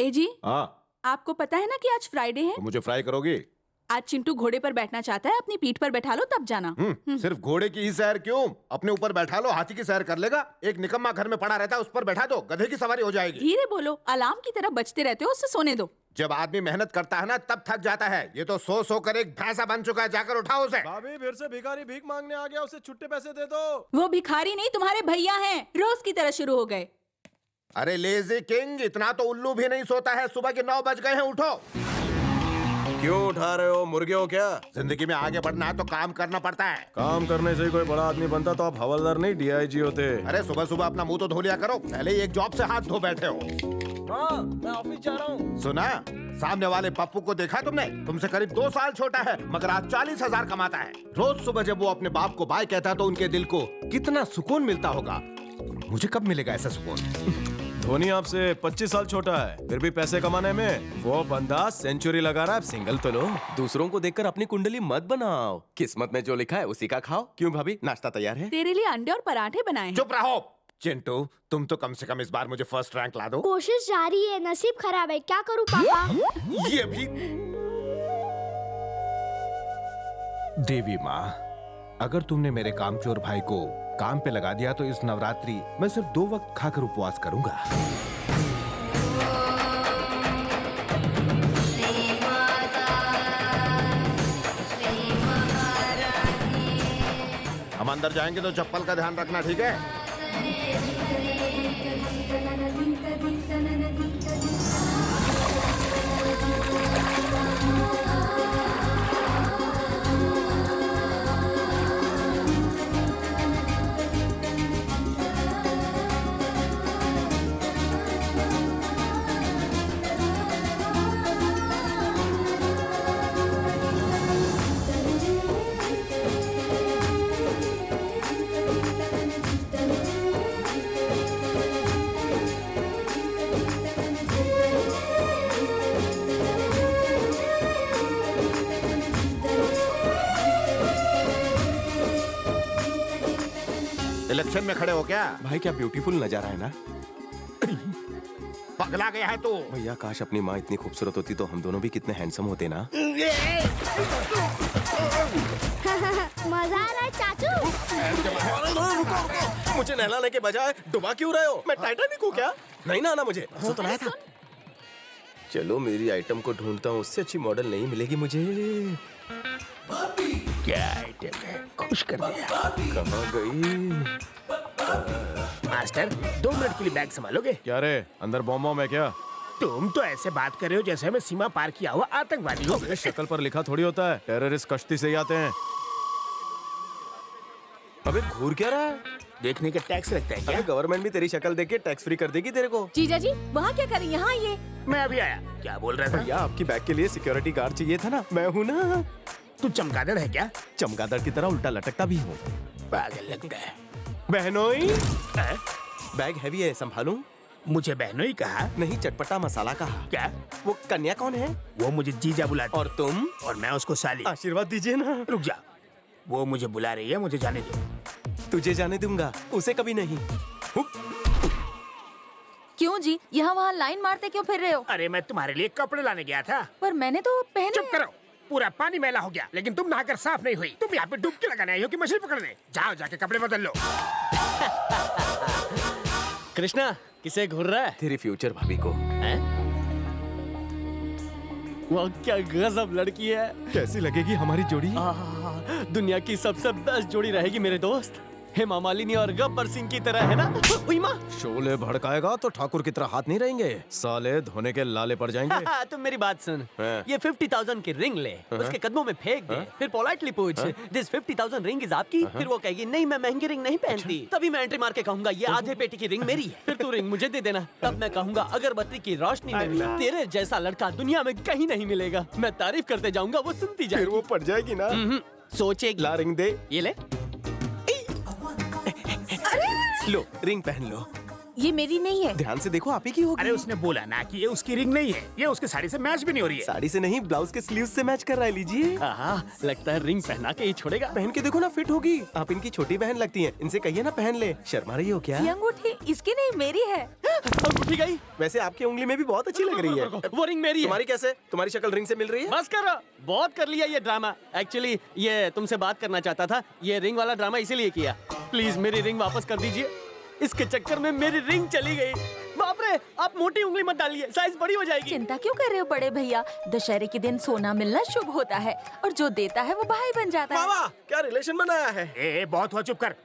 ए जी, हाँ, आपको पता है ना कि आज फ्राइडे है। तो मुझे फ्राई करोगी? आज चिंटू घोड़े पर बैठना चाहता है, अपनी पीठ पर बैठा लो तब जाना। सिर्फ घोड़े की ही सैर क्यों? अपने ऊपर बैठा लो, हाथी की सैर कर लेगा। एक निकम्मा घर में पड़ा रहता है, उस पर बैठा दो, गधे की सवारी हो जाएगी। धीरे बोलो, अलार्म की तरह बजते रहते हो, उससे सोने दो। जब आदमी मेहनत करता है ना तब थक जाता है। ये तो सो कर एक भैंसा बन चुका है। जाकर उठाओ उसे। भाभी फिर से भिखारी भीख मांगने आ गया, उसे छुट्टे पैसे दे दो। वो भिखारी नहीं, तुम्हारे भैया हैं, रोज की तरह शुरू हो गए। अरे लेजी किंग, इतना तो उल्लू भी नहीं सोता है। सुबह के 9 बज गए हैं, उठो। क्यों उठा रहे हो? मुर्गे हो क्या? जिंदगी में आगे बढ़ना है तो काम करना पड़ता है। काम करने से ही कोई बड़ा आदमी बनता तो आप हवलदार नहीं डीआईजी होते। अरे सुबह सुबह अपना मुंह तो धो लिया करो। पहले ही एक जॉब से हाथ धो बैठे हो। हाँ, मैं ऑफिस जा रहा हूँ। सुना, सामने वाले पप्पू को देखा तुमने? तुमसे करीब 2 साल छोटा है, मगर आज 40,000 कमाता है। रोज सुबह जब वो अपने बाप को बाय कहता है तो उनके दिल को कितना सुकून मिलता होगा। मुझे कब मिलेगा ऐसा सुकून? धोनी आपसे 25 साल छोटा है, फिर भी पैसे कमाने में वो बंदा सेंचुरी लगा रहा है। सिंगल तो लो। दूसरों को देखकर अपनी कुंडली मत बनाओ, किस्मत में जो लिखा है उसी का खाओ। क्यों भाभी, नाश्ता तैयार है? तेरे लिए अंडे और पराठे बनाए हैं। चुप रहो। चिंटू, तुम तो कम से कम इस बार मुझे फर्स्ट रैंक ला दो। कोशिश जारी है, नसीब खराब है, क्या करूं पापा? ये भी। देवी माँ, अगर तुमने मेरे कामचोर भाई को काम पे लगा दिया तो इस नवरात्रि मैं सिर्फ 2 वक्त खाकर उपवास करूंगा। हम अंदर जाएंगे तो चप्पल का ध्यान रखना, ठीक है? इलेक्शन में खड़े हो क्या? भाई क्या ब्यूटीफुल नजारा है ना। पगला गया है तू। भैया काश अपनी माँ इतनी खूबसूरत होती तो हम दोनों भी कितने हैंडसम होते ना। मजा आ रहा है चाचू। मुझे नहलाने के बजाय डुबा क्यों रहे हो? मैं टाइटैनिक हूँ क्या? नहीं ना आना मुझे। तो लाया था। चलो मेरी आइटम को ढूंढता हूँ, उससे अच्छी मॉडल नहीं मिलेगी मुझे। क्या आइटम है? खुश कर दिया। कहाँ गई? मास्टर, 2 मिनट के लिए बैग संभालोगे? क्या रे, अंदर बॉम्ब है क्या? तुम तो ऐसे बात कर रहे हो जैसे मैं सीमा पार किया हुआ आतंकवादी हूँ। अबे शक्ल पर लिखा थोड़ी होता है, टेररिस्ट कश्ती से ही आते हैं। अबे घूर क्या रहा है? देखने का टैक्स लगता है क्या? अबे गवर्नमेंट भी तेरी शक्ल देख के टैक्स फ्री कर देगी तेरे को। जीजा जी, वहाँ क्या करें? यहाँ आइए। मैं अभी आया। क्या बोल रहा था? भैया आपकी बैग के लिए सिक्योरिटी गार्ड चाहिए था ना, मैं हूँ ना। तू चमगादड़ है क्या? चमगादड़ की तरह उल्टा लटकता भी हूँ। पागल लगता है। बहनोई, हैं? बैग हैवी है, संभालूं? मुझे बहनोई कहा? नहीं, चटपटा मसाला कहा। क्या? वो कन्या कौन है? वो मुझे जीजा बुलाती और तुम? और मैं उसको साली। आशीर्वाद दीजिए ना। रुक जा, वो मुझे बुला रही है, मुझे जाने दो। तुझे जाने दूंगा, उसे कभी नहीं। क्यों जी, यहाँ वहाँ लाइन मारते क्यों फिर रहे हो? अरे मैं तुम्हारे लिए कपड़े लाने गया था। पर मैंने तो पहने। चुप करो, पूरा पानी मैला हो गया, लेकिन तुम नहाकर साफ नहीं हुई। तुम यहाँ पे डुबकी लगाने आई हो कि मछली पकड़ने? जाओ जाके कपड़े बदल लो। कृष्णा, किसे घूर रहा है? तेरी फ्यूचर भाभी को। हैं? वो क्या गजब लड़की है। कैसी लगेगी हमारी जोड़ी? दुनिया की सबसे बेस्ट जोड़ी रहेगी मेरे दोस्त। हेमा मालिनी और गब्बर सिंह की तरह, है ना? उई माँ। शोले भड़काएगा तो ठाकुर की तरह हाथ नहीं रहेंगे, साले धोने के लाले पड़ जाएंगे। तुम मेरी बात सुन। हाँ। ये 50,000 की रिंग ले, उसके कदमों में फेंक दे, फिर पोलाइटली पूछ, दिस 50,000 रिंग इज आपकी? फिर वो कहेगी नहीं, मैं महंगी रिंग नहीं पहनती। तभी मैं एंट्री मार के कहूंगा ये आधे पेटी की रिंग मेरी है। फिर तू रिंग मुझे दे देना। तब मैं कहूंगा अगरबत्ती की रोशनी में भी तेरे जैसा लड़का दुनिया में कहीं नहीं मिलेगा। मैं तारीफ करते जाऊंगा, वो सुनती फिर जाएगी। वो पड़ जाएगी ना। सोचेगी। ला रिंग दे। ये ले। लो रिंग पहन लो। ये मेरी नहीं है। ध्यान से देखो, आप ही की होगी। अरे उसने बोला ना कि ये उसकी रिंग नहीं है, ये उसकी साड़ी से मैच भी नहीं हो रही है। साड़ी से नहीं, ब्लाउज के स्लीव से मैच कर रहा है। लीजिए, लगता है रिंग पहना के ही छोड़ेगा। पहन के देखो ना, फिट होगी। आप इनकी छोटी बहन लगती हैं, इनसे कहिए ना पहन ले। शर्मा रही हो क्या? ये अंगूठी इसकी नहीं, मेरी है। अंगूठी गई। वैसे आपकी उंगली में भी बहुत अच्छी लग रही है। वो रिंग मेरी है। तुम्हारी कैसे? तुम्हारी शक्ल रिंग से मिल रही है। बस करो, बहुत कर लिया ये ड्रामा। एक्चुअली ये तुमसे बात करना चाहता था। ये रिंग वाला ड्रामा इसीलिए किया। प्लीज मेरी रिंग वापस कर दीजिए। इसके चक्कर में मेरी रिंग चली गई। बाप रे, आप मोटी उंगली मत डालिए, साइज बड़ी हो जाएगी। चिंता क्यों कर रहे हो बड़े भैया? दशहरे के दिन सोना मिलना शुभ होता है और जो देता है वो भाई बन जाता है। मामा, क्या रिलेशन बनाया है? ए बहुत हुआ, चुप कर।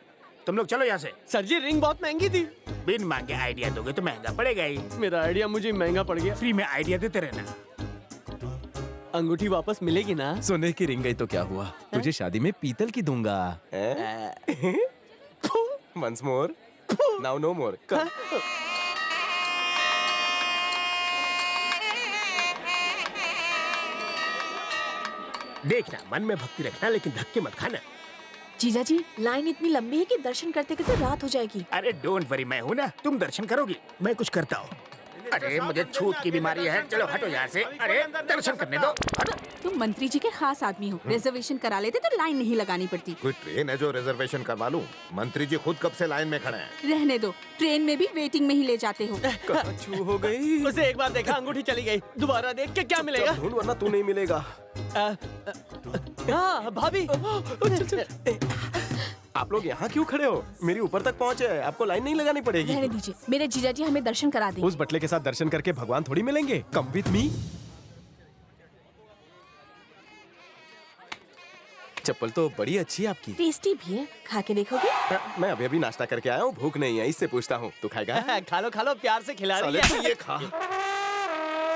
तुम लोग चलो यहाँ से। सर जी, रिंग बहुत महंगी थी। बिन मांगे आइडिया दोगे तो महंगा पड़ेगा ही। मेरा आइडिया मुझे महंगा पड़ गया। फ्री में आइडिया देते रहना। अंगूठी वापस मिलेगी ना? सोने की रिंग गई तो क्या हुआ, तुझे शादी में पीतल की दूंगा। Once more. Now no more. Come. देखना, मन में भक्ति रखना, लेकिन धक्के मत खाना। जीजा जी, लाइन इतनी लंबी है कि दर्शन करते करते रात हो जाएगी। अरे डोंट वरी, मैं हूँ ना, तुम दर्शन करोगी, मैं कुछ करता हूँ। अरे मुझे छूत की बीमारी है, चलो हटो यहाँ से। अरे दर्शन करने दो, हटो। तुम मंत्री जी के खास आदमी हो, रिजर्वेशन करा लेते तो लाइन नहीं लगानी पड़ती। कोई ट्रेन है जो रिजर्वेशन करवा लूं? मंत्री जी खुद कब से लाइन में खड़े हैं। रहने दो, ट्रेन में भी वेटिंग में ही ले जाते हो। छू हो गई। उसे एक बार देखा, अंगूठी चली गई। दोबारा देख के क्या मिलेगा? ढूंढ, वरना तू नहीं मिलेगा। हाँ भाभी। आप लोग यहाँ क्यों खड़े हो? मेरी ऊपर तक पहुँचे, आपको लाइन नहीं लगानी पड़ेगी। रहने दीजिए, मेरे जीजा जी हमें दर्शन करा देंगे। उस बटले के साथ दर्शन करके भगवान थोड़ी मिलेंगे। Come with me. चप्पल तो बड़ी अच्छी है आपकी। टेस्टी भी है, खा के देखोगे? मैं अभी अभी नाश्ता करके आया हूँ, भूख नहीं है, इससे पूछता हूँ। तू खाएगा? खा लो, प्यार से खिला रही साले, है। तू ये खा।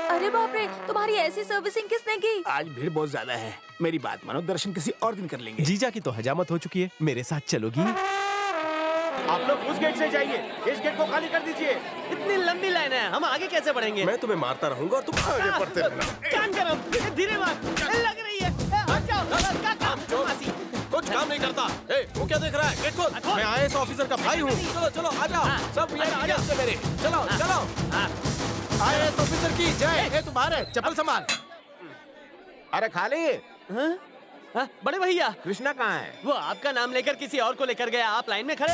अरे बाप रे, तुम्हारी ऐसी सर्विसिंग किसने की? आज भीड़ बहुत ज्यादा है, मेरी बात मानो, दर्शन किसी और दिन कर लेंगे। जीजा की तो हजामत हो चुकी है, मेरे साथ चलोगी? आप लोग उस गेट से जाइए, इस गेट को खाली कर दीजिए। इतनी लंबी लाइन है, हम आगे कैसे बढ़ेंगे? मैं तुम्हें मारता रहूंगा और तुम आगे बढ़ते रहना। कान गरम, धीरे मार, लग रही है। हट जाओ, क्या काम? कुछ काम नहीं करता। वो क्या देख रहा है? गेट खोल। मैं आईएएस ऑफिसर का भाई हूँ। चलो चलो, आ जाओ सब आ जाओ। से मेरे। चलो चलो। आईएएस ऑफिसर की जय। तुम्हारे चप्पल संभाल। अरे खाली, बड़े भैया, कृष्णा कहाँ है? वो आपका नाम लेकर किसी और को लेकर गया, आप लाइन में खड़े।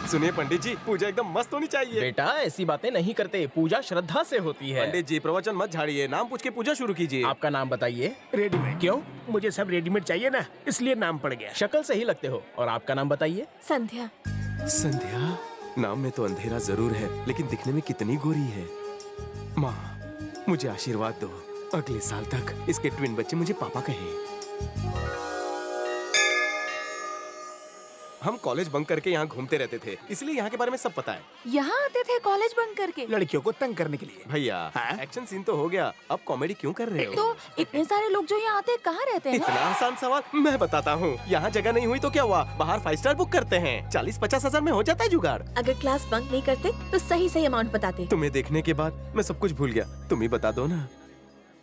सुनिए पंडित जी, पूजा एकदम मस्त होनी चाहिए। बेटा ऐसी बातें नहीं करते, पूजा श्रद्धा से होती है। पंडित जी, प्रवचन मत झाड़िए, नाम पूछ के पूजा शुरू कीजिए। आपका नाम बताइए। रेडीमेड क्यों? मुझे सब रेडीमेड चाहिए ना, इसलिए नाम पड़ गया। शक्ल से ही लगते हो। और आपका नाम बताइए। संध्या। संध्या? नाम में तो अंधेरा जरूर है, लेकिन दिखने में कितनी गोरी है। माँ, मुझे आशीर्वाद दो, अगले साल तक इसके ट्विन बच्चे मुझे पापा कहें। हम कॉलेज बंक करके यहाँ घूमते रहते थे, इसलिए यहाँ के बारे में सब पता है। यहाँ आते थे कॉलेज बंक करके? लड़कियों को तंग करने के लिए। भैया, हाँ? एक्शन सीन तो हो गया, अब कॉमेडी क्यों कर रहे हो? तो इतने सारे लोग जो यहाँ आते हैं कहाँ रहते हैं? इतना आसान सवाल, मैं बताता हूँ। यहाँ जगह नहीं हुई तो क्या हुआ, बाहर 5 स्टार बुक करते हैं, 40-50 हजार में हो जाता है जुगाड़। अगर क्लास बंक नहीं करते तो सही सही अमाउंट बताते। तुम्हें देखने के बाद मैं सब कुछ भूल गया, तुम ही बता दो ना।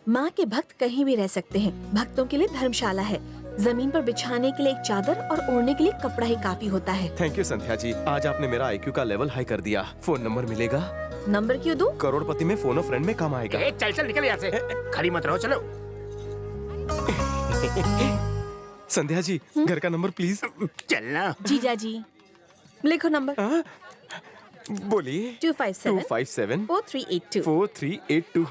माँ के भक्त कहीं भी रह सकते हैं, भक्तों के लिए धर्मशाला है। जमीन पर बिछाने के लिए एक चादर और ओढ़ने के लिए कपड़ा ही काफी होता है। थैंक यू संध्या जी, आज आपने मेरा IQ का लेवल हाई कर दिया। फोन नंबर मिलेगा? नंबर क्यों दूं? करोड़पति में फोन ऑफ फ्रेंड में काम आएगा। चल चल निकल यहाँ से, खड़ी मत रहो, चलो। संध्या जी, घर का नंबर प्लीज। चलना। जीजा जी, लिखो नंबर। बोलिए। 257 4382। 4382।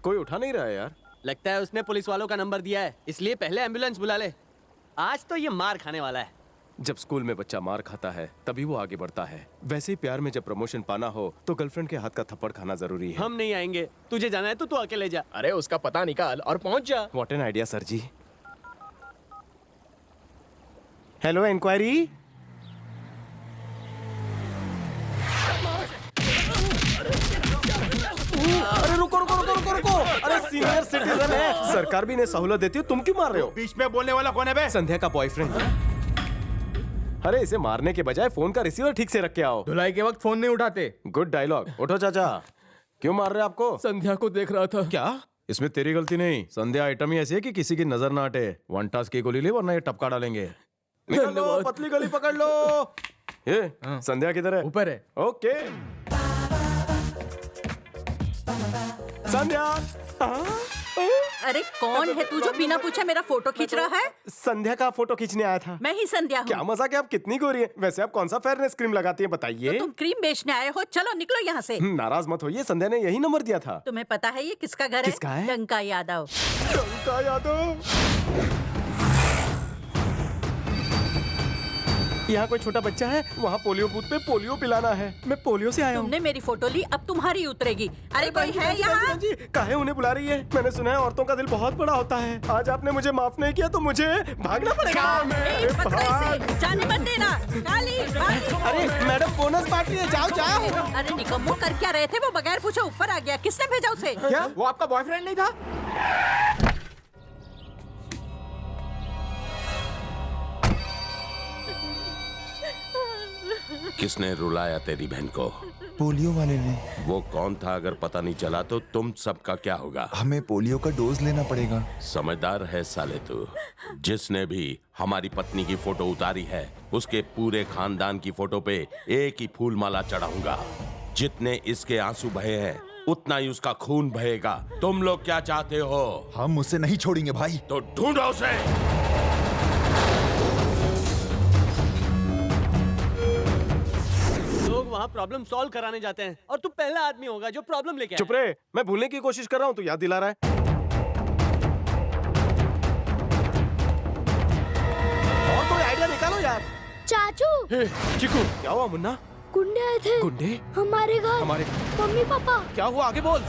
कोई उठा नहीं रहा है यार। लगता है उसने पुलिस वालों का नंबर दिया है, इसलिए पहले एम्बुलेंस बुला ले। आज तो ये मार खाने वाला है। जब स्कूल में बच्चा मार खाता है तभी वो आगे बढ़ता है। वैसे ही प्यार में जब प्रमोशन पाना हो तो गर्लफ्रेंड के हाथ का थप्पड़ खाना जरूरी है। हम नहीं आएंगे, तुझे जाना है तो तू अकेले जा। अरे उसका पता निकाल और पहुंच जा। व्हाट एन आइडिया सर जी। Hello, enquiry. अरे रुको रुको। अरे सीनियर सिटीजन है, सरकार भी इन्हें सहूलत देती है, तुम क्यों मार रहे हो? बीच में बोलने वाला कौन है बे? संध्या का बॉयफ्रेंड। अरे इसे मारने के बजाय फोन का रिसीवर ठीक से रख के आओ। धुलाई के वक्त फोन नहीं उठाते। Good dialogue. उठो चाचा। क्यों मार रहे आपको? संध्या को देख रहा था। क्या? इसमें तेरी गलती नहीं। संध्या आइटम ही ऐसी है कि किसी की नजर ना हटे। वन टास की गोली ले वरना ये टपका डालेंगे। निकल लो, पतली गली पकड़ लो। ये संध्या किधर है? ऊपर है। ओके संध्या। अरे कौन है तू जो बिना पूछे मेरा फोटो खींच रहा है? संध्या का फोटो खींचने आया था। मैं ही संध्या हूँ। क्या मजाक है, आप कितनी गोरी है। वैसे आप कौन सा फेयरनेस क्रीम लगाती है बताइए? तुम क्रीम बेचने आए हो, चलो निकलो यहाँ से। नाराज मत होइए, संध्या ने यही नंबर दिया था। तुम्हें पता है ये किसका घर है? किसका है? डंका यादव। डंका यादव। यहाँ कोई छोटा बच्चा है, वहाँ पोलियो बूथ पे पोलियो पिलाना है। मैं पोलियो से आया हूँ। तुमने मेरी फोटो ली, अब तुम्हारी उतरेगी। अरे कोई है यहाँ? काहे उन्हें बुला रही है? मैंने सुना है औरतों का दिल बहुत बड़ा होता है। आज आपने मुझे माफ नहीं किया तो मुझे भागना पड़ेगा। जाने मत देना। काली, अरे मैडम बोनस पार्टी है, जाओ जाओ। अरे निकम्मो कर क्या रहे थे? वो बगैर पूछे ऊपर आ गया, किसने भेजा उसे? क्या वो आपका बॉयफ्रेंड नहीं था? किसने रुलाया तेरी बहन को? पोलियो वाले ने। वो कौन था अगर पता नहीं चला तो तुम सबका क्या होगा? हमें पोलियो का डोज लेना पड़ेगा। समझदार है साले तू। जिसने भी हमारी पत्नी की फोटो उतारी है उसके पूरे खानदान की फोटो पे एक ही फूल माला चढ़ाऊंगा। जितने इसके आंसू बहे हैं उतना ही उसका खून बहेगा। तुम लोग क्या चाहते हो? हम उसे नहीं छोड़ेंगे भाई। तो ढूंढो उसे। वहाँ प्रॉब्लम सॉल्व कराने जाते हैं और तू पहला आदमी होगा जो प्रॉब्लम लेके आए। चुप रहे, मैं भूलने की कोशिश कर रहा हूँ, तू याद दिला रहा है। और कोई आइडिया निकालो यार। चाचू। चिकू, क्या हुआ मुन्ना? गुंडे आए थे। गुंडे? हमारे घर। हमारे मम्मी पापा। क्या हुआ, आगे बोल।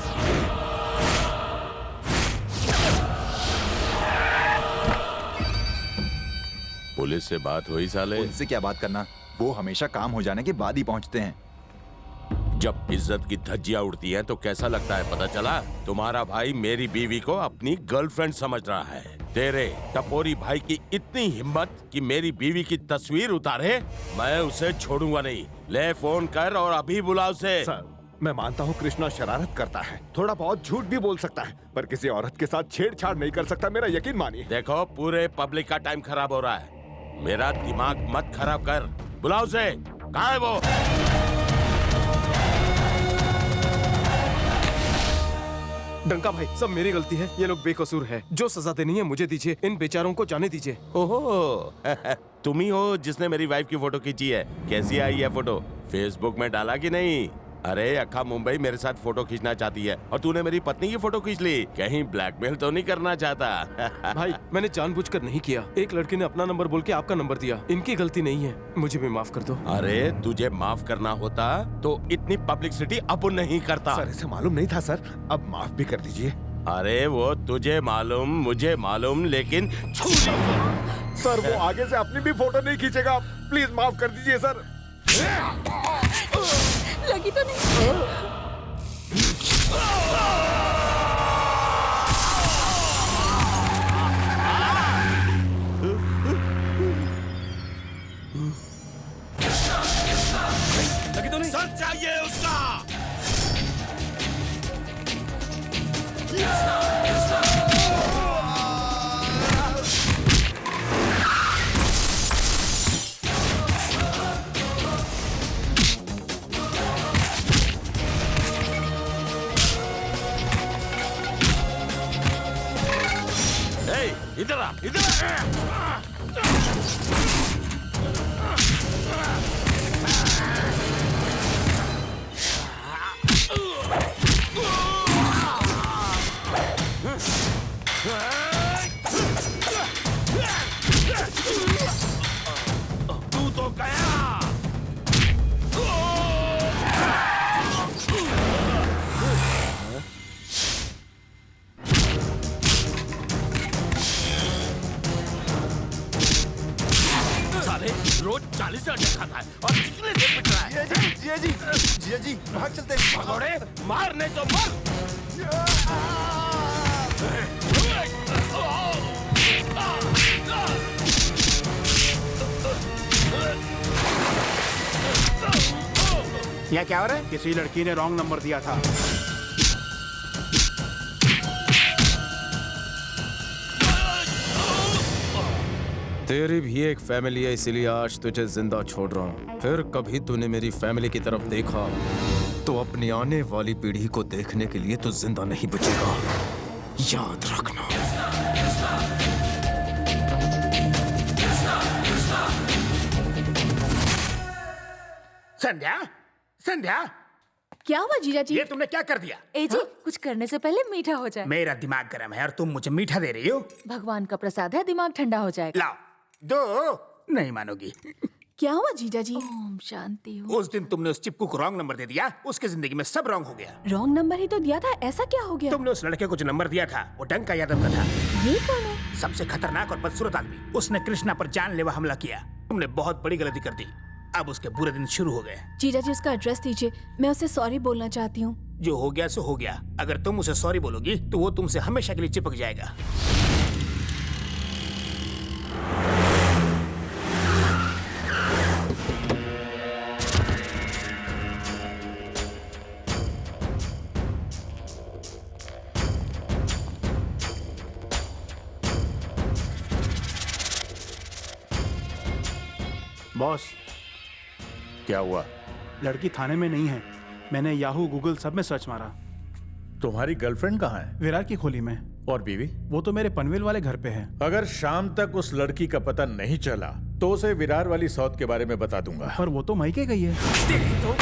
पुलिस से बात हुई साले? उनसे क्या बात करना, वो हमेशा काम हो जाने के बाद ही पहुंचते हैं। जब इज्जत की धज्जियां उड़ती हैं तो कैसा लगता है पता चला? तुम्हारा भाई मेरी बीवी को अपनी गर्लफ्रेंड समझ रहा है। तेरे टपोरी भाई की इतनी हिम्मत कि मेरी बीवी की तस्वीर उतारे? मैं उसे छोड़ूंगा नहीं। ले फोन कर और अभी बुला उसे। सर, मैं मानता हूँ कृष्णा शरारत करता है, थोड़ा बहुत झूठ भी बोल सकता है, पर किसी औरत के साथ छेड़छाड़ नहीं कर सकता, मेरा यकीन मानिए। देखो पूरे पब्लिक का टाइम खराब हो रहा है, मेरा दिमाग मत खराब कर। बुलाओ उसे। कहाँ है वो? डंका भाई, सब मेरी गलती है। ये लोग बेकसूर है। जो सजा देनी है मुझे दीजिए, इन बेचारों को जाने दीजिए। ओहो तुम ही हो जिसने मेरी वाइफ की फोटो खींची है। कैसी आई है फोटो? फेसबुक में डाला कि नहीं? अरे अक्खा मुंबई मेरे साथ फोटो खींचना चाहती है और तूने मेरी पत्नी की फोटो खींच ली। कहीं ब्लैकमेल तो नहीं करना चाहता? भाई मैंने जानबूझकर नहीं किया। एक लड़की ने अपना नंबर बोल के आपका नंबर दिया। इनकी गलती नहीं है, मुझे भी माफ कर दो। अरे तुझे माफ करना होता तो इतनी पब्लिसिटी अपुन नहीं करता। सर इसे मालूम नहीं था सर, अब माफ भी कर दीजिए। अरे वो तुझे मालूम मुझे मालूम, लेकिन सर वो आगे से अपनी भी फोटो नहीं खींचेगा, प्लीज माफ कर दीजिए सर। लगी तो नहीं? लगी तो नहीं? सच चाहिए उसका। इधर आ, इधर आ। तू तो गया। रोज 40 अंडे खाता है और चिकने से पिट रहा है। जिया जी भाग चलते हैं। भगोड़े मार नहीं तो मर। यहाँ क्या हो रहा है? किसी लड़की ने रॉन्ग नंबर दिया था। तेरी भी एक फैमिली है, इसीलिए आज तुझे जिंदा छोड़ रहा हूँ। फिर कभी तूने मेरी फैमिली की तरफ देखा तो अपनी आने वाली पीढ़ी को देखने के लिए तू जिंदा नहीं बचेगा, याद रखना। संध्या, संध्या, क्या हुआ जीजा जी? ये तुमने क्या कर दिया? ए जी, कुछ करने से पहले मीठा हो जाए। मेरा दिमाग गर्म है और तुम मुझे मीठा दे रही हो? भगवान का प्रसाद है, दिमाग ठंडा हो जाएगा। लाओ, दो। नहीं मानोगी। क्या हुआ जीजा जी? ओम शांति हो। उस दिन तुमने उस चिपकू को रॉन्ग नंबर दे दिया, उसकी जिंदगी में सब रॉन्ग हो गया। रॉन्ग नंबर ही तो दिया था, ऐसा क्या हो गया? तुमने उस लड़के को जो नंबर दिया था वो डंका यादव का था। ये कौन है? सबसे खतरनाक और बदसूरत आदमी। उसने कृष्णा पर जानलेवा हमला किया। तुमने बहुत बड़ी गलती कर दी। अब उसके बुरे दिन शुरू हो गए। जीजा जी उसका एड्रेस दीजिए, मैं उसे सॉरी बोलना चाहती हूँ। जो हो गया सो हो गया। अगर तुम उसे सॉरी बोलोगी तो वो तुमसे हमेशा के लिए चिपक जाएगा। बॉस, क्या हुआ? लड़की थाने में नहीं है। मैंने याहू गूगल सब में सर्च मारा। तुम्हारी गर्लफ्रेंड कहाँ है? विरार की खोली में। और बीवी? वो तो मेरे पनवेल वाले घर पे है। अगर शाम तक उस लड़की का पता नहीं चला तो उसे विरार वाली सौत के बारे में बता दूंगा। पर वो तो मई के गई है। तो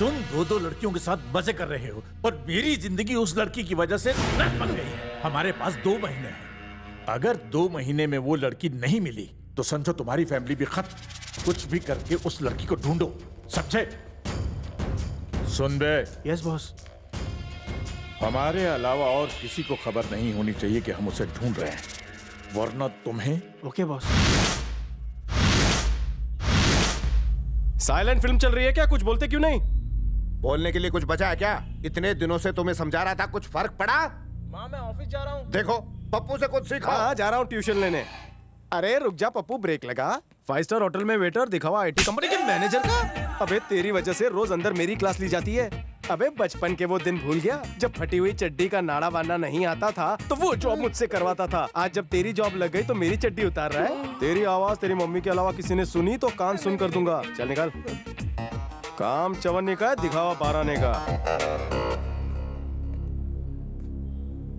तुम दो लड़कियों के साथ मजे कर रहे हो और मेरी जिंदगी उस लड़की की वजह से नर्क बन गई है। हमारे पास 2 महीने हैं। अगर 2 महीने में वो लड़की नहीं मिली तो समझो तुम्हारी फैमिली भी खत्म। कुछ भी करके उस लड़की को ढूंढो, समझे? सुन बे। Yes boss. हमारे अलावा और किसी को खबर नहीं होनी चाहिए कि हम उसे ढूंढ रहे हैं, वरना तुम्हें। Okay boss. साइलेंट फिल्म चल रही है क्या? कुछ बोलते क्यों नहीं? बोलने के लिए कुछ बचा है क्या? इतने दिनों से तुम्हें समझा रहा था, कुछ फर्क पड़ा? माँ मैं ऑफिस जा रहा हूँ। देखो पप्पू से कुछ सीखो। हाँ जा रहा हूँ ट्यूशन लेने। अरे रुक जा पप्पू, ब्रेक लगा। 5 स्टार होटल में वेटर दिखावा IT कंपनी के मैनेजर का। अबे तेरी वजह से रोज अंदर मेरी क्लास ली जाती है। अबे बचपन के वो दिन भूल गया जब फटी हुई चड्डी का नाड़ा बांधना नहीं आता था तो वो जॉब मुझसे करवाता था। आज जब तेरी जॉब लग गई तो मेरी चड्डी उतार रहा है। तेरी आवाज तेरी मम्मी के अलावा किसी ने सुनी तो कान सुन कर दूंगा। चल निकल। काम चवन्नी का है, दिखावा 12 आने का।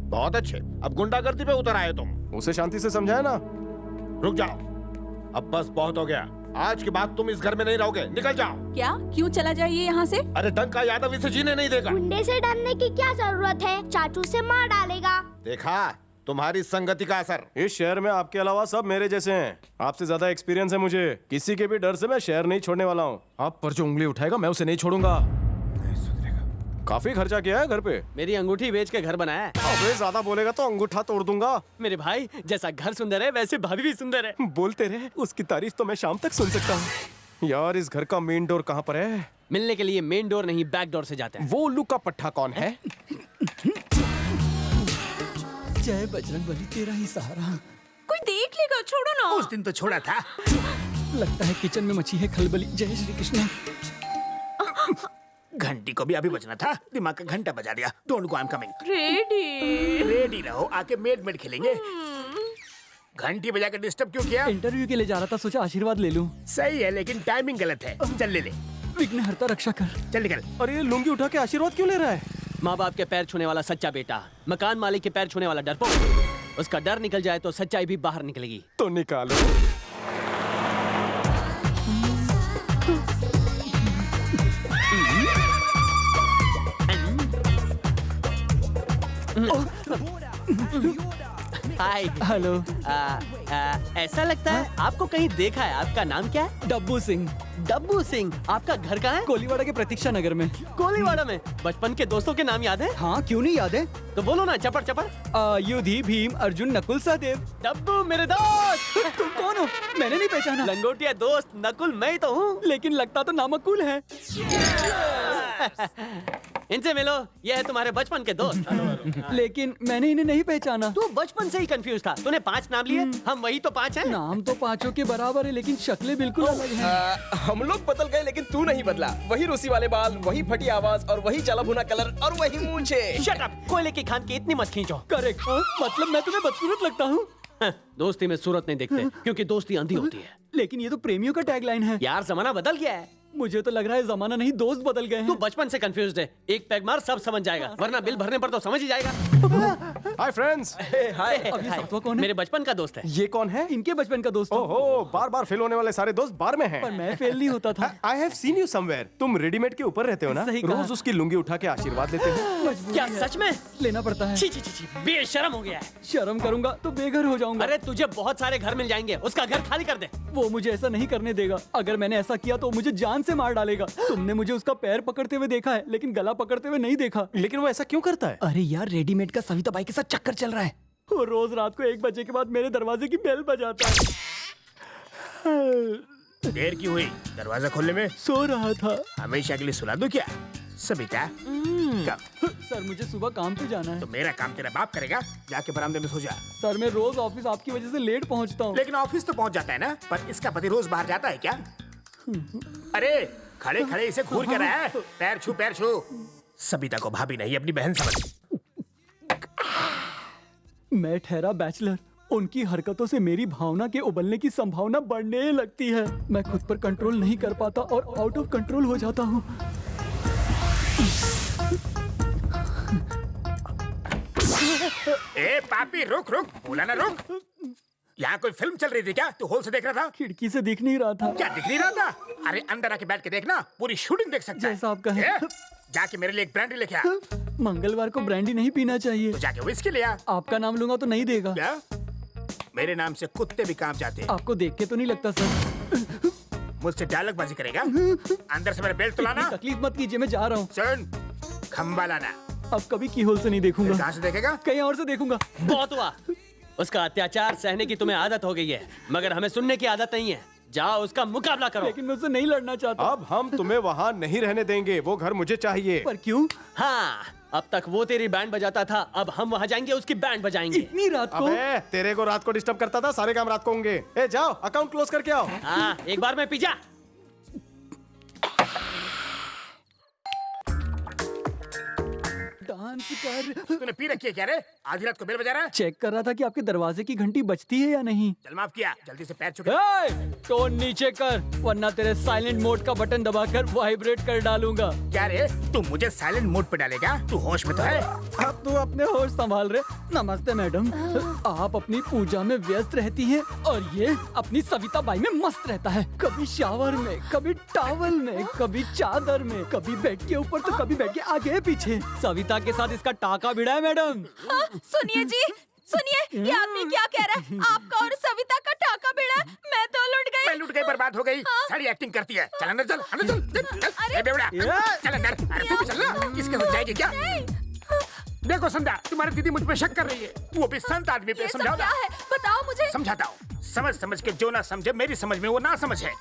बहुत अच्छे, अब गुंडागर्दी पे उतर आए तुम। उसे शांति से समझाया ना। रुक जाओ, अब बस बहुत हो गया। आज के बाद तुम इस घर में नहीं रहोगे, निकल जाओ। क्या? क्यों चला जाइए यहाँ से? अरे डंका यादव इसे जीने नहीं देगा। गुंडे से डरने की क्या जरूरत है? चाचू से मार डालेगा। देखा तुम्हारी संगति का असर। इस शहर में आपके अलावा सब मेरे जैसे हैं। आपसे ज्यादा एक्सपीरियंस है मुझे। किसी के भी डर से मैं शहर नहीं छोड़ने वाला हूँ। आप पर जो उंगली उठाएगा मैं उसे नहीं छोड़ूंगा। काफी खर्चा किया है घर पे। मेरी अंगूठी बेच के घर बनाया है। अबे ज्यादा बोलेगा तो अंगूठा तोड़ दूंगा। मेरे भाई जैसा घर सुंदर है वैसे भाभी भी सुंदर है। बोलते रहे, उसकी तारीफ तो मैं शाम तक सुन सकता हूँ। यार इस घर का मेन डोर कहाँ पर है? मिलने के लिए मेन डोर नहीं बैक डोर से जाते हैं। वो उल्लू का पट्टा कौन है? जय बजरंगबली, तेरा ही सहारा। कोई देख लेगा, छोड़ो ना। उस दिन तो छोड़ा था। लगता है किचन में मची है खलबली। जय श्री कृष्ण। घंटी को भी अभी बजना था, दिमाग का घंटा बजा दिया। Don't go, I am coming. Ready रहो, आके मेड खेलेंगे। घंटी बजा के डिस्टर्ब क्यों किया? इंटरव्यू के लिए जा रहा था, सोचा आशीर्वाद ले लूं। सही है लेकिन टाइमिंग गलत है। चल ले ले। विघ्नहर्ता रक्षा कर। चल निकल। और ये लुंगी उठा के आशीर्वाद क्यों ले रहा है? माँ बाप के पैर छूने वाला सच्चा बेटा, मकान मालिक के पैर छूने वाला डरपोक। उसका डर निकल जाए तो सच्चाई भी बाहर निकलेगी। तो निकालो। हाय। हेलो। ऐसा लगता है आपको कहीं देखा है। आपका नाम क्या है? डब्बू सिंह। डब्बू सिंह। आपका घर कहाँ है? कोलीवाड़ा के प्रतीक्षा नगर में। कोलीवाड़ा में? बचपन के दोस्तों के नाम याद है? हाँ क्यों नहीं याद है। तो बोलो ना, चपड़ चपड़। युधि, भीम, अर्जुन, नकुल, सहदेव। डब्बू मेरे दोस्त। तुम कौन हो? मैंने नहीं पहचाना। लंगोटिया दोस्त नकुल मैं ही तो हूँ। लेकिन लगता तो नामकुल है। इनसे मिलो, ये है तुम्हारे बचपन के दोस्त। लेकिन मैंने इन्हें नहीं पहचाना। तू बचपन से ही कंफ्यूज था। तूने 5 नाम लिए, हम वही तो 5 हैं। नाम तो 5 के बराबर है, लेकिन शक्लें बिल्कुल अलग हैं। हम लोग बदल गए लेकिन तू नहीं बदला। वही रूसी वाले बाल, वही फटी आवाज और वही जला भुना कलर और वही मूंछें। Shut up! कोयले की खान की इतनी मत खींचो। करेक्ट। मतलब मैं तुम्हें बदसूरत लगता हूँ? दोस्ती में सूरत नहीं देखते, क्योंकि दोस्ती अंधी होती है। लेकिन ये तो प्रेमियों का टैगलाइन है। यार जमाना बदल गया है। मुझे तो लग रहा है जमाना नहीं, दोस्त बदल गए हैं। तू बचपन से कंफ्यूज्ड है। एक पैग मार सब समझ जाएगा, वरना बिल भरने पर तो समझ ही जाएगा। Hi friends. हाय। अब ये सातवां कौन है? मेरे बचपन का दोस्त है। ये कौन है? इनके बचपन का दोस्त। ओहो, बार बार फेल होने वाले सारे दोस्त बार में हैं। पर मैं फेल नहीं होता था। I have seen you somewhere. तुम रेडीमेड के ऊपर रहते हो ना? सही कहा। रोज उसकी लुंगी उठा के आशीर्वाद लेते हो। क्या सच में? लेना पड़ता है। छी छी छी छी, बेशरम हो गया है। शर्म करूंगा तो बेघर हो जाऊंगा। अरे तुझे बहुत सारे घर मिल जाएंगे, उसका घर खाली कर दे। वो मुझे ऐसा नहीं करने देगा। अगर मैंने ऐसा किया तो मुझे जान से मार डालेगा। तुमने मुझे उसका पैर पकड़ते हुए देखा है, लेकिन गला पकड़ते हुए नहीं देखा। लेकिन वो ऐसा क्यों करता है? अरे यार, रेडीमेड का सविता बाई के साथ चक्कर चल रहा है। वो रोज रात को 1 बजे के बाद मेरे दरवाजे की बेल बजाता है। देर क्यों हुई दरवाजा खोलने में? सो रहा था। हमेशा के लिए सुला दो क्या सबिता? कब? सर मुझे सुबह काम पे जाना है। तो मेरा काम तेरा बाप करेगा, जाके बरामदे में सो जा। सर मैं रोज ऑफिस आपकी वजह से लेट पहुंचता हूँ। लेकिन ऑफिस तो पहुंच जाता है ना, पर इसका पति रोज बाहर जाता है क्या? अरे खड़े खड़े इसे घूर कर रहा है। पैर छू पैर छू। सबिता को भाभी नहीं अपनी बहन समझ। मैं ठहरा बैचलर। उनकी हरकतों से मेरी भावना के उबलने की संभावना बढ़ने लगती है। मैं खुद पर कंट्रोल नहीं कर पाता और आउट ऑफ कंट्रोल हो जाता हूँ। ए पापी रुक रुक, बोला ना रुक। यहाँ कोई फिल्म चल रही थी क्या? तू हॉल से देख रहा था? खिड़की से दिख नहीं रहा था। क्या दिख नहीं रहा था? अरे अंदर आके बैठ के देखना, पूरी शूटिंग देख सकता है। जैसा आप कहें। जाके मेरे लिए एक ब्रांडी लेके आ। मंगलवार को ब्रांडी नहीं पीना चाहिए। तो जाके विस्की ले आ। आपका नाम लूंगा तो नहीं देगा। क्या? मेरे नाम से कुत्ते भी कांप जाते हैं। आपको देख के तो नहीं लगता सर। मुझसे डायलॉग बाजी करेगा? अंदर से मेरा बेल्ट तो लाना। तकलीफ मत कीजिए, मैं जा रहा हूँ। सुन, खंबा लाना। अब कभी की होल से नहीं देखूंगा। कहाँ से देखेगा? कहीं और से देखूंगा। बहुत हुआ। उसका अत्याचार सहने की तुम्हें आदत हो गई है, मगर हमें सुनने की आदत नहीं है। जाओ उसका मुकाबला करो। लेकिन मैं उससे नहीं लड़ना चाहता। अब हम तुम्हें वहाँ नहीं रहने देंगे। वो घर मुझे चाहिए। पर क्यों? हाँ, अब तक वो तेरी बैंड बजाता था, अब हम वहाँ जाएंगे उसकी बैंड बजाएंगे। इतनी रात को? अबे, तेरे को रात को डिस्टर्ब करता था, सारे काम रात को होंगे। ए जाओ, अकाउंट क्लोज करके आओ। हाँ, एक बार में पी जा। डांस कर। तूने पी रखी है क्या रे? आधी रात को बेल बजा रहा है? चेक कर रहा था कि आपके दरवाजे की घंटी बजती है या नहीं। चल माफ किया, जल्दी से पैर छू। टोन नीचे कर, वरना तेरे साइलेंट मोड का बटन दबाकर वाइब्रेट कर डालूंगा। क्या रे, तू मुझे साइलेंट मोड पे डालेगा? तू होश में तो है? अब तू अपने होश संभाल रहे। नमस्ते मैडम। आप अपनी पूजा में व्यस्त रहती हैं और ये अपनी सविता बाई में मस्त रहता है। कभी शावर में, कभी टॉवल में, कभी चादर में, कभी बेड के ऊपर तो कभी बेड के आगे पीछे। सविता के साथ इसका टाका भिड़ा है मैडम। सुनिए जी, सुनिए, ये आदमी क्या कह रहा है? आपका और सविता का टाका भिड़ा है। मैं तो लुट गई। मैं लुट गई, बर्बाद हो गई। सारी एक्टिंग करती है। चल अंदर, चल अंदर, चल। ए बेवड़ा, चल अंदर। अरे तू भी चल ना, इसके साथ जाएगी क्या? देखो संध्या, तुम्हारी दीदी मुझ पे शक कर रही है। वो भी संत आदमी पे। समझाओ क्या है? बताओ मुझे। समझाता हूँ। समझ समझ के जो ना समझे, मेरी समझ में वो ना समझ है।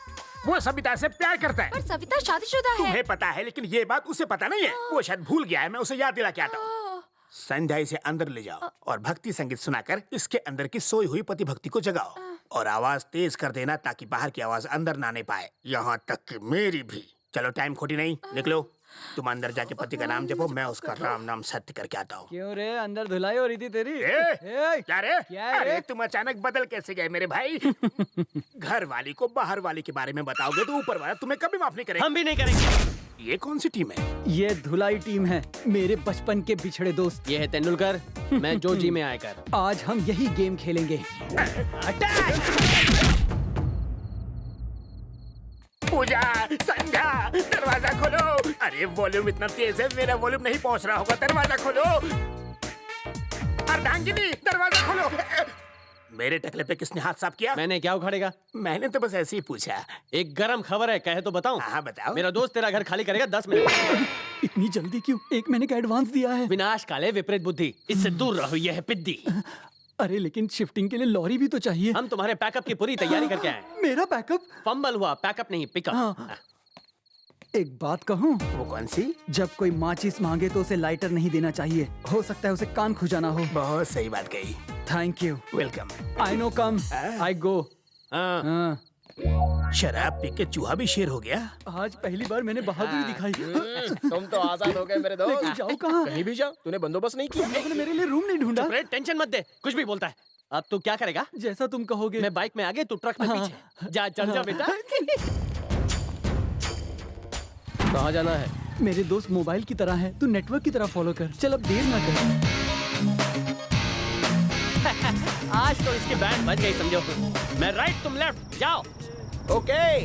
वो सविता से प्यार करता है। पर सविता शादीशुदा है। तुम्हें पता है, लेकिन ये बात उसे पता नहीं है। वो शायद भूल गया है, मैं उसे याद दिला के आता हूँ। संध्या इसे अंदर ले जाओ और भक्ति संगीत सुनाकर इसके अंदर की सोई हुई पति भक्ति को जगाओ और आवाज तेज कर देना ताकि बाहर की आवाज अंदर ना आने पाए, यहाँ तक कि मेरी भी। चलो टाइम खोटी नहीं, निकलो। तुम अंदर जाके पति का नाम जपो, मैं उसका राम नाम सत्य करके आता हूँ। क्यों रे, अंदर धुलाई हो रही थी तेरी? क्या रे? क्या रे? अरे तुम अचानक बदल कैसे गए मेरे भाई? घर वाली को बाहर वाली के बारे में बताओगे तो ऊपर वाला तुम्हें कभी माफ नहीं करेगा। हम भी नहीं करेंगे। ये कौन सी टीम है? ये धुलाई टीम है, मेरे बचपन के बिछड़े दोस्त। ये है तेंदुलकर, मैं जोजी में आकर। आज हम यही गेम खेलेंगे। पूजा, संध्या, दरवाजा खोलो। अरे वॉल्यूम इतना तेज है, मेरा वॉल्यूम नहीं पहुंच रहा होगा। दरवाजा खोलो। अर्धांगिनी, दरवाजा खोलो। मेरे टकले पे किसने हाथ साफ किया? मैंने। क्या उखाड़ेगा? मैंने तो बस ऐसे ही पूछा। एक गरम खबर है, कहे तो बताऊं? हाँ बताओ। मेरा दोस्त तेरा घर खाली करेगा 10 मिनट। इतनी जल्दी क्यों? 1 महीने का एडवांस दिया है। विनाश काले विपरीत बुद्धि, इससे दूर रहो, यह है पिद्दी। अरे लेकिन शिफ्टिंग के लिए लॉरी भी तो चाहिए। हम तुम्हारे पैकअप की पूरी तैयारी करके आए। मेरा पैकअप? फंबल हुआ, पैकअप नहीं, पिकअप। हाँ। एक बात कहूँ? वो कौन सी? जब कोई माचिस मांगे तो उसे लाइटर नहीं देना चाहिए। हो सकता है उसे कान खुजाना हो। बहुत सही बात कही। Thank you. Welcome. I no come, I go. शराब पी के चूहा भी शेर हो गया। आज पहली बार मैंने बहादुरी दिखाई। तुम तो आजाद हो गए मेरे दोस्त। लेकिन जाओ कहाँ? कहीं भी जाओ, तूने बंदोबस्त नहीं किया। तुमने मेरे लिए रूम नहीं ढूंढा। टेंशन मत दे, कुछ भी बोलता है। अब तू क्या करेगा? जैसा तुम कहोगे। मैं बाइक में आगे, तू ट्रक में पीछे। जा चढ़ जा बेटा। कहाँ जाना है? मेरे दोस्त मोबाइल की तरह है, तू नेटवर्क की तरह फॉलो कर। चल अब देर ना कर। आज तो इसकी बैंड बज गई समझो। मैं राइट तुम लेफ्ट, जाओ। ओके।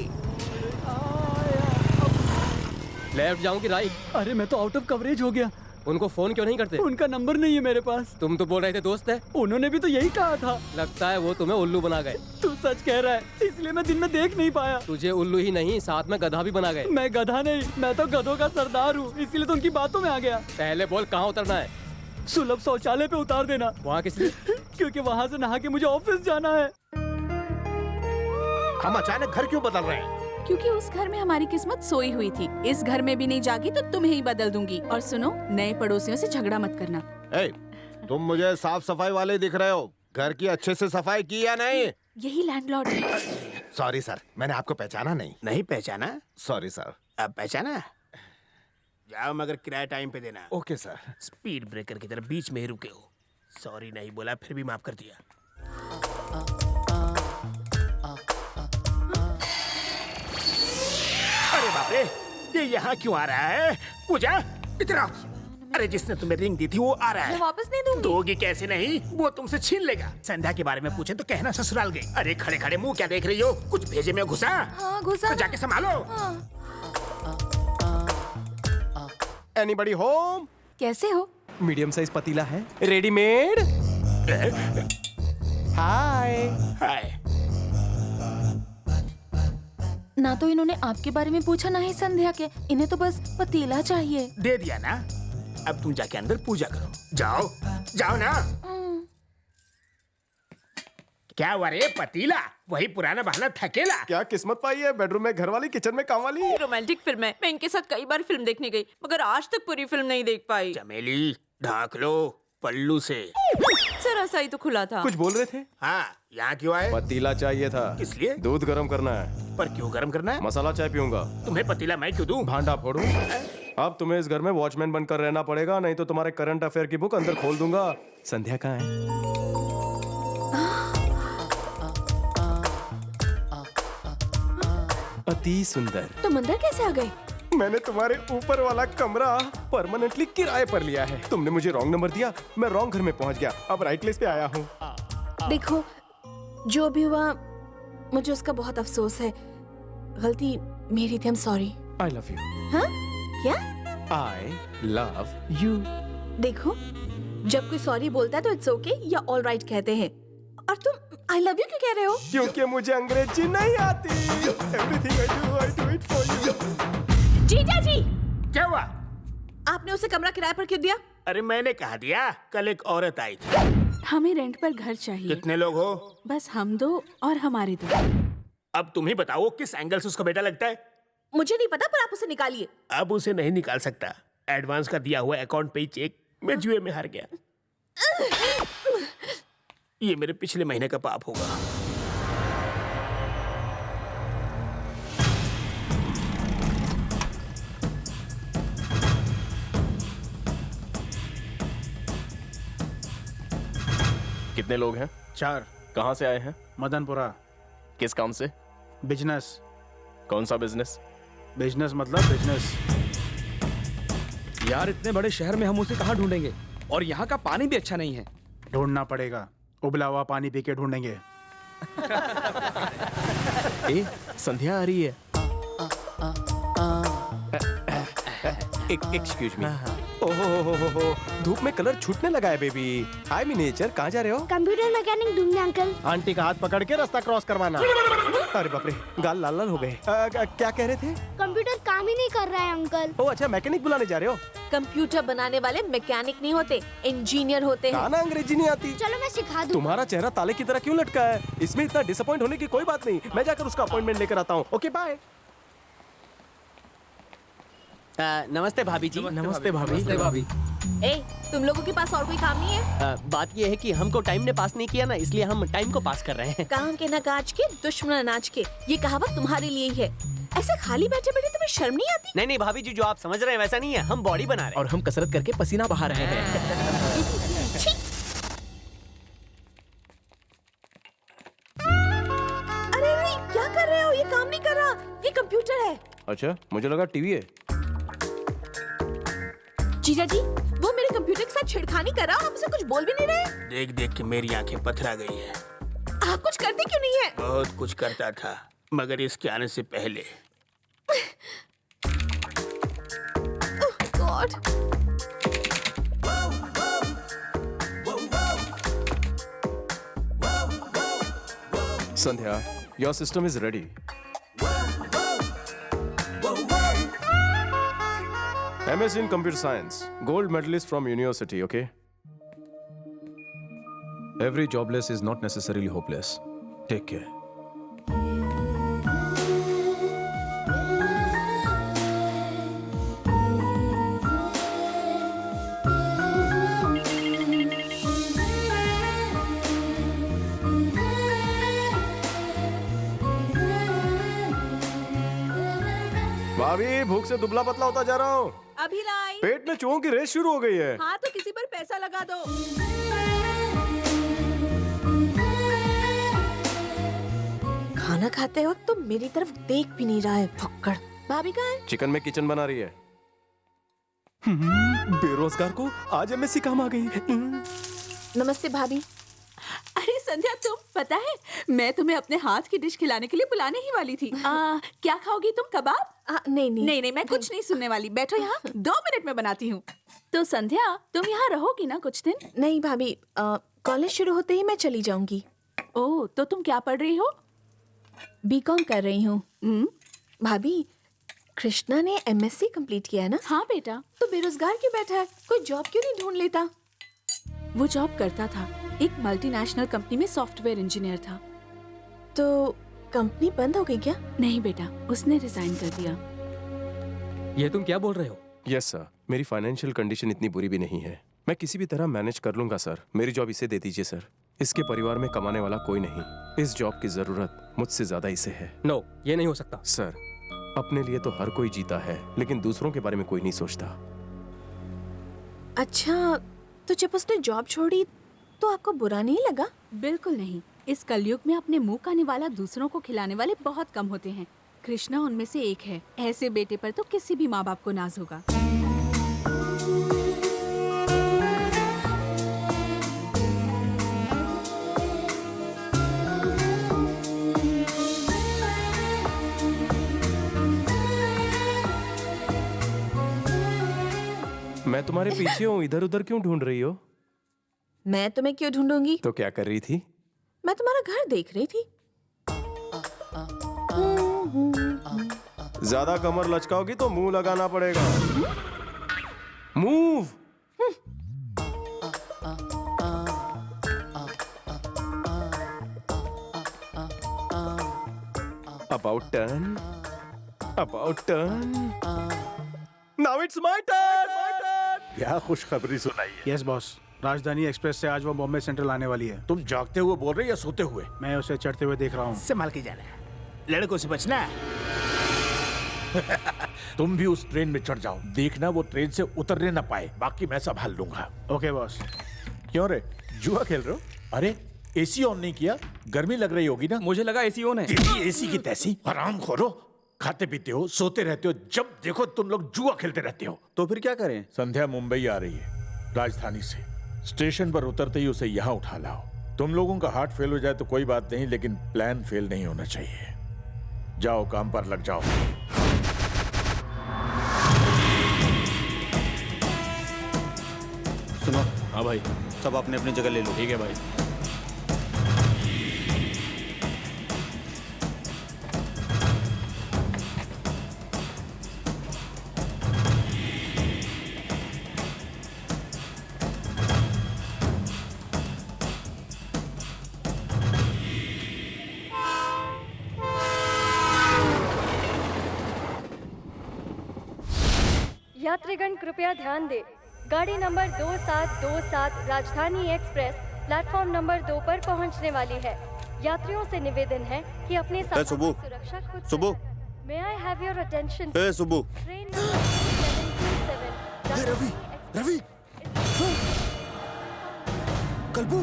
लेफ्ट जाऊं कि राइट? अरे मैं तो आउट ऑफ कवरेज हो गया। उनको फोन क्यों नहीं करते? उनका नंबर नहीं है मेरे पास। तुम तो बोल रहे थे दोस्त है। उन्होंने भी तो यही कहा था। लगता है वो तुम्हें उल्लू बना गए। तू सच कह रहा है, इसलिए मैं दिन में देख नहीं पाया। तुझे उल्लू ही नहीं, साथ में गधा भी बना गए। मैं गधा नहीं, मैं तो गधों का सरदार हूँ, इसीलिए तो उनकी बातों में आ गया। पहले बोल कहाँ उतरना है? सुलभ शौचालय पे उतार देना। वहाँ किस लिए? क्योंकि वहाँ से नहा के मुझे ऑफिस जाना है। हम अचानक घर क्यों बदल रहे हैं? क्योंकि उस घर में हमारी किस्मत सोई हुई थी। इस घर में भी नहीं जागी तो तुम्हें ही बदल दूंगी। और सुनो, नए पड़ोसियों से झगड़ा मत करना। ए, तुम मुझे साफ सफाई वाले दिख रहे हो। घर की अच्छे से सफाई की या नहीं? यही लैंडलॉर्ड है। सॉरी सर, मैंने आपको पहचाना नहीं। नहीं पहचाना? Sorry sir. अब पहचाना? जाओ, मगर किराया टाइम पे देना। Okay sir. स्पीड ब्रेकर की तरह बीच में ही रुके हो। सॉरी नहीं बोला, फिर भी माफ कर दिया। अरे बाप रे, ये यहाँ क्यों आ रहा है? पूजा, इधर आओ। अरे जिसने तुम्हें रिंग दी थी वो आ रहा है। मैं वापस नहीं दूंगी। दोगी कैसे नहीं? वो तुमसे छीन लेगा। संध्या के बारे में पूछे तो कहना ससुराल गई। अरे खड़े खड़े मुंह क्या देख रही हो? कुछ भेजे में घुसा? हाँ, घुसा। तो जाके संभालो। Anybody home? कैसे हो? मीडियम साइज पतीला है, रेडीमेड। हाय। हाय। ना तो इन्होंने आपके बारे में पूछा, ना ही संध्या के। इन्हें तो बस पतीला चाहिए। दे दिया ना, अब तुम जाके अंदर पूजा करो। जाओ, जाओ ना। क्या हुआ रे? पतीला? वही पुराना बहाना थकेला। क्या किस्मत पाई है, बेडरूम में घर वाली, किचन में काम वाली। रोमांटिक फिल्म है। मैं इनके साथ कई बार फिल्म देखने गई, मगर आज तक पूरी फिल्म नहीं देख पाई। चमेली, ढाक लो पल्लू से। जरा सा ही तो खुला था। कुछ बोल रहे थे? हाँ, यहाँ क्यों आए? पतीला चाहिए था। किस लिए? दूध गर्म करना है। पर क्यों गर्म करना है? मसाला चाय पीऊंगा। तुम्हें पतीला मैं क्यों दूं? भांडा फोड़ूं? अब तुम्हें इस घर में वॉचमैन बनकर रहना पड़ेगा, नहीं तो तुम्हारे करंट अफेयर की बुक अंदर खोल दूंगा। संध्या कहाँ है? अति सुंदर। तुम अंदर कैसे आ गए? मैंने तुम्हारे ऊपर वाला कमरा परमानेंटली किराए पर लिया है। तुमने मुझे रॉन्ग नंबर दिया, मैं रॉन्ग घर में पहुंच गया। अब राइट प्लेस पे आया हूँ। देखो, जो भी हुआ मुझे उसका बहुत अफसोस है। गलती मेरी थी। I'm sorry। I love you। हाँ? क्या? I love you। देखो, जब कोई सॉरी बोलता है तो इट्स ओके या ऑल राइट कहते हैं, और तुम आई लव यू क्यों कह रहे हो? क्योंकि मुझे अंग्रेजी नहीं आती। Everything I do it for you। जीजा जी, क्या हुआ? आपने उसे कमरा किराए पर क्यों दिया? अरे मैंने कहा दिया, कल एक औरत आई थी। हमें रेंट पर घर चाहिए। कितने लोग हो? बस हम दो और हमारे दो। अब तुम ही बताओ किस एंगल से उसका बेटा लगता है। मुझे नहीं पता, पर आप उसे निकालिए। अब उसे नहीं निकाल सकता। एडवांस का दिया हुआ अकाउंट पे ही चेक मैं जुए में हार गया। ये मेरे पिछले महीने का पाप होगा। कितने लोग हैं? 4। कहाँ से आए हैं? मदनपुरा। किस काम से? बिजनेस। कौन सा बिजनेस? बिजनेस मतलब बिजनेस। यार इतने बड़े शहर में हम उसे कहाँ ढूंढेंगे? और यहाँ का पानी भी अच्छा नहीं है। ढूंढना पड़ेगा, उबला हुआ पानी पी के ढूंढेंगे। ए, संध्या आ रही है। Excuse me. ओहो, धूप में कलर छूटने लगा है बेबी। हाय मिनिएचर, कहाँ जा रहे हो? कंप्यूटर मैकेनिक ढूंढने अंकल। आंटी का हाथ पकड़ के रास्ता क्रॉस करवाना। अरे बाप रे, गाल लाल लाल हो गए। क्या कह रहे थे? कंप्यूटर काम ही नहीं कर रहा है अंकल। ओ अच्छा, मैकेनिक बुलाने जा रहे हो? कंप्यूटर बनाने वाले मैकेनिक नहीं होते, इंजीनियर होते हैं। ना अंग्रेजी नहीं आती। चलो मैं सिखा दूं। तुम्हारा चेहरा ताले की तरह क्यों लटका है? इसमें इतना डिसअपॉइंट होने की कोई बात नहीं। मैं जाकर उसका अपॉइंटमेंट लेकर आता हूँ। Okay bye. नमस्ते भाभी जी। नमस्ते भाभी। भाभी। ए, तुम लोगों के पास और कोई काम नहीं है? बात ये है कि हमको टाइम ने पास नहीं किया ना, इसलिए हम टाइम को पास कर रहे हैं। काम के ना काज के, दुश्मन अनाज के, ये कहावत तुम्हारे लिए ही है। ऐसे खाली बैठे बैठे तुम्हें शर्म नहीं आती? नहीं नहीं भाभी जी, जो आप समझ रहे हैं वैसा नहीं है, हम बॉडी बना रहे हैं। और हम कसरत करके पसीना बहा रहे हैं। अरे अरे, क्या कर रहे हो? ये काम नहीं कर रहा, ये कंप्यूटर है। अच्छा, मुझे लगा टीवी है। जीजा जी, वो मेरे कंप्यूटर के साथ छेड़खानी कर रहा और हमसे कुछ बोल भी नहीं रहे। देख देख के मेरी आंखें पथरा गई है। आप कुछ करते क्यों नहीं है? बहुत कुछ करता था, मगर इसके आने से पहले। God. Sandhya, your system is ready. MS in Computer Science, gold medalist from university, okay? Every jobless is not necessarily hopeless. Take care. भाभी, भूख से दुबला पतला होता जा रहा हूँ। अभी लाई। पेट में चूहों की रेस शुरू हो गई है। हाँ तो किसी पर पैसा लगा दो। खाना खाते वक्त तो मेरी तरफ देख भी नहीं रहा है, फक्कड़। भाभी कहाँ है? चिकन में किचन बना रही है। बेरोजगार को आज MSc काम आ गई। नमस्ते भाभी। अरे संध्या, तुम पता है मैं तुम्हें अपने हाथ की डिश खिलाने के लिए बुलाने ही वाली थी। क्या खाओगी तुम? कबाब? नहीं नहीं नहीं नहीं, मैं कुछ नहीं सुनने वाली। बैठो यहाँ, 2 मिनट में बनाती हूँ। तो संध्या, तुम यहाँ रहोगी ना कुछ दिन? नहीं भाभी, कॉलेज शुरू होते ही मैं चली जाऊंगी। ओह, तो तुम क्या पढ़ रही हो? बीकॉम कर रही हूँ। भाभी, कृष्णा ने MSc कंप्लीट किया है ना? हाँ बेटा। तो बेरोजगार क्यों बैठा है? कोई जॉब क्यों नहीं ढूंढ लेता? वो जॉब करता था, एक मल्टीनेशनल कंपनी में सॉफ्टवेयर इंजीनियर था। तो कंपनी बंद हो गई क्या? नहीं बेटा, उसने रिजाइन कर दिया। ये तुम क्या बोल रहे हो? यस सर, मेरी फाइनेंशियल कंडीशन इतनी बुरी भी नहीं है। मैं किसी भी तरह मैनेज कर लूंगा सर। मेरी जॉब इसे दे दीजिए सर। इसके परिवार में कमाने वाला कोई नहीं। इस जॉब की जरूरत मुझसे ज्यादा इसे है। नो, ये नहीं हो सकता। सर, अपने लिए तो हर कोई जीता है, लेकिन दूसरों के बारे में कोई नहीं सोचता। अच्छा, तो जब उसने जॉब छोड़ी तो आपको बुरा नहीं लगा? बिल्कुल नहीं। इस कलयुग में अपने मुंह का निवाला दूसरों को खिलाने वाले बहुत कम होते हैं। कृष्णा उनमें से एक है। ऐसे बेटे पर तो किसी भी माँ बाप को नाज होगा। मैं तुम्हारे पीछे हूँ, इधर उधर क्यों ढूंढ रही हो? मैं तुम्हें क्यों ढूंढूंगी? तो क्या कर रही थी? मैं तुम्हारा घर देख रही थी। ज्यादा कमर लचकाओगी तो मुंह लगाना पड़ेगा। Move. About turn. About turn. Now it's my turn. क्या खुशखबरी सुनाई है? यस बॉस, राजधानी एक्सप्रेस से आज वो बॉम्बे सेंट्रल आने वाली है। तुम जागते हुए बोल रहे या सोते हुए? मैं उसे चढ़ते हुए देख रहा हूँ। संभाल के जाना, लड़कों से बचना। तुम भी उस ट्रेन में चढ़ जाओ, देखना वो ट्रेन से उतरने ना पाए, बाकी मैं संभाल लूंगा। Okay boss. क्यों रे, जुआ खेल रहे हो? अरे एसी ऑन नहीं किया? गर्मी लग रही होगी ना? मुझे लगा एसी ऑन है। तेरी एसी की तैसी। आराम करो, खाते पीते हो, सोते रहते हो, जब देखो तुम लोग जुआ खेलते रहते हो। तो फिर क्या करें? संध्या मुंबई आ रही है, राजधानी से। स्टेशन पर उतरते ही उसे यहाँ उठा लाओ। तुम लोगों का हार्ट फेल हो जाए तो कोई बात नहीं, लेकिन प्लान फेल नहीं होना चाहिए। जाओ, काम पर लग जाओ। सुनो। हाँ भाई, सब अपने अपनी जगह ले लो। ठीक है भाई। यात्रीगण कृपया ध्यान दें। गाड़ी नंबर 2727 राजधानी एक्सप्रेस प्लेटफॉर्म नंबर 2 पर पहुंचने वाली है। यात्रियों से निवेदन है कि अपने सामान की सुरक्षा खुद से करें। May I have your attention? Train number 727 Ravi Ravi Kalpu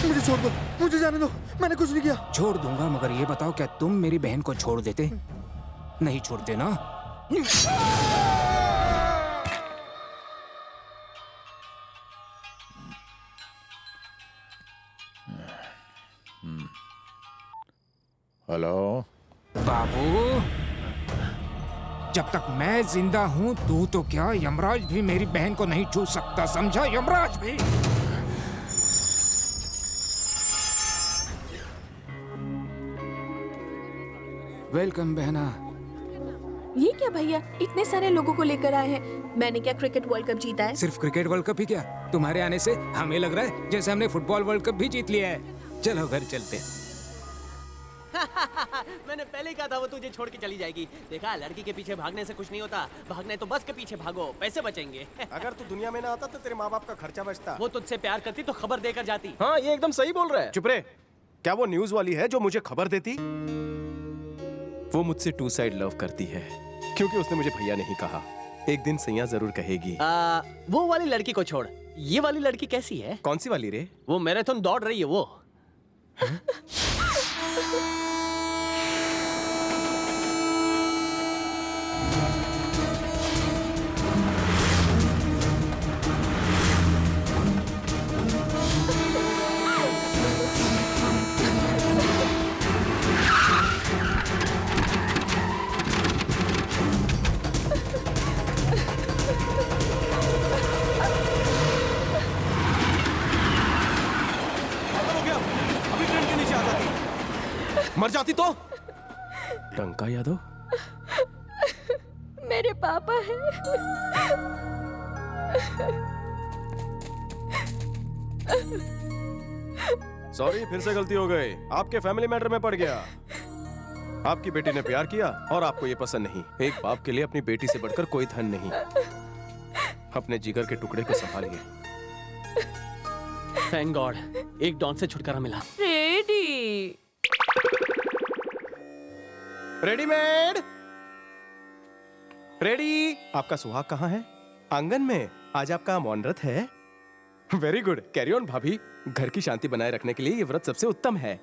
मुझे छोड़ दो, मुझे जाने दो, मैंने कुछ नहीं किया। छोड़ दूंगा, मगर ये बताओ क्या तुम मेरी बहन को छोड़ देते? नहीं छोड़ते ना? हेलो बाबू, जब तक मैं जिंदा हूँ तू तो क्या यमराज भी मेरी बहन को नहीं छू सकता, समझा? यमराज भी। वेलकम बहना। ये क्या भैया, इतने सारे लोगों को लेकर आए हैं। मैंने क्या क्रिकेट वर्ल्ड कप जीता है? सिर्फ क्रिकेट वर्ल्ड कप ही क्या, तुम्हारे आने से हमें लग रहा है जैसे हमने फुटबॉल वर्ल्ड कप भी जीत लिया है। चलो घर चलते हैं। मैंने पहले ही कहा था वो तुझे छोड़ के चली जाएगी। देखा, लड़की के पीछे भागने से कुछ नहीं होता, भागने तो बस के पीछे भागो, पैसे बचेंगे। अगर तू दुनिया में ना आता तो तेरे माँ बाप का खर्चा बचता। वो तुझसे प्यार करती तो खबर देकर जाती। हाँ, ये एकदम सही बोल रहा है। चुप रहे। क्या वो न्यूज वाली है जो मुझे खबर देती? वो मुझसे टू साइड लव करती है, क्योंकि उसने मुझे भैया नहीं कहा। एक दिन सैया जरूर कहेगी। वो वाली लड़की को छोड़, ये वाली लड़की कैसी है? कौन सी वाली रे? वो मैराथन दौड़ रही है वो। मर जाती तो? टंका यादव मेरे पापा हैं। सॉरी, फिर से गलती हो गई। आपके फैमिली मैटर में पड़ गया। आपकी बेटी ने प्यार किया और आपको ये पसंद नहीं। एक बाप के लिए अपनी बेटी से बढ़कर कोई धन नहीं। अपने जिगर के टुकड़े को संभालिए। थैंक गॉड, एक डॉन से छुटकारा मिला। Ready readymade ready. आपका सुहाग कहाँ है? आंगन में। आज आपका मौन व्रत है। वेरी गुड, कैरी ऑन भाभी। घर की शांति बनाए रखने के लिए ये व्रत सबसे उत्तम है।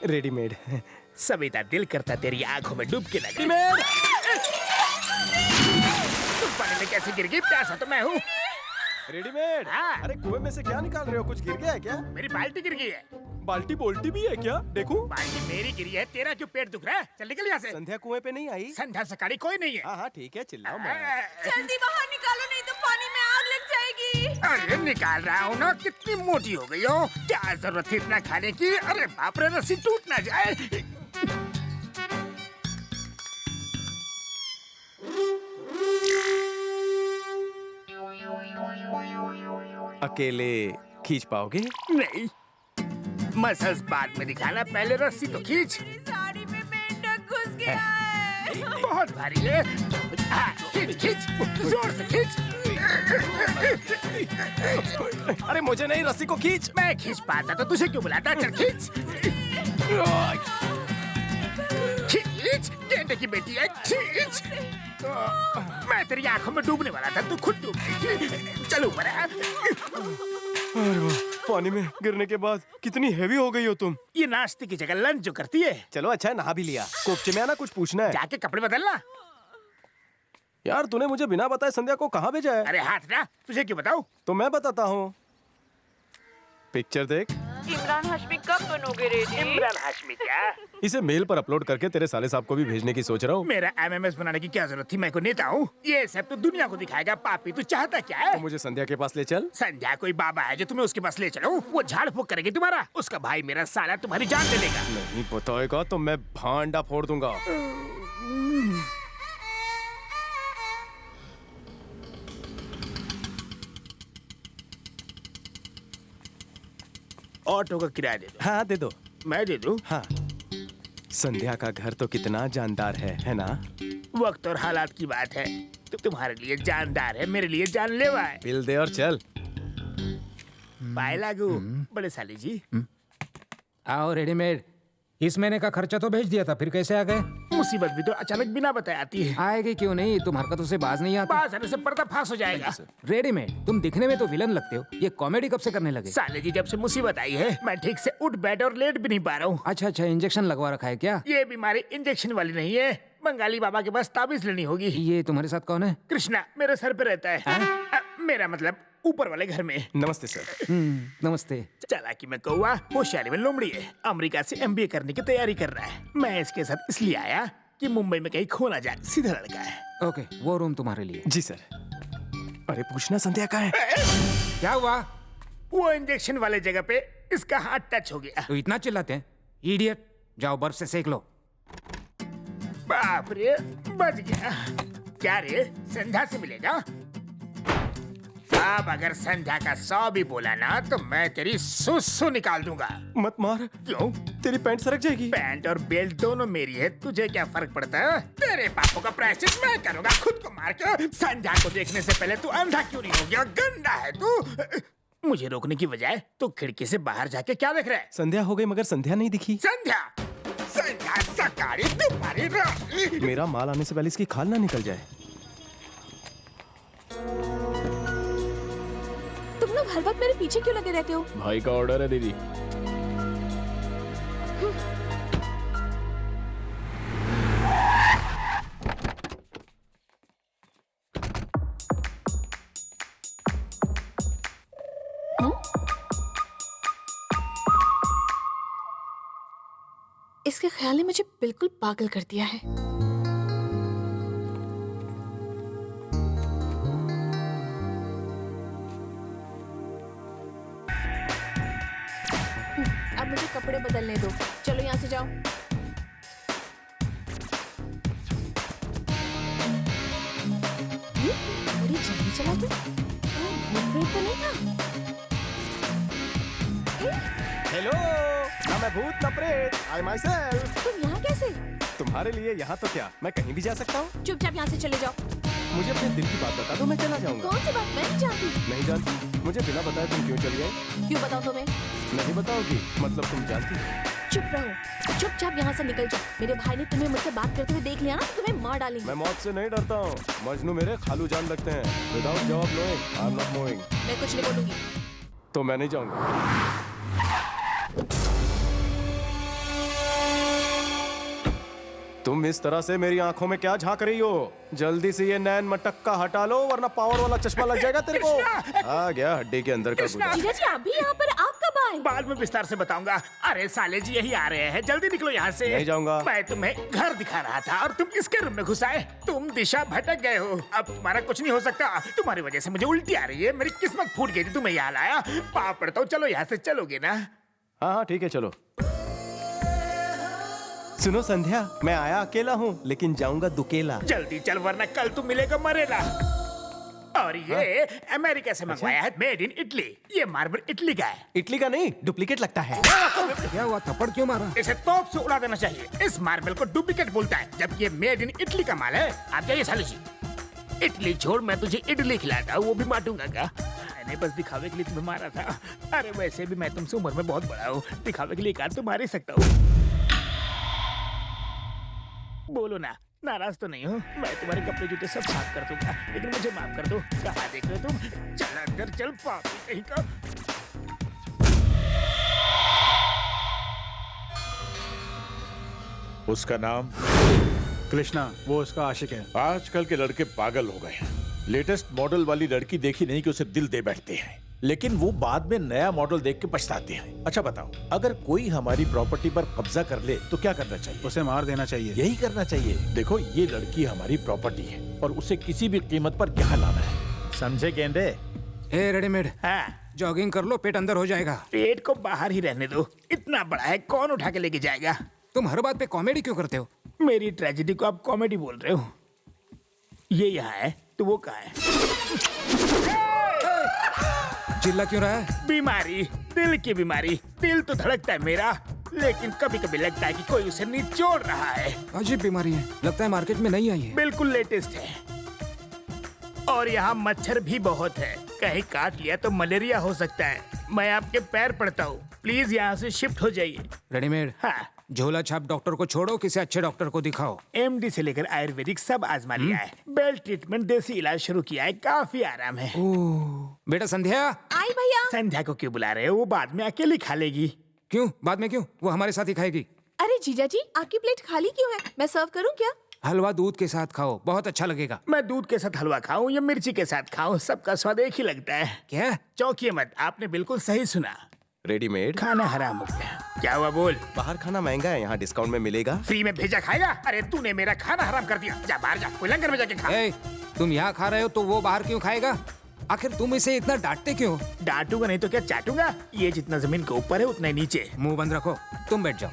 रेडीमेड। सविता, दिल करता तेरी आंखों में डूब के लगे। तुम पानी में कैसे गिर गई? प्यासा तो मैं हूँ। रेडीमेड। अरे कुएं में से क्या निकाल रहे हो? कुछ गिर गया है क्या? मेरी बाल्टी गिर गई है। बाल्टी बोल्टी भी है क्या? देखूं। बाल्टी मेरी गिरी है, तेरा क्यों पेट दुख रहा है? चल निकल यहाँ से। संध्या कुएं पे नहीं आई? संध्या सकाड़ी कोई नहीं है। हाँ ठीक है, चिल्लाओ मत। जल्दी बाहर निकालो, नहीं तो पानी में आग लग जाएगी। अरे निकाल रहा हूँ ना, कितनी मोटी हो गई हो। क्या जरूरत थी इतना खाने की? अरे बाप रे, रस्सी टूट ना जाए। अकेले खींच पाओगे? नहीं, मसल्स बाद में दिखाना, पहले रस्सी तो खींच। साड़ी में मेंढक घुस गया है। बहुत भारी है। खींच खींच, जोर से खींच। अरे मुझे नहीं, रस्सी को खींच। मैं खींच पाता तो तुझे क्यों बुलाता? चल खींच खींच, गेंडे की बेटी है, खींच। मैं तेरी आंखों में डूबने वाला था, तू खुद डूब गई। चलो ऊपर। अरे वाह, पानी में गिरने के बाद कितनी हेवी हो गई हो तुम। ये नाश्ते की जगह लंच जो करती है। चलो अच्छा है, नहा भी लिया। कोपचे में आना, कुछ पूछना है। जाके कपड़े बदलना। यार तूने मुझे बिना बताए संध्या को कहाँ भेजा है? अरे हाथ ना, तुझे क्यों बताऊं? तो मैं बताता हूँ। पिक्चर देख। इमरान हाशमी कब बनोगे रेडी? इमरान हाशमी क्या? इसे मेल पर अपलोड करके तेरे साले साहब को भी भेजने की सोच रहा हूँ। मेरा MMS बनाने की क्या जरूरत थी? मैं कोई नेता हूँ? ये सब तो दुनिया को दिखाएगा। पापी, तू चाहता क्या है? तो मुझे संध्या के पास ले चल। संध्या कोई बाबा है जो तुम्हें उसके पास ले चलो? वो झाड़ फूक करेगी तुम्हारा। उसका भाई मेरा साला तुम्हारी जान ले लेगा। नहीं बताएगा तो मैं भांडा फोड़ दूंगा। ऑटो का किराया दे दो। हाँ दे दो। मैं दे दूं? हाँ। संध्या का घर तो कितना जानदार है ना? वक्त और हालात की बात है। तो तुम्हारे लिए जानदार है, मेरे लिए जानलेवा है। बिल दे और चल। बाय लागू। बड़े साली जी। आओ रेडीमेड। इस महीने का खर्चा तो भेज दिया था, फिर कैसे आ गए? मुसीबत भी तो अचानक बिना बताए आती है। आएगी क्यों नहीं, तुम हरकतों से बाज नहीं आते। बाज आने से पर्दाफाश हो जाएगा। रेडीमेड, तुम दिखने में तो विलन लगते हो, ये कॉमेडी कब से करने लगे? साले जी जब से मुसीबत आई है मैं ठीक से उठ बैठ और लेट भी नहीं पा रहा हूँ। अच्छा, इंजेक्शन लगवा रखा है क्या? ये बीमारी इंजेक्शन वाली नहीं है, बंगाली बाबा के पास ताबीज लेनी होगी। ये तुम्हारे साथ कौन है? कृष्णा मेरे सर पे रहता है। मेरा मतलब ऊपर वाले घर में। नमस्ते सर। नमस्ते। चालाकी में कौवा, होशियारी में लोमड़ी है। अमेरिका से MBA करने की तैयारी कर रहा है। मैं इसके साथ इसलिए आया कि मुंबई में कहीं खो ना जाए। सीधा लड़का है। ओके, वो रूम तुम्हारे लिए। जी सर। अरे पूछना संध्या का है। क्या हुआ? वो इंजेक्शन वाले जगह पे इसका हाथ टच हो गया। तो इतना चिल्लाते हैं? इडियट, जाओ बर्फ से सेक लो। बाप रे, बच गया। क्या रे, संध्या से मिलेगा? अब अगर संध्या का 100 भी बोला ना तो मैं तेरी सुसु निकाल दूंगा। मत मार। क्यों? तेरी पैंट सरक जाएगी। पैंट और बेल्ट दोनों मेरी है, तुझे क्या फर्क पड़ता है? तेरे पापों का प्रायश्चित मैं करूंगा खुद को मार के। संध्या को देखने से पहले तू अंधा क्यों नहीं हो गया? गंदा है तू। मुझे रोकने की बजाय तू खिड़की से बाहर जाके क्या देख रहा है? संध्या हो गई मगर संध्या नहीं दिखी। संध्या सकाड़ी तुम्हारी रानी। मेरा माल आने से पहले इसकी खाल ना निकल जाए। तुम लोग हर वक्त मेरे पीछे क्यों लगे रहते हो? भाई का ऑर्डर है दीदी। इसके ख्याल ने मुझे बिल्कुल पागल कर दिया है। अब मुझे कपड़े बदलने दो। चलो यहाँ से जाओ। बड़ी जल्दी चला तू। भूत तो नहीं था? हेलो, ना मैं भूत ना प्रेत। आई माई सेल्फ। तुम यहाँ कैसे? तुम्हारे लिए यहाँ तो क्या, मैं कहीं भी जा सकता हूँ। चुपचाप यहाँ से चले जाओ। मुझे अपने दिल की बात बता दो, मैं चला जाऊंगा। कौन सी बात? मैं नहीं जानती। नहीं जानती? मुझे बिना बताए तुम क्यों चली गई? क्यों बताऊँ तुम्हें? नहीं बताओगी? मतलब तुम जानती हो? चुप रहो, चुपचाप यहाँ से निकल जाओ। मेरे भाई ने तुम्हें मुझसे बात करते हुए देख लिया ना तो तुम्हें मार डालेंगे। मैं मौत से नहीं डरता हूँ। मजनू मेरे खालू जान लगते हैं। विदाउट जवाब knowing I am not moving. मैं कुछ नहीं बोलूंगी। तो मैं नहीं जाऊंगा। तुम इस तरह से मेरी आंखों में क्या झांक रही हो? जल्दी से ये नैन मटक्का हटा लो वरना पावर वाला चश्मा लग जाएगा तेरे को। आ गया हड्डी के अंदर का गुदा। जीजा जी आप भी यहाँ पर? आप कब आए? बाद में विस्तार से बताऊंगा। अरे साले जी यही आ रहे हैं, जल्दी निकलो यहाँ से। नहीं जाऊंगा। मैं तुम्हें घर दिखा रहा था और तुम इसके रूम में घुस आए। तुम दिशा भटक गए हो। अब तुम्हारा कुछ नहीं हो सकता। तुम्हारी वजह से मुझे उल्टी आ रही है। मेरी किस्मत फूट गई थी, तुम्हें यहाँ लाया। पाप पड़ता हूँ, चलो यहाँ से चलोगे ना? हाँ ठीक है चलो। सुनो संध्या, मैं आया अकेला हूँ लेकिन जाऊंगा दुकेला। जल्दी चल वरना कल तू मिलेगा मरेगा। और ये अमेरिका से मंगवाया है, मेड इन इटली। ये मार्बल इटली का है। इटली का नहीं, डुप्लीकेट लगता है। क्या हुआ, थप्पड़ क्यों मारा? इसे तोप से उड़ा देना चाहिए। इस मार्बल को डुप्लीकेट बोलता है, जबकि ये मेड इन इटली का माल है। आप जाइए साले जी। इटली छोड़, मैं तुझे इडली खिलाता हूँ, वो भी बांटूंगा क्या? मैंने बस दिखावे के लिए तुम्हें मारा था। अरे वैसे भी मैं तुमसे उम्र में बहुत बड़ा हूँ, दिखावे के लिए कार तो मार ही सकता हूँ। बोलो ना, नाराज तो नहीं हो? मैं तुम्हारे कपड़े जूते सब साफ कर दूंगा, लेकिन मुझे माफ कर दो। कहाँ देख रहे हो तुम? चल अंदर चल, पापी कहीं का। उसका नाम कृष्णा, वो उसका आशिक है। आजकल के लड़के पागल हो गए हैं। लेटेस्ट मॉडल वाली लड़की देखी नहीं कि उसे दिल दे बैठते हैं, लेकिन वो बाद में नया मॉडल देख के पछताते हैं। अच्छा बताओ, अगर कोई हमारी प्रॉपर्टी पर कब्जा कर ले तो क्या करना चाहिए? उसे मार देना चाहिए। यही करना चाहिए। देखो, ये लड़की हमारी प्रॉपर्टी है और उसे किसी भी कीमत पर यहाँ लाना है, समझे गेंडे? ए रेडीमेड, हाँ जॉगिंग कर लो, पेट अंदर हो जाएगा। पेट को बाहर ही रहने दो, इतना बड़ा है कौन उठा के लेके जाएगा? तुम हर बात पे कॉमेडी क्यों करते हो? मेरी ट्रेजेडी को आप कॉमेडी बोल रहे हो। ये यहाँ है तो वो कहाँ है? चिल्ला क्यों रहा है? बीमारी, दिल की बीमारी। दिल तो धड़कता है मेरा, लेकिन कभी कभी लगता है कि कोई उसे निचोड़ रहा है। अजीब बीमारी है, लगता है मार्केट में नहीं आई है। बिल्कुल लेटेस्ट है। और यहाँ मच्छर भी बहुत है, कहीं काट लिया तो मलेरिया हो सकता है। मैं आपके पैर पड़ता हूँ, प्लीज यहाँ से शिफ्ट हो जाइए। रेडीमेड। हाँ। झोला छाप डॉक्टर को छोड़ो, किसी अच्छे डॉक्टर को दिखाओ। एमडी से लेकर आयुर्वेदिक सब आजमा लिया है। बेल ट्रीटमेंट, देसी इलाज शुरू किया है, काफी आराम है। बेटा संध्या। आई भैया। संध्या को क्यों बुला रहे हो? वो बाद में अकेली खा लेगी। क्यों? बाद में क्यों? वो हमारे साथ ही खाएगी। अरे जीजा जी, आपकी प्लेट खाली क्यों है? मैं सर्व करूं क्या? हलवा दूध के साथ खाओ, बहुत अच्छा लगेगा। मैं दूध के साथ हलवा खाऊं या मिर्ची के साथ खाऊं, सबका स्वाद एक ही लगता है। क्या? चौंकिए मत, आपने बिल्कुल सही सुना। रेडीमेड खाना हराम हो गया। क्या हुआ बोल? बाहर खाना महंगा है, यहाँ डिस्काउंट में मिलेगा। फ्री में भेजा खाएगा? अरे तूने मेरा खाना हराम कर दिया। जा बाहर जा, कोई लंगर में जाके खा। तुम यहाँ खा रहे हो तो वो बाहर क्यों खाएगा? आखिर तुम इसे इतना डांटते क्यों? डांटूंगा नहीं तो क्या चाटूंगा? ये जितना जमीन के ऊपर है उतना ही नीचे। मुंह बंद रखो, तुम बैठ जाओ।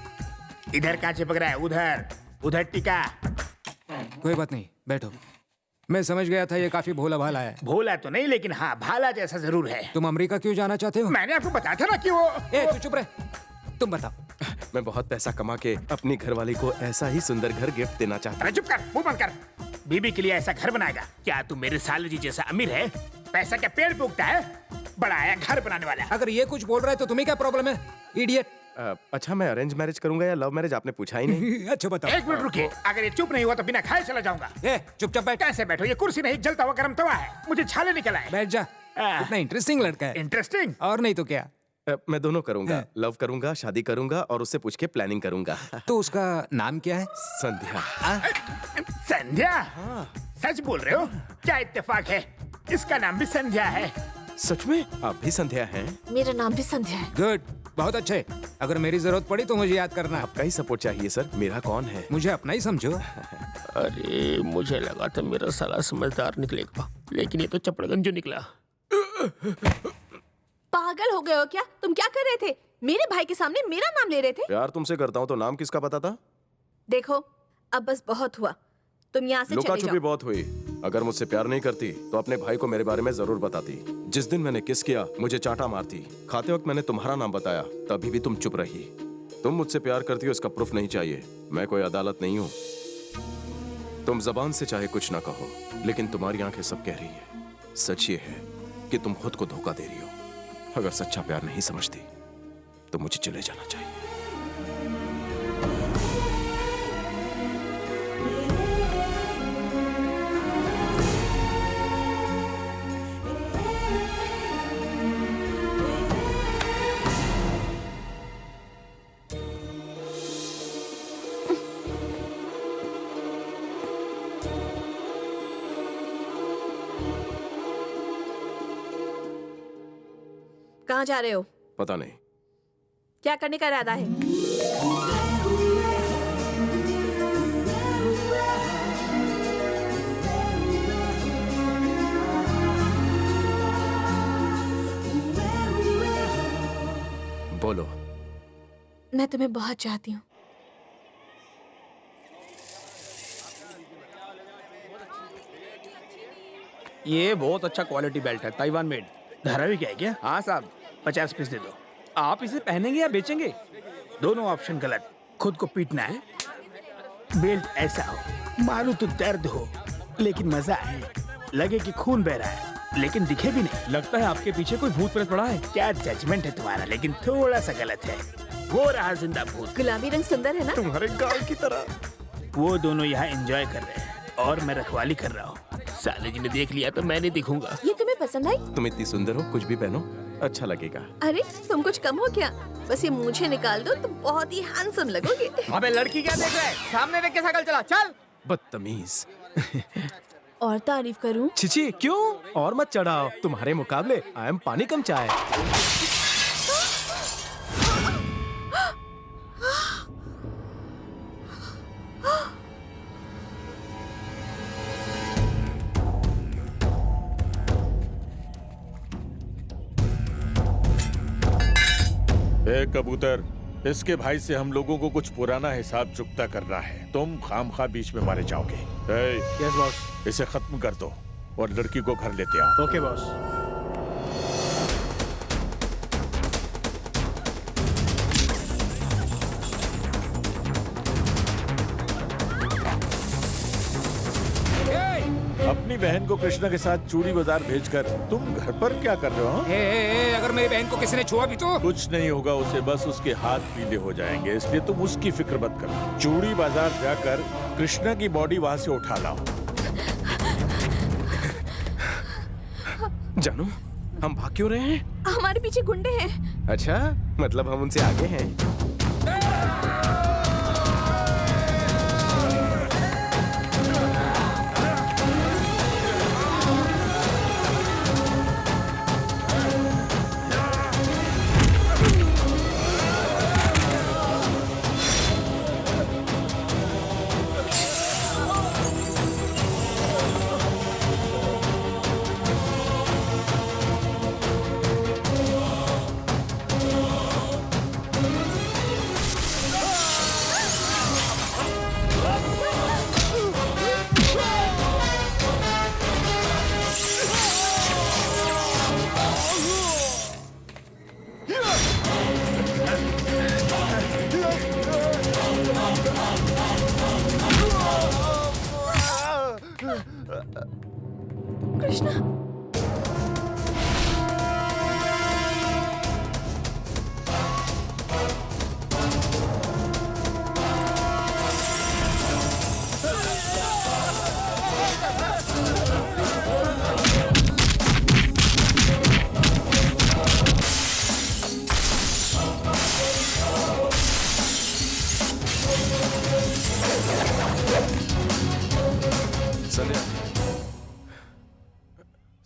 इधर कहाँ चिपक रहा है? उधर उधर टिका। कोई बात नहीं, बैठो। मैं समझ गया था ये काफी भोला भाला है। भोला तो नहीं, लेकिन हाँ भाला जैसा जरूर है। तुम अमेरिका क्यों जाना चाहते हो? मैंने आपको बताया था ना कि वो। तू चुप रहे, तुम बताओ। मैं बहुत पैसा कमा के अपनी घरवाली को ऐसा ही सुंदर घर गिफ्ट देना चाहता हूँ। चुप कर, मुंह बंद कर। बीबी के लिए ऐसा घर बनाएगा? क्या तू मेरे साले जी जैसा अमीर है? पैसा क्या पेड़ पे उगता है? बड़ा आया घर बनाने वाला। अगर ये कुछ बोल रहा है तो तुम्हें क्या प्रॉब्लम है, इडियट? अच्छा, मैं अरेंज मैरिज करूंगा या लव मैरिज, आपने पूछा ही नहीं। अच्छा बताओ। एक मिनट रुकिए, अगर ये चुप नहीं हुआ तो बिना खाए चला जाऊंगा। चुपचाप बैठ। कैसे बैठो? ये कुर्सी नहीं, जलता हुआ गर्म तवा है, मुझे छाले निकल आए। बैठ जा। इतना इंटरेस्टिंग लड़का है। इंटरेस्टिंग? और नहीं तो क्या। मैं दोनों करूंगा, लव करूंगा, शादी करूंगा और उससे पूछ के प्लानिंग करूंगा। तो उसका नाम क्या है? संध्या। संध्या? सच बोल रहे हो? क्या इत्तेफाक है, इसका नाम भी संध्या है। सच में? आप भी संध्या हैं? मेरा नाम भी संध्या है। गुड, बहुत अच्छे। अगर मेरी जरूरत पड़ी तो मुझे याद करना। आपका ही सपोर्ट चाहिए सर, मेरा कौन है? मुझे अपना ही समझो। अरे मुझे लगा था मेरा साला समझदार निकलेगा, लेकिन ये तो चपड़गंजू निकला। पागल हो गए हो क्या? तुम क्या कर रहे थे? मेरे भाई के सामने मेरा नाम ले रहे थे। प्यार तुमसे करता हूँ तो नाम किसका पता था? देखो, अब बस बहुत हुआ, तुम यहाँ से लुका चले छुपी जाओ। बहुत हुई। अगर मुझसे प्यार नहीं करती तो अपने भाई को मेरे बारे में जरूर बताती। जिस दिन मैंने किस किया, मुझे चाटा मारती। खाते वक्त मैंने तुम्हारा नाम बताया, तभी भी तुम चुप रही। तुम मुझसे प्यार करती हो, इसका प्रूफ नहीं चाहिए। मैं कोई अदालत नहीं हूँ। तुम जबान से चाहे कुछ ना कहो, लेकिन तुम्हारी आंखें सब कह रही है। सच ये है कि तुम खुद को धोखा दे रही हो। अगर सच्चा प्यार नहीं समझती तो मुझे चले जाना चाहिए। कहाँ जा रहे हो? पता नहीं। क्या करने का इरादा है? बोलो। मैं तुम्हें बहुत चाहती हूँ। ये बहुत अच्छा क्वालिटी बेल्ट है, ताइवान मेड। धारावी क्या है क्या? हाँ साहब। 50 पीस दे दो। आप इसे पहनेंगे या बेचेंगे? दोनों ऑप्शन गलत। खुद को पीटना है, बेल्ट ऐसा हो मालूम तो दर्द हो लेकिन मजा आए, लगे कि खून बह रहा है लेकिन दिखे भी नहीं। लगता है आपके पीछे कोई भूत प्रेत पड़ा है। क्या जजमेंट है तुम्हारा, लेकिन थोड़ा सा गलत है। वो रहा जिंदा भूत। गुलाबी रंग सुंदर है ना? तुम्हारे गाल की तरह। वो दोनों यहाँ एंजॉय कर रहे हैं और मैं रखवाली कर रहा हूँ। साले जी ने देख लिया तो मैं नहीं दिखूंगा। ये तुम्हें पसंद आई? तुम इतनी सुंदर हो, कुछ भी पहनो अच्छा लगेगा। अरे तुम कुछ कम हो क्या? बस ये मूंछें निकाल दो तो बहुत ही हैंडसम लगोगे। अबे लड़की क्या देख रहा है? सामने देख के साइकिल चला, चल। बदतमीज। और तारीफ करूं? छिची क्यों? और मत चढ़ाओ, तुम्हारे मुकाबले आई एम पानी कम चाय। ए कबूतर, इसके भाई से हम लोगों को कुछ पुराना हिसाब चुकता करना है। तुम खामखा बीच में मारे जाओगे। Yes boss. इसे खत्म कर दो और लड़की को घर लेते आओ। Okay boss. अपनी बहन को कृष्णा के साथ चूड़ी बाजार भेजकर तुम घर पर क्या कर रहे हो? अगर मेरी बहन को किसी ने छुआ भी तो कुछ नहीं होगा उसे, बस उसके हाथ पीले हो जाएंगे, इसलिए तुम उसकी फिक्र मत करो। चूड़ी बाजार जाकर कृष्णा की बॉडी वहां से उठा लाओ। जानू, हम भाग क्यों रहे हैं? हमारे पीछे गुंडे हैं। अच्छा, मतलब हम उनसे आगे हैं। कृष्णा,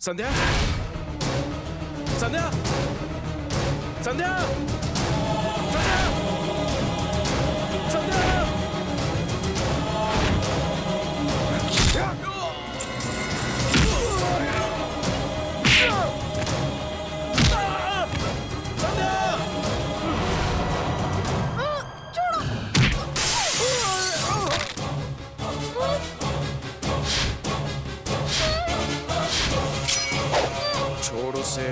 संध्या, संध्या, संध्या, संध्या, छोड़ उसे।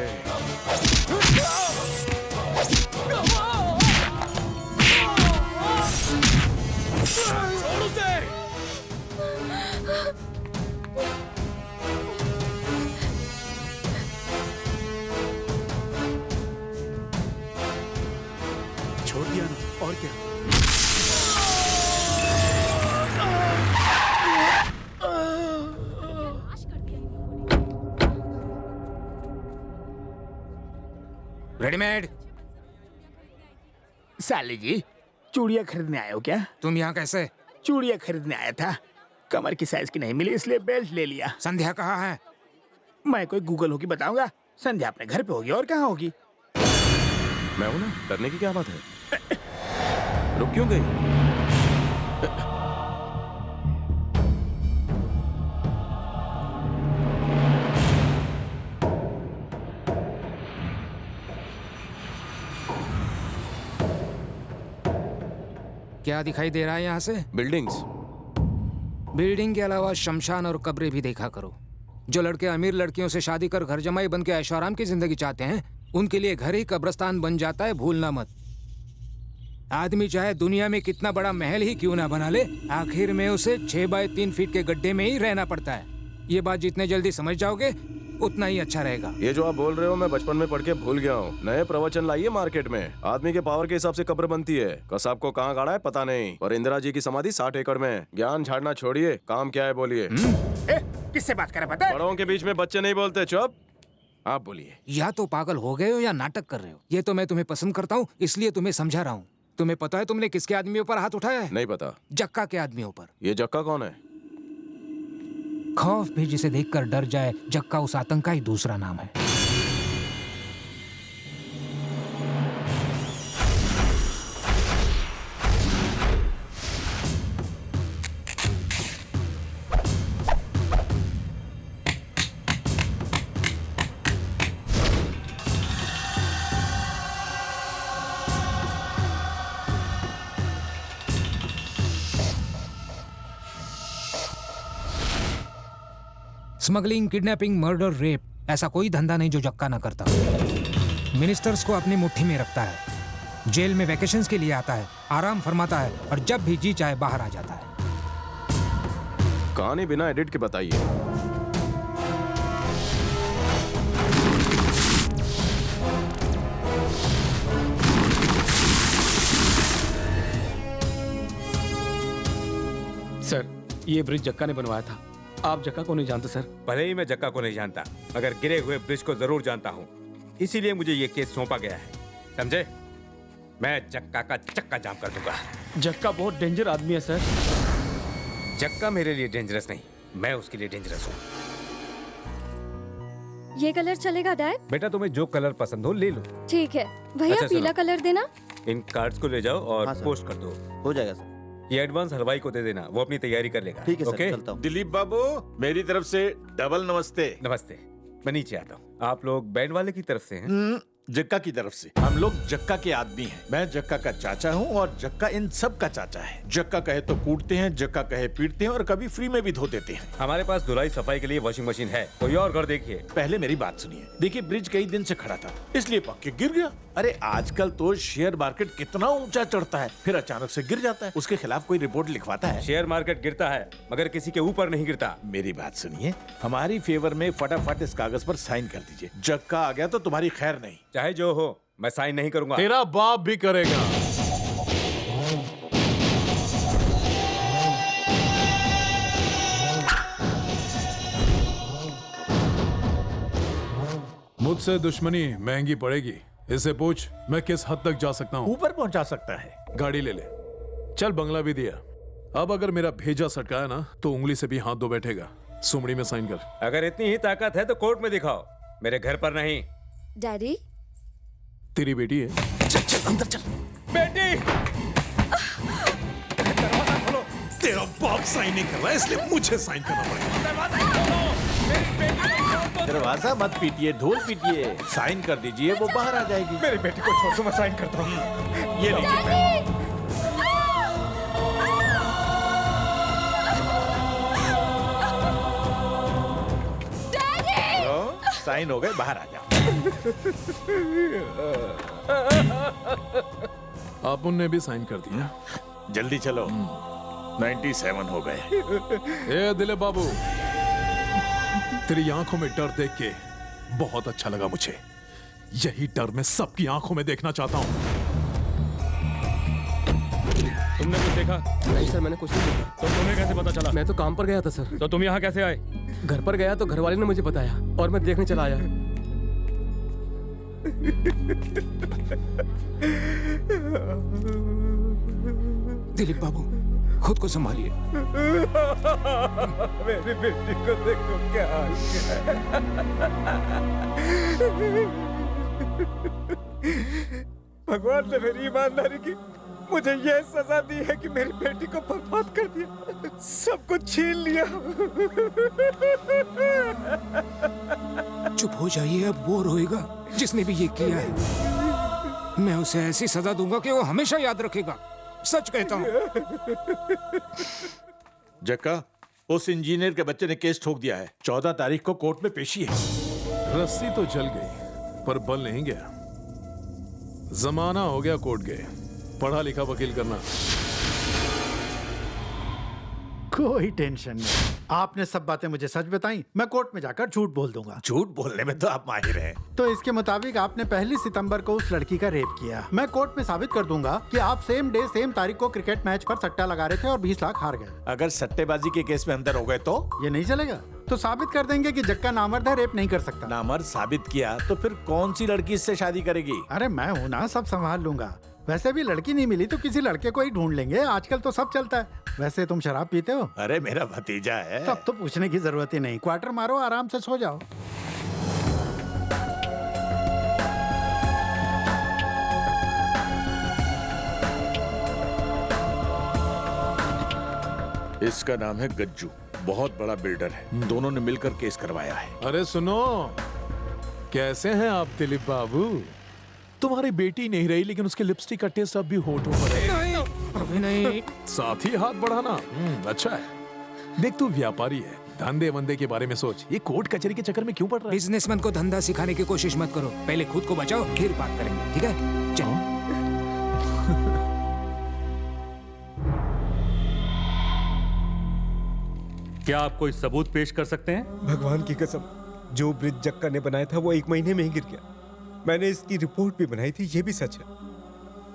छोड़ दिया ना, और क्या? रेडीमेड। साली जी, चूड़ियाँ खरीदने आए हो क्या? तुम यहाँ कैसे? चूड़ियाँ खरीदने आया था, कमर की साइज की नहीं मिली इसलिए बेल्ट ले लिया। संध्या कहाँ है? मैं कोई गूगल होगी बताऊंगा। संध्या अपने घर पे होगी और कहाँ होगी? मैं हूं ना, डरने की क्या बात है? रुक क्यों गई? क्या दिखाई दे रहा है यहाँ से? बिल्डिंग्स। बिल्डिंग के अलावा शमशान और कब्रें भी देखा करो। जो लड़के अमीर लड़कियों से शादी कर घर जमाई बन के ऐशोआराम की जिंदगी चाहते हैं, उनके लिए घर ही कब्रिस्तान बन जाता है, भूलना मत। आदमी चाहे दुनिया में कितना बड़ा महल ही क्यों ना बना ले, आखिर में उसे 6 बाय 3 फीट के गड्ढे में ही रहना पड़ता है। ये बात जितने जल्दी समझ जाओगे उतना ही अच्छा रहेगा। ये जो आप बोल रहे हो मैं बचपन में पढ़ के भूल गया हूँ। नए प्रवचन लाइए मार्केट में। आदमी के पावर के हिसाब से कब्र बनती है। कसाब को कहाँ गाड़ा है पता नहीं, और इंदिरा जी की समाधि 60 एकड़ में। ज्ञान झाड़ना छोड़िए, काम क्या है बोलिए। किससे बात कर पता है? बड़ों के बीच में बच्चे नहीं बोलते, चुप। आप बोलिए। या तो पागल हो गए हो या नाटक कर रहे हो। ये तो मैं तुम्हें पसंद करता हूँ इसलिए तुम्हें समझा रहा हूँ। तुम्हें पता है तुमने किसके आदमियों पर हाथ उठाया है? नहीं पता। जक्का के आदमियों पर। ये जक्का कौन है? खौफ भी जिसे देखकर डर जाए, जक्का उस आतंक का ही दूसरा नाम है। स्मगलिंग, किडनैपिंग, मर्डर, रेप, ऐसा कोई धंधा नहीं जो जक्का ना करता। मिनिस्टर्स को अपनी मुट्ठी में रखता है, जेल में वैकेशंस के लिए आता है, आराम फरमाता है और जब भी जी चाहे बाहर आ जाता है। कहानी बिना एडिट के बताइए। सर, ये ब्रिज जक्का ने बनवाया था। आप जक्का को नहीं जानते सर? भले ही मैं जक्का को नहीं जानता, मगर गिरे हुए ब्रिज को जरूर जानता हूँ। इसीलिए मुझे ये केस सौंपा गया है, समझे? मैं जक्का का चक्का जाम कर दूंगा। जक्का बहुत डेंजर आदमी है सर। जक्का मेरे लिए डेंजरस नहीं, मैं उसके लिए डेंजरस हूँ। ये कलर चलेगा डैड? बेटा तुम्हें जो कलर पसंद हो ले लो। ठीक है भैया, अच्छा, पीला कलर देना। इन कार्ड्स को ले जाओ और हाँ, सर। पोस्ट कर दो। हो जाएगा सर। ये एडवांस हलवाई को दे देना, वो अपनी तैयारी कर लेगा। ठीक है सर, ओके? चलता हूँ। दिलीप बाबू, मेरी तरफ से डबल नमस्ते। नमस्ते। मैं नीचे आता हूँ। आप लोग बैंड वाले की तरफ से हैं? जक्का की तरफ से। हम लोग जक्का के आदमी हैं। मैं जक्का का चाचा हूँ और जक्का इन सब का चाचा है। जक्का कहे तो कूटते हैं, जक्का कहे पीटते हैं और कभी फ्री में भी धो देते हैं। हमारे पास धुलाई सफाई के लिए वॉशिंग मशीन है, कोई और घर देखिए। पहले मेरी बात सुनिए। देखिए, ब्रिज कई दिन से खड़ा था, इसलिए पक्के गिर गया। अरे आजकल तो शेयर मार्केट कितना ऊंचा चढ़ता है, फिर अचानक से गिर जाता है। उसके खिलाफ कोई रिपोर्ट लिखवाता है? शेयर मार्केट गिरता है मगर किसी के ऊपर नहीं गिरता। मेरी बात सुनिए, हमारी फेवर में फटाफट इस कागज पर साइन कर दीजिए। जक्का आ गया तो तुम्हारी खैर नहीं। चाहे जो हो, मैं साइन नहीं करूंगा। तेरा बाप भी करेगा। मुझसे दुश्मनी महंगी पड़ेगी। इससे पूछ मैं किस हद तक जा सकता हूँ। ऊपर पहुंचा सकता है। गाड़ी ले ले, चल बंगला भी दिया। अब अगर मेरा भेजा सटकाया ना तो उंगली से भी हाथ धो बैठेगा। सुमड़ी में साइन कर। अगर इतनी ही ताकत है तो कोर्ट में दिखाओ, मेरे घर पर नहीं। डैडी, तेरी बेटी है। चल चल अंदर चल। बेटी, दरवाजा खोलो। तेरा बाप साइन नहीं कर रहा है, इसलिए मुझे साइन करना पड़ेगा। दरवाजा मत पीटिए, ढोल पीटिए। साइन कर दीजिए, वो बाहर आ जाएगी। मेरी बेटी को छोड़ दो, मैं साइन करता हूँ। ये लीजिए। साइन हो गए, बाहर आ जाओ। अपुन ने भी साइन कर दिया। जल्दी चलो, 97 हो गए। ए दिलीप बाबू, तेरी आंखों में डर देख के बहुत अच्छा लगा मुझे। यही डर मैं सबकी आंखों में देखना चाहता हूँ। तुमने कुछ देखा? नहीं सर, मैंने कुछ नहीं देखा। तो तुम्हें कैसे पता चला? मैं तो काम पर गया था सर। तो तुम यहाँ कैसे आए? घर पर गया तो घर वाले ने मुझे बताया और मैं देखने चला आया। दिलीप बाबू, खुद को संभालिए। मेरी बेटी को देखो क्या हाल है। भगवान ने मेरी ईमानदारी की मुझे यह सजा दी है कि मेरी बेटी को बर्बाद कर दिया, सब कुछ छीन लिया। चुप हो जाइए, अब वो रोएगा जिसने भी ये किया है। मैं उसे ऐसी सजा दूंगा कि वो हमेशा याद रखेगा। सच कहता हूँ। जक्का, उस इंजीनियर के बच्चे ने केस ठोक दिया है। 14 तारीख को कोर्ट में पेशी है। रस्सी तो जल गई पर बल नहीं गया। जमाना हो गया कोर्ट गए, पढ़ा लिखा वकील करना। कोई टेंशन नहीं, आपने सब बातें मुझे सच बताई, मैं कोर्ट में जाकर झूठ बोल दूंगा। झूठ बोलने में तो आप माहिर हैं। तो इसके मुताबिक आपने 1 सितंबर को उस लड़की का रेप किया। मैं कोर्ट में साबित कर दूंगा कि आप सेम डे सेम तारीख को क्रिकेट मैच पर सट्टा लगा रहे थे और 20 लाख हार गए। अगर सट्टेबाजी के केस में अंदर हो गए तो ये नहीं चलेगा। तो साबित कर देंगे कि जक्का नामर्द है, रेप नहीं कर सकता। नामर्द साबित किया तो फिर कौन सी लड़की इससे शादी करेगी? अरे मैं हूँ ना, सब संभाल लूंगा। वैसे भी लड़की नहीं मिली तो किसी लड़के को ही ढूंढ लेंगे, आजकल तो सब चलता है। वैसे तुम शराब पीते हो? अरे मेरा भतीजा है। तब तो पूछने की जरूरत ही नहीं। क्वार्टर मारो, आराम से सो जाओ। इसका नाम है गज्जू, बहुत बड़ा बिल्डर है। दोनों ने मिलकर केस करवाया है। अरे सुनो, कैसे हैं आप दिलीप बाबू? तुम्हारी बेटी नहीं रही लेकिन उसके लिपस्टिक का टेस्ट अब भी होठों पर है। अभी नहीं। साथ ही हाथ बढ़ाना अच्छा है। देख, तू व्यापारी है, धंधे वंदे के बारे में सोच। ये कोर्ट कचहरी के चक्कर में क्यों पड़ रहा है? बिजनेसमैन को धंधा सिखाने की कोशिश मत करो, पहले खुद को बचाओ फिर बात करेंगे, ठीक है? चलो। क्या आप कोई सबूत पेश कर सकते हैं? भगवान की कसम, जो ब्रिज जक्का ने बनाया था वो 1 महीने में ही गिर गया। मैंने इसकी रिपोर्ट भी बनाई थी, ये भी सच है।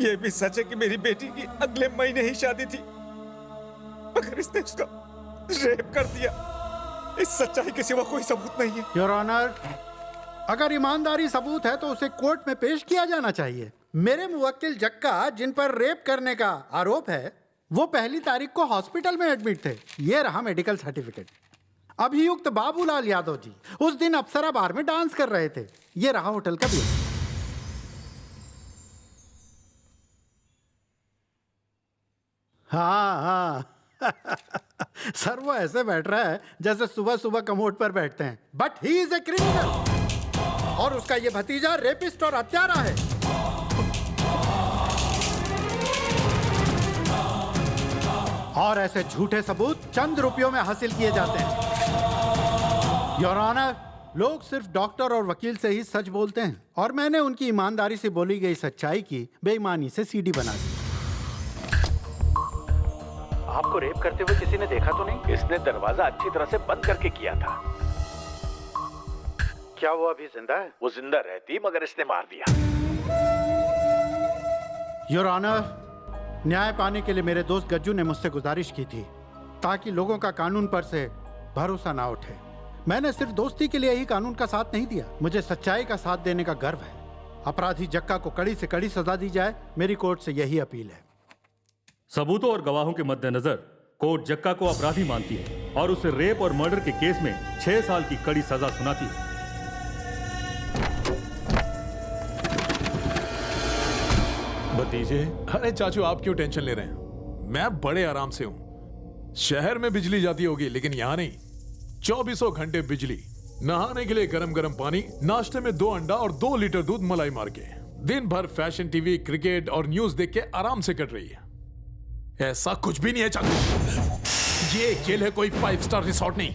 ये भी सच है कि मेरी बेटी की अगले महीने ही शादी थी, मगर इसने उसका रेप कर दिया। इस सच्चाई के सिवा कोई सबूत नहीं है। योर ऑनर, अगर ईमानदारी सबूत है तो उसे कोर्ट में पेश किया जाना चाहिए। मेरे मुवक्किल जक्का, जिन पर रेप करने का आरोप है, वो 1 तारीख को हॉस्पिटल में एडमिट थे। ये रहा मेडिकल सर्टिफिकेट। अभियुक्त बाबूलाल यादव जी उस दिन अप्सरा बार में डांस कर रहे थे। ये रहा होटल का बिल। हाँ सर, वो ऐसे बैठ रहा है जैसे सुबह सुबह कमोड पर बैठते हैं। But he is a criminal और उसका ये भतीजा रेपिस्ट और हत्यारा है। और ऐसे झूठे सबूत चंद रुपयों में हासिल किए जाते हैं। योर ऑनर, लोग सिर्फ डॉक्टर और वकील से ही सच बोलते हैं और मैंने उनकी ईमानदारी से बोली गई सच्चाई की बेईमानी से सीडी बना दी। आपको रेप करते हुए किसी ने देखा तो नहीं? इसने दरवाजा अच्छी तरह से बंद करके किया था। क्या वो अभी जिंदा है? वो जिंदा रहती मगर इसने मार दिया। योर ऑनर, न्याय पाने के लिए मेरे दोस्त गज्जू ने मुझसे गुजारिश की थी ताकि लोगों का कानून पर से भरोसा ना उठे। मैंने सिर्फ दोस्ती के लिए ही कानून का साथ नहीं दिया, मुझे सच्चाई का साथ देने का गर्व है। अपराधी जक्का को कड़ी से कड़ी सजा दी जाए, मेरी कोर्ट से यही अपील है। सबूतों और गवाहों के मद्देनजर कोर्ट जक्का को अपराधी मानती है और उसे रेप और मर्डर के केस में 6 साल की कड़ी सजा सुनाती है। भतीजे, अरे चाचू आप क्यों टेंशन ले रहे हैं? मैं बड़े आराम से हूं। शहर में बिजली जाती होगी लेकिन यहाँ नहीं। 24 घंटे बिजली, नहाने के लिए गरम गरम पानी, नाश्ते में 2 अंडा और 2 लीटर दूध मलाई मार के, दिन भर फैशन टीवी, क्रिकेट और न्यूज देख के आराम से कट रही है। ऐसा कुछ भी नहीं है चाचू। ये जेल है, कोई 5 स्टार रिसोर्ट नहीं।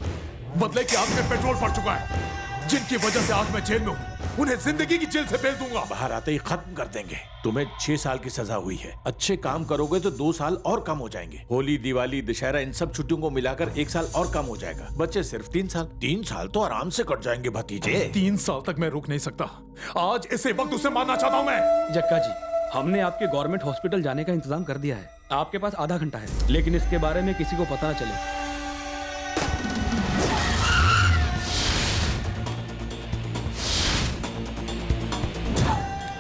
बदले की आग में पेट्रोल पड़ चुका है। जिनकी वजह से आज मैं जेल में हूं, उन्हें जिंदगी की जेल से भेज दूंगा। बाहर आते ही खत्म कर देंगे। तुम्हें 6 साल की सजा हुई है। अच्छे काम करोगे तो 2 साल और कम हो जाएंगे। होली, दिवाली, दशहरा, इन सब छुट्टियों को मिलाकर 1 साल और कम हो जाएगा। बच्चे सिर्फ 3 साल। 3 साल तो आराम से कट जाएंगे भतीजे। 3 साल तक मैं रुक नहीं सकता। आज इसी वक्त उसे मारना चाहता हूं मैं। जक्का जी, हमने आपके गवर्नमेंट हॉस्पिटल जाने का इंतजाम कर दिया है। आपके पास आधा घंटा है, लेकिन इसके बारे में किसी को पता न चले।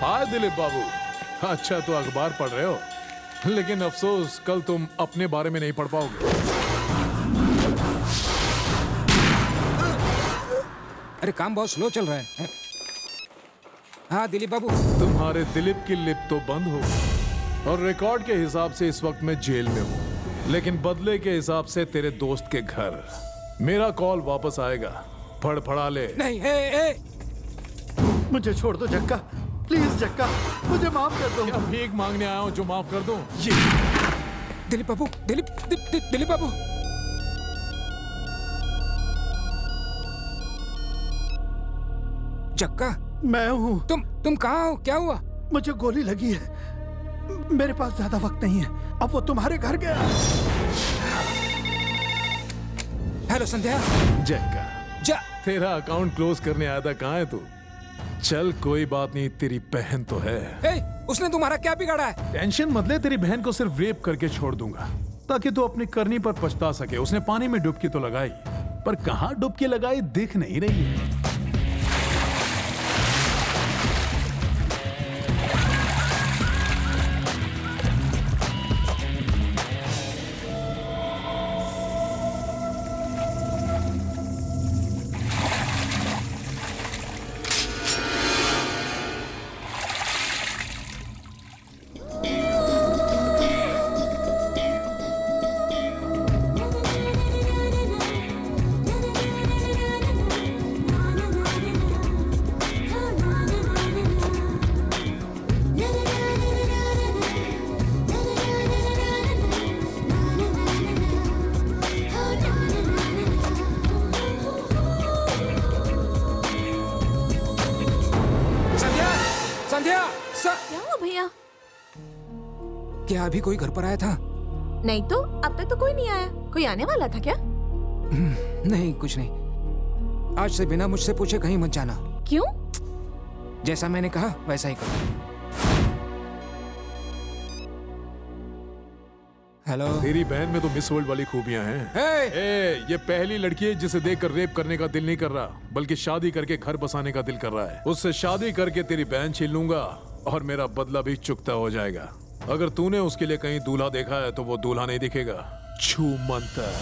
हाय दिलीप बाबू, अच्छा तो अखबार पढ़ रहे हो, लेकिन अफसोस कल तुम अपने बारे में नहीं पढ़ पाओगे। अरे काम बहुत स्लो चल रहा है। हाँ दिलीप बाबू, तुम्हारे दिलीप की लिप तो बंद हो गई और रिकॉर्ड के हिसाब से इस वक्त मैं जेल में हूँ, लेकिन बदले के हिसाब से तेरे दोस्त के घर मेरा कॉल वापस आएगा। फड़फड़ा ले। नहीं, मुझे छोड़ दो जक्का, प्लीज जक्का, मुझे माफ कर दो। क्या भीख मांगने आया हूँ जो माफ कर दूं? ये दिलीप बाबू, दिलीप बाबू, जक्का मैं हूँ। तुम कहाँ हो? क्या हुआ? मुझे गोली लगी है, मेरे पास ज्यादा वक्त नहीं है। अब वो तुम्हारे घर गया। हेलो संध्या। जक्का, तेरा अकाउंट क्लोज करने आया था, कहाँ है तू? चल कोई बात नहीं, तेरी बहन तो है। उसने तुम्हारा क्या बिगाड़ा है? टेंशन मत ले, तेरी बहन को सिर्फ रेप करके छोड़ दूंगा ताकि तू अपनी करनी पर पछता सके। उसने पानी में डुबकी तो लगाई, पर कहाँ डुबकी लगाई दिख नहीं रही है। क्या अभी कोई घर पर आया था? नहीं तो अब तक तो कोई नहीं आया। कोई आने वाला था क्या? नहीं, कुछ नहीं। आज से बिना मुझसे पूछे कहीं मत जाना। क्यों? जैसा मैंने कहा वैसा ही करो। हेलो। तेरी बहन में तो मिस वर्ल्ड वाली खूबियां हैं। ये पहली लड़की है जिसे देखकर रेप करने का दिल नहीं कर रहा, बल्कि शादी करके घर बसाने का दिल कर रहा है। उससे शादी करके तेरी बहन छीन लूंगा और मेरा बदला भी चुकता हो जाएगा। अगर तूने उसके लिए कहीं दूल्हा देखा है तो वो दूल्हा नहीं दिखेगा, छू मंतर।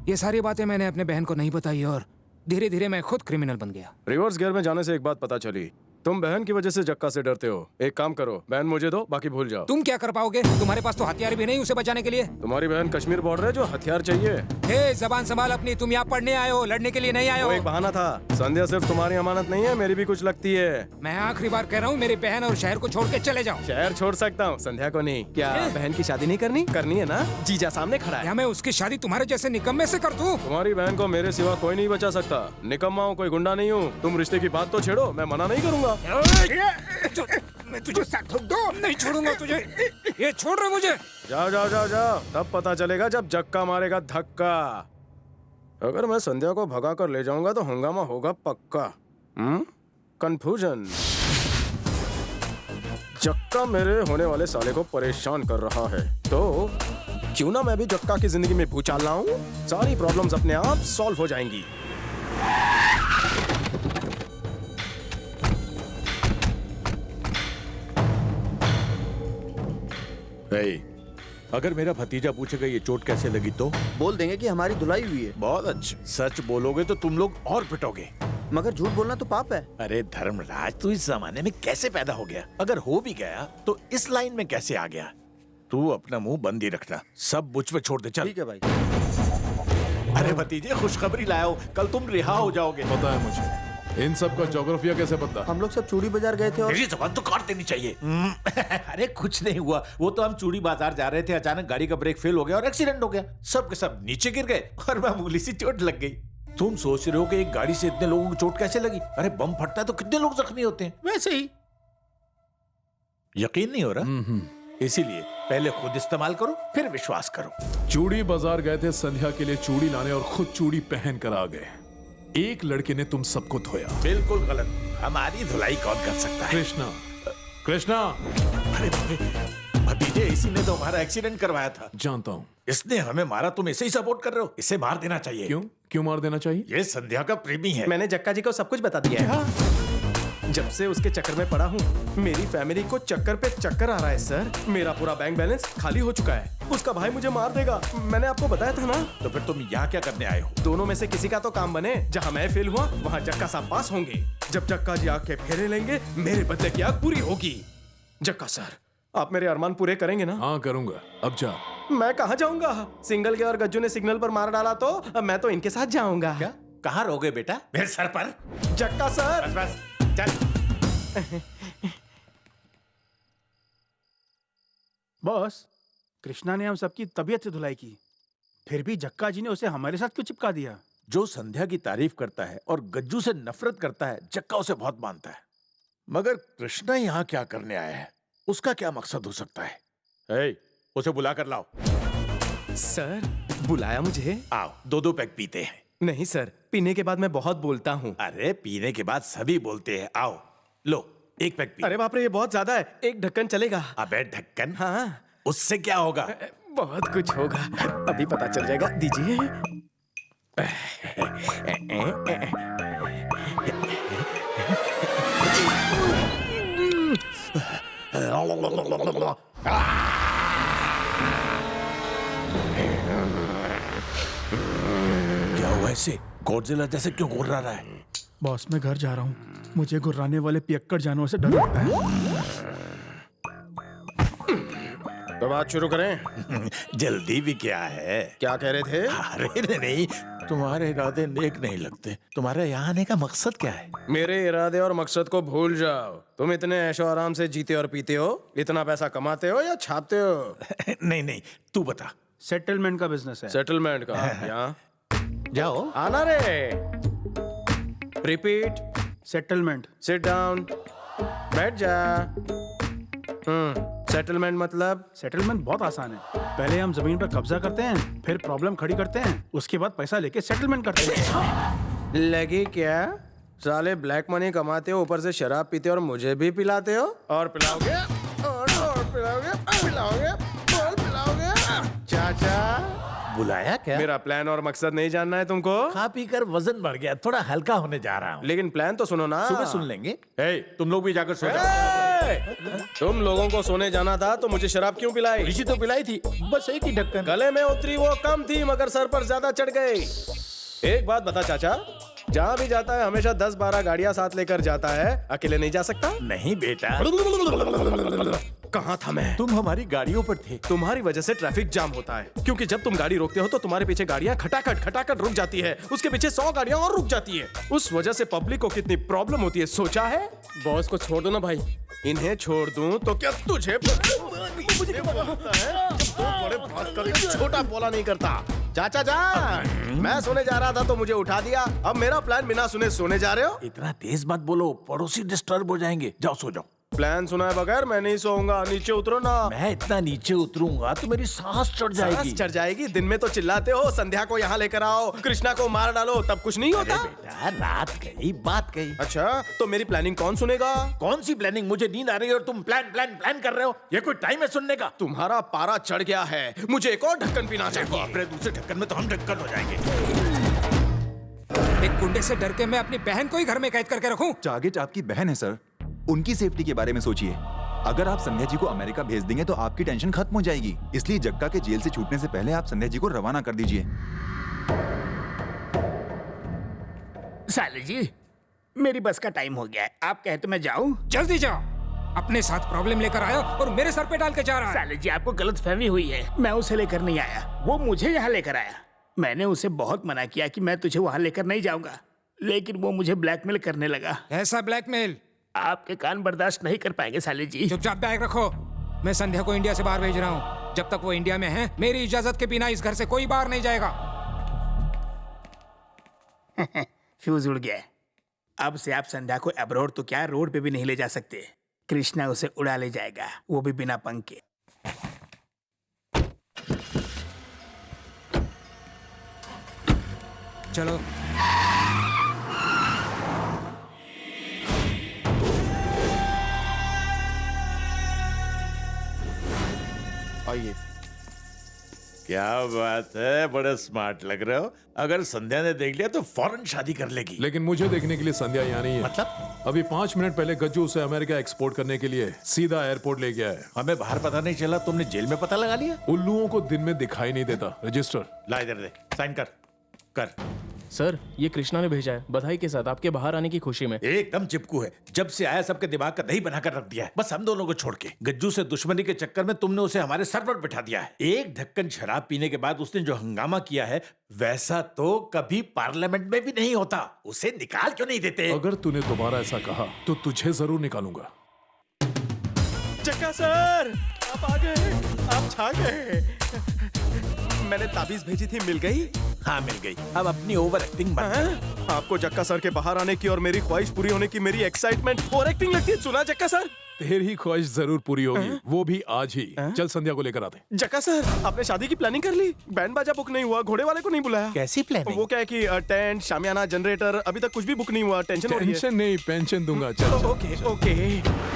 ये सारी बातें मैंने अपने बहन को नहीं बताई और धीरे धीरे मैं खुद क्रिमिनल बन गया। रिवर्स गियर में जाने से एक बात पता चली, तुम बहन की वजह से जक्का से डरते हो। एक काम करो, बहन मुझे दो, बाकी भूल जाओ। तुम क्या कर पाओगे? तुम्हारे पास तो हथियार भी नहीं उसे बचाने के लिए। तुम्हारी बहन कश्मीर बॉर्डर है, जो हथियार चाहिए। हे, जबान संभाल अपनी। तुम यहाँ पढ़ने आए हो, लड़ने के लिए नहीं आए हो। वो एक बहाना था। संध्या सिर्फ तुम्हारी अमानत नहीं है, मेरी भी कुछ लगती है। मैं आखिरी बार कह रहा हूँ, मेरी बहन और शहर को छोड़ के चले जाओ। शहर छोड़ सकता हूँ, संध्या को नहीं। क्या बहन की शादी नहीं करनी? करनी है ना? जीजा सामने खड़ा है। क्या मैं उसकी शादी तुम्हारे जैसे निकम्मे से कर दूं? तुम्हारी बहन को मेरे सिवा कोई नहीं बचा सकता। निकम्मा हूँ, कोई गुंडा नहीं हूँ। तुम रिश्ते की बात तो छेड़ो, मैं मना नहीं करूँगा। मैं तुझे नहीं छोड़ूंगा तुझे। ये छोड़ रहे मुझे। जाओ जाओ जाओ जाओ, तब पता चलेगा जब जक्का मारेगा धक्का। अगर मैं संध्या को भगा कर ले जाऊंगा तो हंगामा होगा पक्का। कंफ्यूजन। जक्का मेरे होने वाले साले को परेशान कर रहा है, तो क्यों ना मैं भी जक्का की जिंदगी में भूचाल लाऊं? सारी प्रॉब्लम्स अपने आप सॉल्व हो जाएंगी। अगर मेरा भतीजा पूछेगा ये चोट कैसे लगी तो बोल देंगे कि हमारी धुलाई हुई है। बहुत अच्छे। सच बोलोगे तो तुम लोग और पिटोगे, मगर झूठ बोलना तो पाप है। अरे धर्मराज, तू इस जमाने में कैसे पैदा हो गया? अगर हो भी गया तो इस लाइन में कैसे आ गया? तू अपना मुंह बंद ही रखना, सब मुझ पे छोड़ दे। चल। ठीक है भाई। अरे भतीजे, खुशखबरी लाओ, कल तुम रिहा हो जाओगे। पता है मुझे। इन सब का ज्योग्राफिया कैसे बदला? हम लोग सब चूड़ी बाजार गए थे और तेरी जबान तो काट देनी चाहिए। अरे कुछ नहीं हुआ, वो तो हम चूड़ी बाजार जा रहे थे, अचानक गाड़ी का ब्रेक फेल हो गया और एक्सीडेंट हो गया। सब के सब नीचे गिर गए और मामूली सी चोट लग गई। तुम सोच रहे हो कि एक गाड़ी से इतने लोगों को चोट कैसे लगी? अरे बम फटता है तो कितने लोग जख्मी होते हैं, वैसे ही। यकीन नहीं हो रहा? इसीलिए पहले खुद इस्तेमाल करो, फिर विश्वास करो। चूड़ी बाजार गए थे संध्या के लिए चूड़ी लाने और खुद चूड़ी पहन कर आ गए। एक लड़के ने तुम सबको धोया। बिल्कुल गलत। हमारी धुलाई कौन कर सकता है? कृष्णा। कृष्णा। अरे भतीजे, इसी ने तो हमारा एक्सीडेंट करवाया था। जानता हूँ। इसने हमें मारा, तुम इसे ही सपोर्ट कर रहे हो। इसे मार देना चाहिए। क्यों? क्यों मार देना चाहिए? ये संध्या का प्रेमी है। मैंने जक्का जी को सब कुछ बता दिया है। जब से उसके चक्कर में पड़ा हूँ, मेरी फैमिली को चक्कर पे चक्कर आ रहा है सर। मेरा पूरा बैंक बैलेंस खाली हो चुका है। उसका भाई मुझे मार देगा, मैंने आपको बताया था ना। तो फिर तुम यहाँ क्या करने आए हो? दोनों में से किसी का तो काम बने। जहाँ मैं फेल हुआ वहाँ जक्का साहब पास होंगे। जब जक्का जी आग के फेरे लेंगे, मेरे बदले की आग पूरी होगी। जक्का सर, आप मेरे अरमान पूरे करेंगे ना? हाँ करूंगा। अब जा। मैं कहाँ जाऊंगा? सिंगल के और गज्जू ने सिग्नल पर मार डाला तो अब मैं तो इनके साथ जाऊंगा। क्या? कहाँ रहोगे बेटा? मेरे सर पर। जक्का सर। बस बस, चल। बॉस, कृष्णा ने हम सबकी तबीयत से धुलाई की, फिर भी जक्का जी ने उसे हमारे साथ क्यों चिपका दिया? जो संध्या की तारीफ करता है और गज्जू से नफरत करता है, जक्का उसे बहुत मानता है। मगर कृष्णा यहाँ क्या करने आया है? उसका क्या मकसद हो सकता है? उसे बुला कर लाओ। सर, बुलाया मुझे? आओ, दो दो पैक पीते हैं। नहीं सर, पीने के बाद मैं बहुत बोलता हूँ। अरे पीने के बाद सभी बोलते हैं। आओ, लो एक पैक पी। अरे बाप रे, ये बहुत ज्यादा है। एक ढक्कन चलेगा? अबे ढक्कन? हाँ। उससे क्या होगा? बहुत कुछ होगा, अभी पता चल जाएगा। दीजिए। क्या हुआ ऐसे? गॉडजिला जैसे क्यों घुर्रा रहा है? बॉस, मैं घर जा रहा हूँ। मुझे गुर्राने वाले पियक्कड़ जानवर से डर लगता है। तो बात शुरू करें। जल्दी भी क्या है? क्या कह रहे थे? अरे नहीं, तुम्हारे इरादे नेक नहीं लगते। तुम्हारे यहाँ आने का मकसद क्या है? मेरे इरादे और मकसद को भूल जाओ। तुम इतने ऐशो आराम से जीते और पीते हो, इतना पैसा कमाते हो या छापते हो? नहीं नहीं, तू बता। सेटलमेंट का बिजनेस है। सेटलमेंट का? यहाँ जाओ। आना रे। रिपीट। सेटलमेंट। Sit down. बैठ जा। सेटलमेंट मतलब? सेटलमेंट बहुत आसान है। पहले हम जमीन पर कब्जा करते हैं, फिर प्रॉब्लम खड़ी करते हैं, उसके बाद पैसा लेके सेटलमेंट करते हैं। लगी क्या? साले ब्लैक मनी कमाते हो, ऊपर से शराब पीते हो और मुझे भी पिलाते हो। और पिलाओगे और पिलाओगे और पिलाओगे। चाचा बुलाया क्या? मेरा प्लान और मकसद नहीं जानना है तुमको? खा पी कर वजन बढ़ गया, थोड़ा हल्का होने जा रहा हूँ। लेकिन प्लान तो सुनो ना। सुबह सुन लेंगे। तुम लोग भी जाकर सो जाओ। तुम लोगों को सोने जाना था तो मुझे शराब क्यों पिलाई? इसी तो पिलाई थी, बस एक ही ढक्कन। गले में उतरी वो कम थी मगर सर पर ज्यादा चढ़ गई। एक बात बता चाचा, जहाँ भी जाता है हमेशा 10-12 गाड़ियाँ साथ लेकर जाता है, अकेले नहीं जा सकता? नहीं बेटा। कहाँ था मैं? तुम हमारी गाड़ियों पर थे। तुम्हारी वजह से ट्रैफिक जाम होता है, क्योंकि जब तुम गाड़ी रोकते हो तो तुम्हारे पीछे गाड़ियाँ खटाखट रुक जाती है, उसके पीछे 100 गाड़ियाँ और रुक जाती है। उस वजह से पब्लिक को कितनी प्रॉब्लम होती है सोचा है? बॉस को छोड़ दो ना भाई। इन्हें छोड़ दूं तो क्या तुझे मुझे क्या लगता है? जब दो बड़े बात करके छोटा बोला नहीं करता। चाचा जान, मैं सोने जा रहा था तो मुझे उठा दिया, अब मेरा प्लान बिना सुने सोने जा रहे हो? इतना तेज मत बोलो, पड़ोसी डिस्टर्ब हो जाएंगे। जाओ सो जाओ। प्लान सुनाए बगैर मैं नहीं सोऊंगा, नीचे उतरो ना। मैं इतना नीचे उतरूंगा तो मेरी सांस चढ़ जाएगी। सांस चढ़ जाएगी? दिन में तो चिल्लाते हो, संध्या को यहाँ लेकर आओ, कृष्णा को मार डालो, तब कुछ नहीं होता? बेटा रात गई बात गई। अच्छा तो मेरी प्लानिंग कौन सुनेगा? कौन सी प्लानिंग? मुझे नींद आ रही है और तुम प्लान कर रहे हो। ये कोई टाइम है सुनने का? तुम्हारा पारा चढ़ गया है, मुझे एक और ढक्कन पीना चाहिए। अपने दूसरे ढक्कन में तो हम ढक्कन हो जाएंगे। एक गुंडे से डर के मैं अपनी बहन को ही घर में कैद करके रखूं? टारगेट आपकी बहन है सर, उनकी सेफ्टी के बारे में सोचिए। अगर आप संध्या जी को अमेरिका भेज देंगे तो आपकी टेंशन खत्म हो जाएगी, इसलिए जग्गा के जेल से छूटने से पहले आप संध्या जी को रवाना कर दीजिए। साले जी, मेरी बस का टाइम हो गया है, आप कहे तो मैं जाऊं? जल्दी जाओ, अपने साथ प्रॉब्लम लेकर आया और मेरे सर पे डाल के जा रहा है। साले जी, आपको गलतफहमी हुई है, मैं उसे लेकर नहीं आया, वो मुझे यहाँ लेकर आया। मैंने उसे बहुत मना किया कि मैं तुझे वहाँ लेकर नहीं जाऊंगा, लेकिन वो मुझे ब्लैकमेल करने लगा। ऐसा ब्लैकमेल? आपके कान बर्दाश्त नहीं कर पाएंगे साले जी। चुपचाप बैग रखो, मैं संध्या को इंडिया से बाहर भेज रहा हूँ। जब तक वो इंडिया में है, मेरी इजाजत के बिना इस घर से कोई बाहर नहीं जाएगा। फ्यूज उड़ गया। अब से आप संध्या को अब्रॉड तो क्या, रोड पे भी नहीं ले जा सकते। कृष्णा उसे उड़ा ले जाएगा, वो भी बिना पंख के। चलो। आइए। क्या बात है, बड़े स्मार्ट लग रहे हो। अगर संध्या ने देख लिया तो फौरन शादी कर लेगी। लेकिन मुझे देखने के लिए संध्या यहाँ नहीं है। मतलब? अभी 5 मिनट पहले गज्जू उसे अमेरिका एक्सपोर्ट करने के लिए सीधा एयरपोर्ट ले गया है। हमें बाहर पता नहीं चला, तुमने जेल में पता लगा लिया? उल्लुओं को दिन में दिखाई नहीं देता। रजिस्टर ला इधर दे, साइन कर। सर, ये कृष्णा ने भेजा है, बधाई के साथ आपके बाहर आने की खुशी में। एकदम चिपकू है, जब से आया सबके दिमाग का दही बनाकर रख दिया है, बस हम दोनों को छोड़ के। गज्जू से दुश्मनी के चक्कर में तुमने उसे हमारे सर पर बिठा दिया है। एक ढक्कन शराब पीने के बाद उसने जो हंगामा किया है, वैसा तो कभी पार्लियामेंट में भी नहीं होता। उसे निकाल क्यों नहीं देते? अगर तूने दोबारा ऐसा कहा तो तुझे जरूर निकालूंगा। जग्गा सर, आप आ गए, आप छा गए। मैंने ताबीज भेजी थी, मिल गई? हाँ मिल गई। अब अपनी ओवर एक्टिंग बंद कर। आपको जक्का सर के बाहर आने की और मेरी ख्वाहिश पूरी होने की मेरी एक्साइटमेंट ओवर एक्टिंग लगती है। सुना जक्का सर? तेरी ख्वाहिश जरूर पूरी होगी, वो भी आज ही। चल संध्या को लेकर आते। जक्का सर, आपने शादी की प्लानिंग कर ली? बैंड बाजा बुक नहीं हुआ, घोड़े वाले को नहीं बुलाया? कैसी प्लानिंग? वो क्या है कि टेंट, शामियाना, जनरेटर, अभी तक कुछ भी बुक नहीं हुआ। टेंशन हो रही है। टेंशन नहीं, पेंशन दूंगा। चल ओके ओके।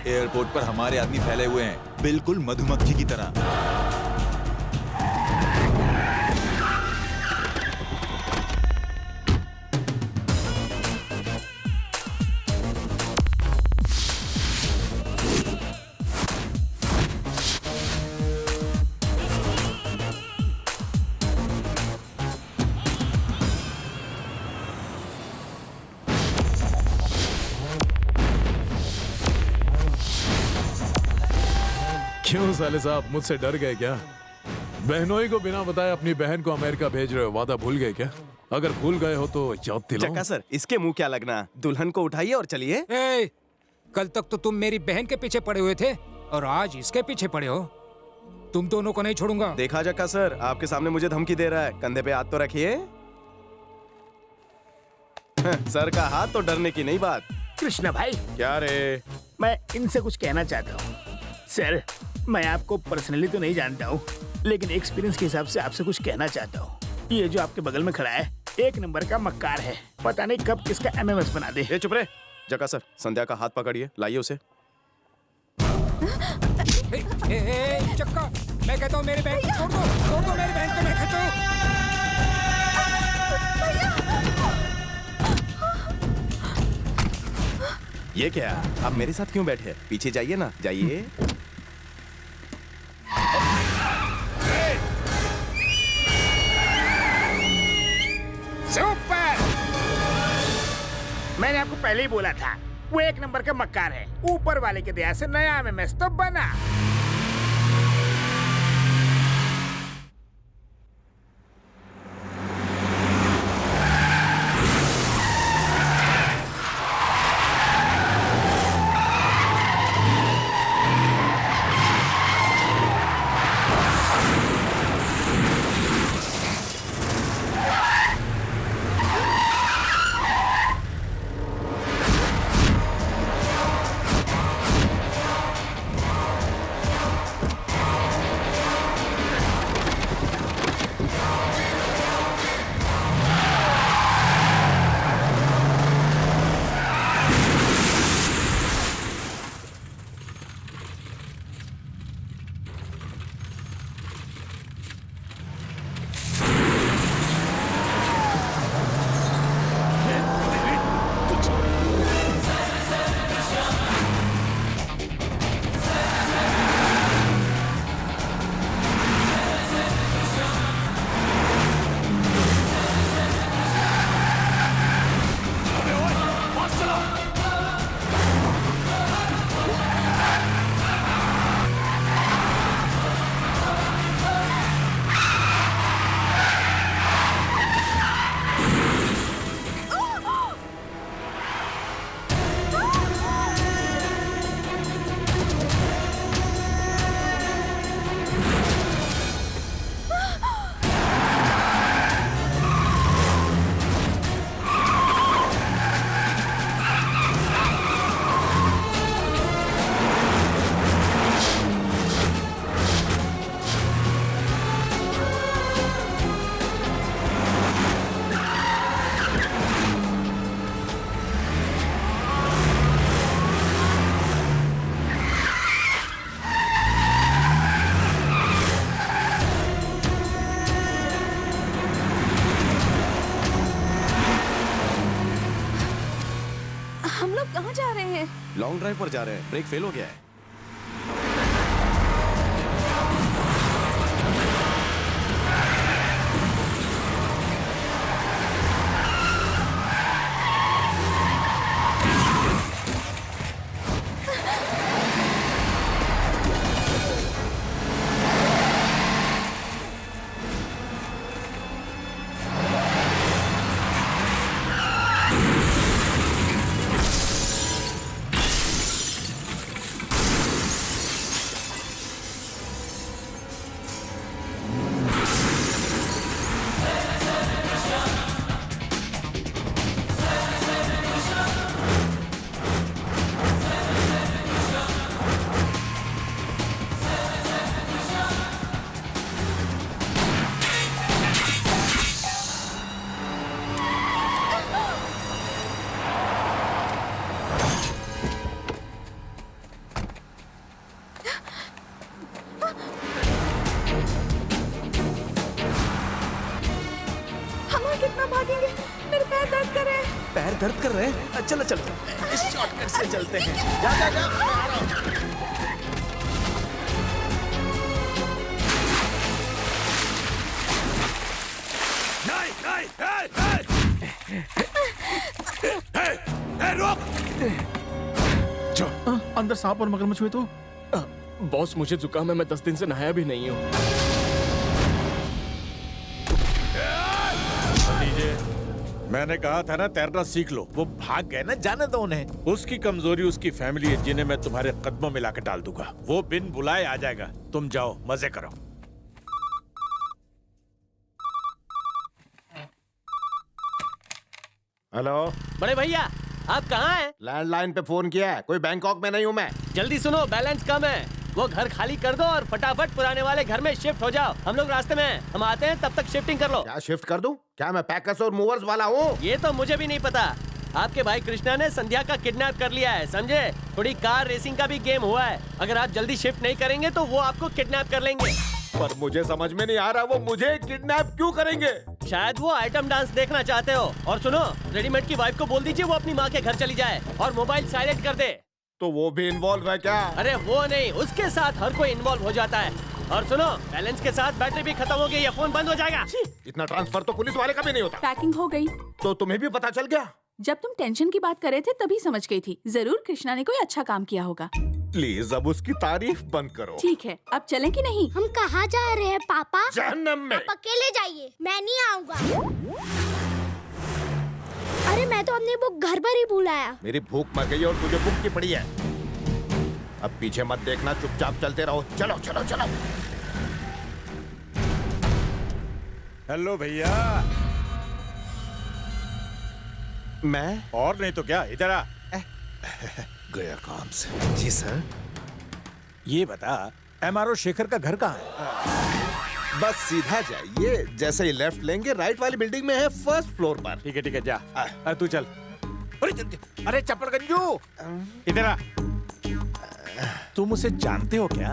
एयरपोर्ट पर हमारे आदमी फैले हुए हैं, बिल्कुल मधुमक्खी की तरह। क्यों साले साहब, मुझसे डर गए क्या? बहनोई को बिना बताए अपनी बहन को अमेरिका भेज रहे हो, वादा भूल गए क्या? अगर भूल गए हो तो याद दिलाओ। जक्का सर, इसके मुंह क्या लगना, दुल्हन को उठाइए और चलिए। कल तक तो तुम मेरी बहन के पीछे पड़े हुए थे, और आज इसके पीछे पड़े हो। तुम दोनों को नहीं छोड़ूंगा। देखा जक्का सर, आपके सामने मुझे धमकी दे रहा है। कंधे पे हाथ तो रखिए। सर का हाथ तो डरने की नहीं बात। कृष्णा भाई, क्या रे? मैं इनसे कुछ कहना चाहता हूँ। सर, मैं आपको पर्सनली तो नहीं जानता हूँ, लेकिन एक्सपीरियंस के हिसाब से आपसे कुछ कहना चाहता हूँ। ये जो आपके बगल में खड़ा है, एक नंबर का मक्कार है। पता नहीं कब किसका MMS बना दे। ये चुप रहे। जक्का सर, संध्या का हाथ पकड़िए, लाइए उसे। चक्का, मैं कहता हूँ मेरी बहन को छोड़ दो मेरी बहन को। मैं कहता हूँ ये क्या? आप मेरे साथ क्यों बैठे हैं? पीछे जाइए ना, जाइए। सुपर! मैंने आपको पहले ही बोला था, वो एक नंबर का मक्कार है। ऊपर वाले के दया से नया MMS तो बना। लॉन्ग ड्राइव पर जा रहे हैं। ब्रेक फेल हो गया है। पैर दर्द कर रहे हैं। चलो चलो इस शॉर्टकट से चलते हैं। जा जा जा, मैं आ रहा हूं। नहीं, रुक! अंदर सांप और मगरमच्छ हुए तो? बॉस, मुझे जुकाम है, मैं 10 दिन से नहाया भी नहीं हूँ। मैंने कहा था ना तैरना सीख लो। वो भाग गए ना, जाने दो उन्हें। उसकी कमजोरी उसकी फैमिली है, जिन्हें मैं तुम्हारे कदमों में लाकर डाल दूंगा। वो बिन बुलाए आ जाएगा। तुम जाओ, मजे करो। हेलो बड़े भैया, आप कहाँ हैं? लैंडलाइन पे फोन किया है, कोई बैंकॉक में नहीं हूँ मैं। जल्दी सुनो, बैलेंस कम है। वो घर खाली कर दो और फटाफट पुराने वाले घर में शिफ्ट हो जाओ। हम लोग रास्ते में हैं, हम आते हैं, तब तक शिफ्टिंग कर लो। क्या शिफ्ट कर दूं? क्या मैं पैकर्स और मूवर्स वाला हूँ? ये तो मुझे भी नहीं पता। आपके भाई कृष्णा ने संध्या का किडनैप कर लिया है, समझे? थोड़ी कार रेसिंग का भी गेम हुआ है। अगर आप जल्दी शिफ्ट नहीं करेंगे तो वो आपको किडनैप कर लेंगे। पर मुझे समझ में नहीं आ रहा वो मुझे किडनैप क्यों करेंगे? शायद वो आइटम डांस देखना चाहते हो। और सुनो, रेडीमेड की वाइफ को बोल दीजिए वो अपनी माँ के घर चली जाए और मोबाइल साइलेंट कर दे। तो वो भी इन्वॉल्व है क्या? अरे वो नहीं, उसके साथ हर कोई इन्वॉल्व हो जाता है। और सुनो, बैलेंस के साथ बैटरी भी खत्म हो गई, ये फोन बंद हो जाएगा। इतना ट्रांसफर तो पुलिस वाले का भी नहीं होता। पैकिंग हो गई। तो तुम्हें भी पता चल गया? जब तुम टेंशन की बात कर रहे थे तभी समझ गई थी। जरूर कृष्णा ने कोई अच्छा काम किया होगा। प्लीज अब उसकी तारीफ बंद करो। ठीक है, अब चलें कि नहीं? हम कहाँ जा रहे हैं पापा? जहन्नम में। आप अकेले जाइए, मैं नहीं आऊँगा। अरे मैं तो अपनी बुक घर पर ही भूल आया। मेरी भूख मर गई और तुझे बुक की पड़ी है। अब पीछे मत देखना, चुपचाप चलते रहो। चलो चलो चलो। हेलो भैया। मैं? और नहीं तो क्या, इधर आ। गया काम से। जी सर। ये बता, MRO शेखर का घर कहाँ है? बस सीधा जाइए, जैसे ही लेफ्ट लेंगे राइट वाली बिल्डिंग में है, फर्स्ट फ्लोर पर। ठीक है जा। अरे तू चल। अरे चप्पड़गंजू, इधर आ। तुम उसे जानते हो क्या?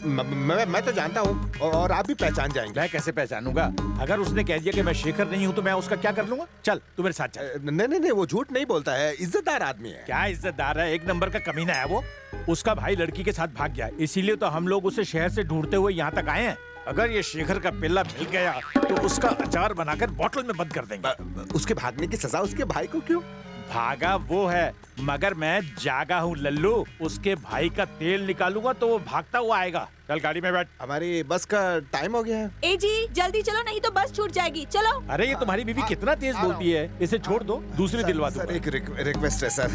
मैं तो जानता हूँ और आप भी पहचान जाएंगे। मैं कैसे पहचानूंगा? अगर उसने कह दिया कि मैं शेखर नहीं हूँ तो मैं उसका क्या कर लूंगा? चल तू मेरे साथ चल। नहीं, वो झूठ नहीं बोलता है, इज्जतदार आदमी है। क्या इज्जतदार है? एक नंबर का कमीना है वो। उसका भाई लड़की के साथ भाग गया, इसीलिए तो हम लोग उसे शहर से ढूंढते हुए यहाँ तक आए हैं। अगर ये शेखर का पिल्ला मिल गया तो उसका अचार बनाकर बोतल में बंद कर देंगे। उसके भागने की सजा उसके भाई को क्यों? भागा वो है, मगर मैं जागा हूँ लल्लू। उसके भाई का तेल निकालूंगा तो वो भागता हुआ आएगा। चल गाड़ी में बैठ। हमारी बस का टाइम हो गया है। ए जी, जल्दी चलो नहीं तो बस छूट जाएगी। चलो। अरे ये तुम्हारी बीवी कितना तेज बोलती है, इसे छोड़ दो, दूसरी दिलवा दो। सर एक रिक्वेस्ट है सर।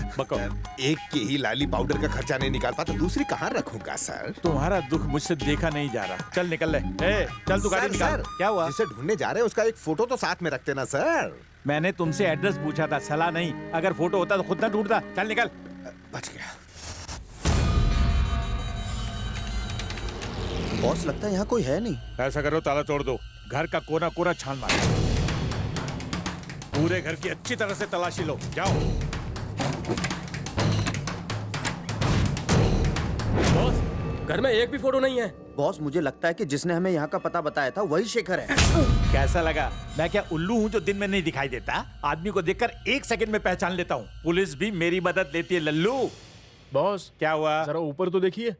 एक की ही लाली पाउडर का खर्चा नहीं निकाल पाता, दूसरी कहाँ रखूंगा सर? तुम्हारा दुख मुझसे देखा नहीं जा रहा। चल निकल ले। चल तू गाड़ी निकाल। क्या हुआ? जिसे ढूंढने जा रहे हैं उसका एक फोटो तो साथ में रखते ना सर। मैंने तुमसे एड्रेस पूछा था, सलाह नहीं। अगर फोटो होता तो खुद ना ढूंढता। चल निकल। बच गया। बॉस लगता है यहाँ कोई है नहीं। ऐसा करो, ताला तोड़ दो, घर का कोना कोना छान मारो, पूरे घर की अच्छी तरह से तलाशी लो। जाओ। बॉस, घर में एक भी फोटो नहीं है। बॉस, मुझे लगता है कि जिसने हमें यहाँ का पता बताया था वही शेखर है। कैसा लगा? मैं क्या उल्लू हूँ जो दिन में नहीं दिखाई देता? आदमी को देखकर 1 सेकंड में पहचान लेता हूँ। पुलिस भी मेरी मदद लेती है लल्लू। बॉस क्या हुआ? जरा ऊपर तो देखिए।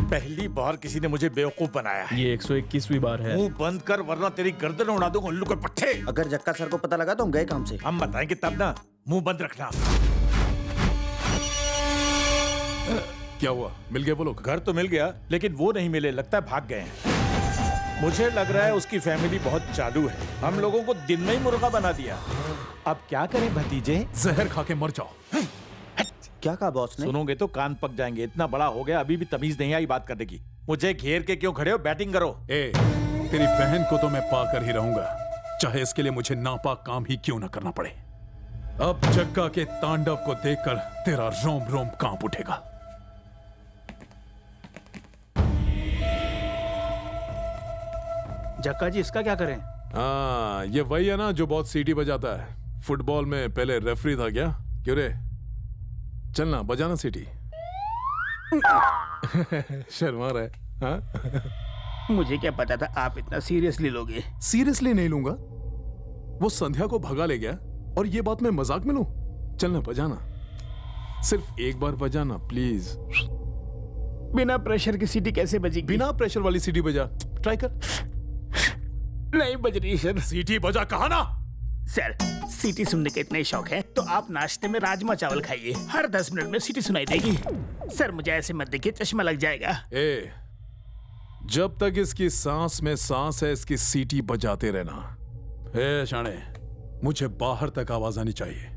पहली बार किसी ने मुझे बेवकूफ बनाया है। ये 121वीं बार है। मुंह बंद कर वरना तेरी गर्दन उड़ा दूंगा उल्लू के पट्टे। अगर जक्का सर को पता लगा तो हम गए काम से। हम बताएंगे तब ना, मुंह बंद रखना। क्या हुआ? मिल गए वो लोग? घर तो मिल गया लेकिन वो नहीं मिले, लगता है भाग गए हैं। मुझे लग रहा है उसकी फैमिली बहुत चालू है, हम लोगों को दिन में ही मुर्गा बना दिया। अब क्या करें भतीजे? जहर खा के मर जाओ। क्या कहा बॉस ने? सुनोगे तो कान पक जाएंगे। इतना बड़ा हो गया अभी भी तमीज नहीं आई बात करने की। मुझे घेर के क्यों खड़े हो? बैटिंग करो। तेरी बहन को तो मैं पाकर ही रहूंगा, चाहे इसके लिए मुझे नापाक काम ही क्यों न करना पड़े। अब जग्गा के तांडव को देखकर तेरा रोम रोम कांप उठेगा। जक्का जी, इसका क्या करें? हाँ, ये वही है ना जो बहुत सीटी बजाता है। फुटबॉल में पहले रेफरी था क्या? क्यों रे, चलना बजाना सीटी। शर्मा रहा है। हाँ? मुझे क्या पता था आप इतना सीरियसली लोगे। सीरियसली नहीं लूंगा। वो संध्या को भगा ले गया और ये बात मैं मजाक में लूं? चलना बजाना, सिर्फ एक बार बजाना प्लीज। बिना प्रेशर की सीटी कैसे बजेगी? बिना प्रेशर वाली सीटी बजा, ट्राई कर। नहीं बज रही सर। सीटी बजा, कहा ना। सर, सीटी सुनने का इतना ही शौक है तो आप नाश्ते में राजमा चावल खाइए, हर 10 मिनट में सीटी सुनाई देगी। सर मुझे ऐसे मत देखिए, चश्मा लग जाएगा। जब तक इसकी सांस में सांस है इसकी सीटी बजाते रहना। ए शाणे, मुझे बाहर तक आवाज आनी चाहिए।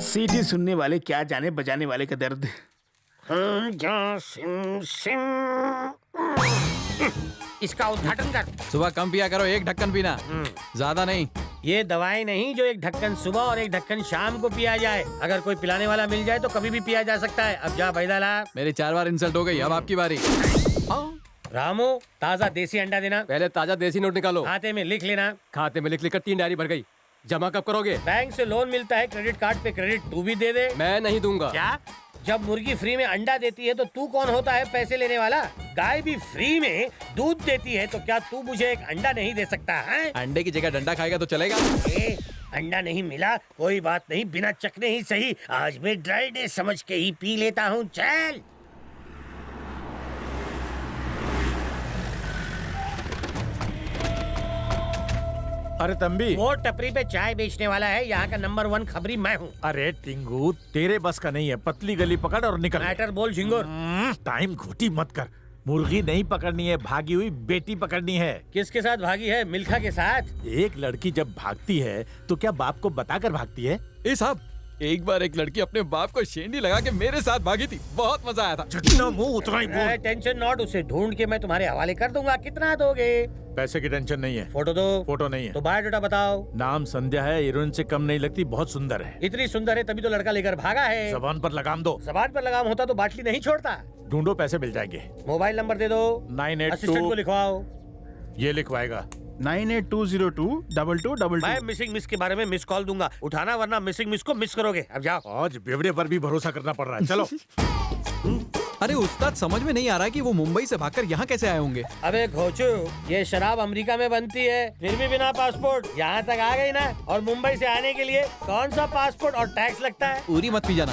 सीटी सुनने वाले क्या जाने बजाने वाले का दर्द। इसका उद्घाटन कर। सुबह कम पिया करो, एक ढक्कन पीना, ज्यादा नहीं। ये दवाई नहीं जो एक ढक्कन सुबह और एक ढक्कन शाम को पिया जाए। अगर कोई पिलाने वाला मिल जाए तो कभी भी पिया जा सकता है। अब जा बैदाला। मेरी 4 बार इंसल्ट हो गई, अब आपकी बारी। रामू, ताजा देसी अंडा देना। पहले ताजा देसी नोट निकालो। खाते में लिख लेना। खाते में लिख लिखकर 3 डायरी भर गई। जमा कब करोगे? बैंक से लोन मिलता है, क्रेडिट कार्ड पे क्रेडिट तू भी दे दे। मैं नहीं दूंगा। क्या? जब मुर्गी फ्री में अंडा देती है तो तू कौन होता है पैसे लेने वाला? गाय भी फ्री में दूध देती है तो क्या तू मुझे एक अंडा नहीं दे सकता है? अंडे की जगह डंडा खाएगा तो चलेगा? अंडा नहीं मिला कोई बात नहीं, बिना चखने ही सही। आज मैं ड्राई डे समझ के ही पी लेता हूँ। चल। अरे तंबी, वो टपरी पे चाय बेचने वाला है, यहाँ का नंबर 1 खबरी मैं हूँ। अरे टिंगू, तेरे बस का नहीं है। पतली गली पकड़ और निकल। मैटर बोल झिंगुर। टाइम घोटी मत कर। मुर्गी नहीं पकड़नी है, भागी हुई बेटी पकड़नी है। किसके साथ भागी है? मिल्खा के साथ। एक लड़की जब भागती है तो क्या बाप को बताकर भागती है? साहब, एक बार एक लड़की अपने बाप को शेंडी लगा के मेरे साथ भागी थी, बहुत मजा आया था। जितना मुंह उतना ही बोल। टेंशन नॉट, उसे ढूंढ के मैं तुम्हारे हवाले कर दूंगा। कितना दोगे? पैसे की टेंशन नहीं है। फोटो दो। फोटो नहीं है तो बायोडाटा बताओ। नाम संध्या है, हीरोइन से कम नहीं लगती, बहुत सुंदर है। इतनी सुंदर है तभी तो लड़का लेकर भागा है। जबान पर लगाम दो। जबान पर लगाम होता तो बाटली नहीं छोड़ता। ढूंढो, पैसे मिल जाएंगे। मोबाइल नंबर दे दो। 982 असिस्टेंट को लिखवाओ। ये लिखवाएगा। 98202222। मैं मिसिंग मिस के बारे में मिस कॉल दूंगा, उठाना वरना मिसिंग मिस को मिस करोगे। अब जाओ। आज बेवड़े पर भी भरोसा करना पड़ रहा है। चलो। अरे उस्ताद, समझ में नहीं आ रहा है कि वो मुंबई से भागकर यहाँ कैसे आए होंगे। अबे घोचू, ये शराब अमेरिका में बनती है, फिर भी बिना पासपोर्ट यहाँ तक आ गई ना। और मुंबई से आने के लिए कौन सा पासपोर्ट और टैक्स लगता है? पूरी मत पी जाना।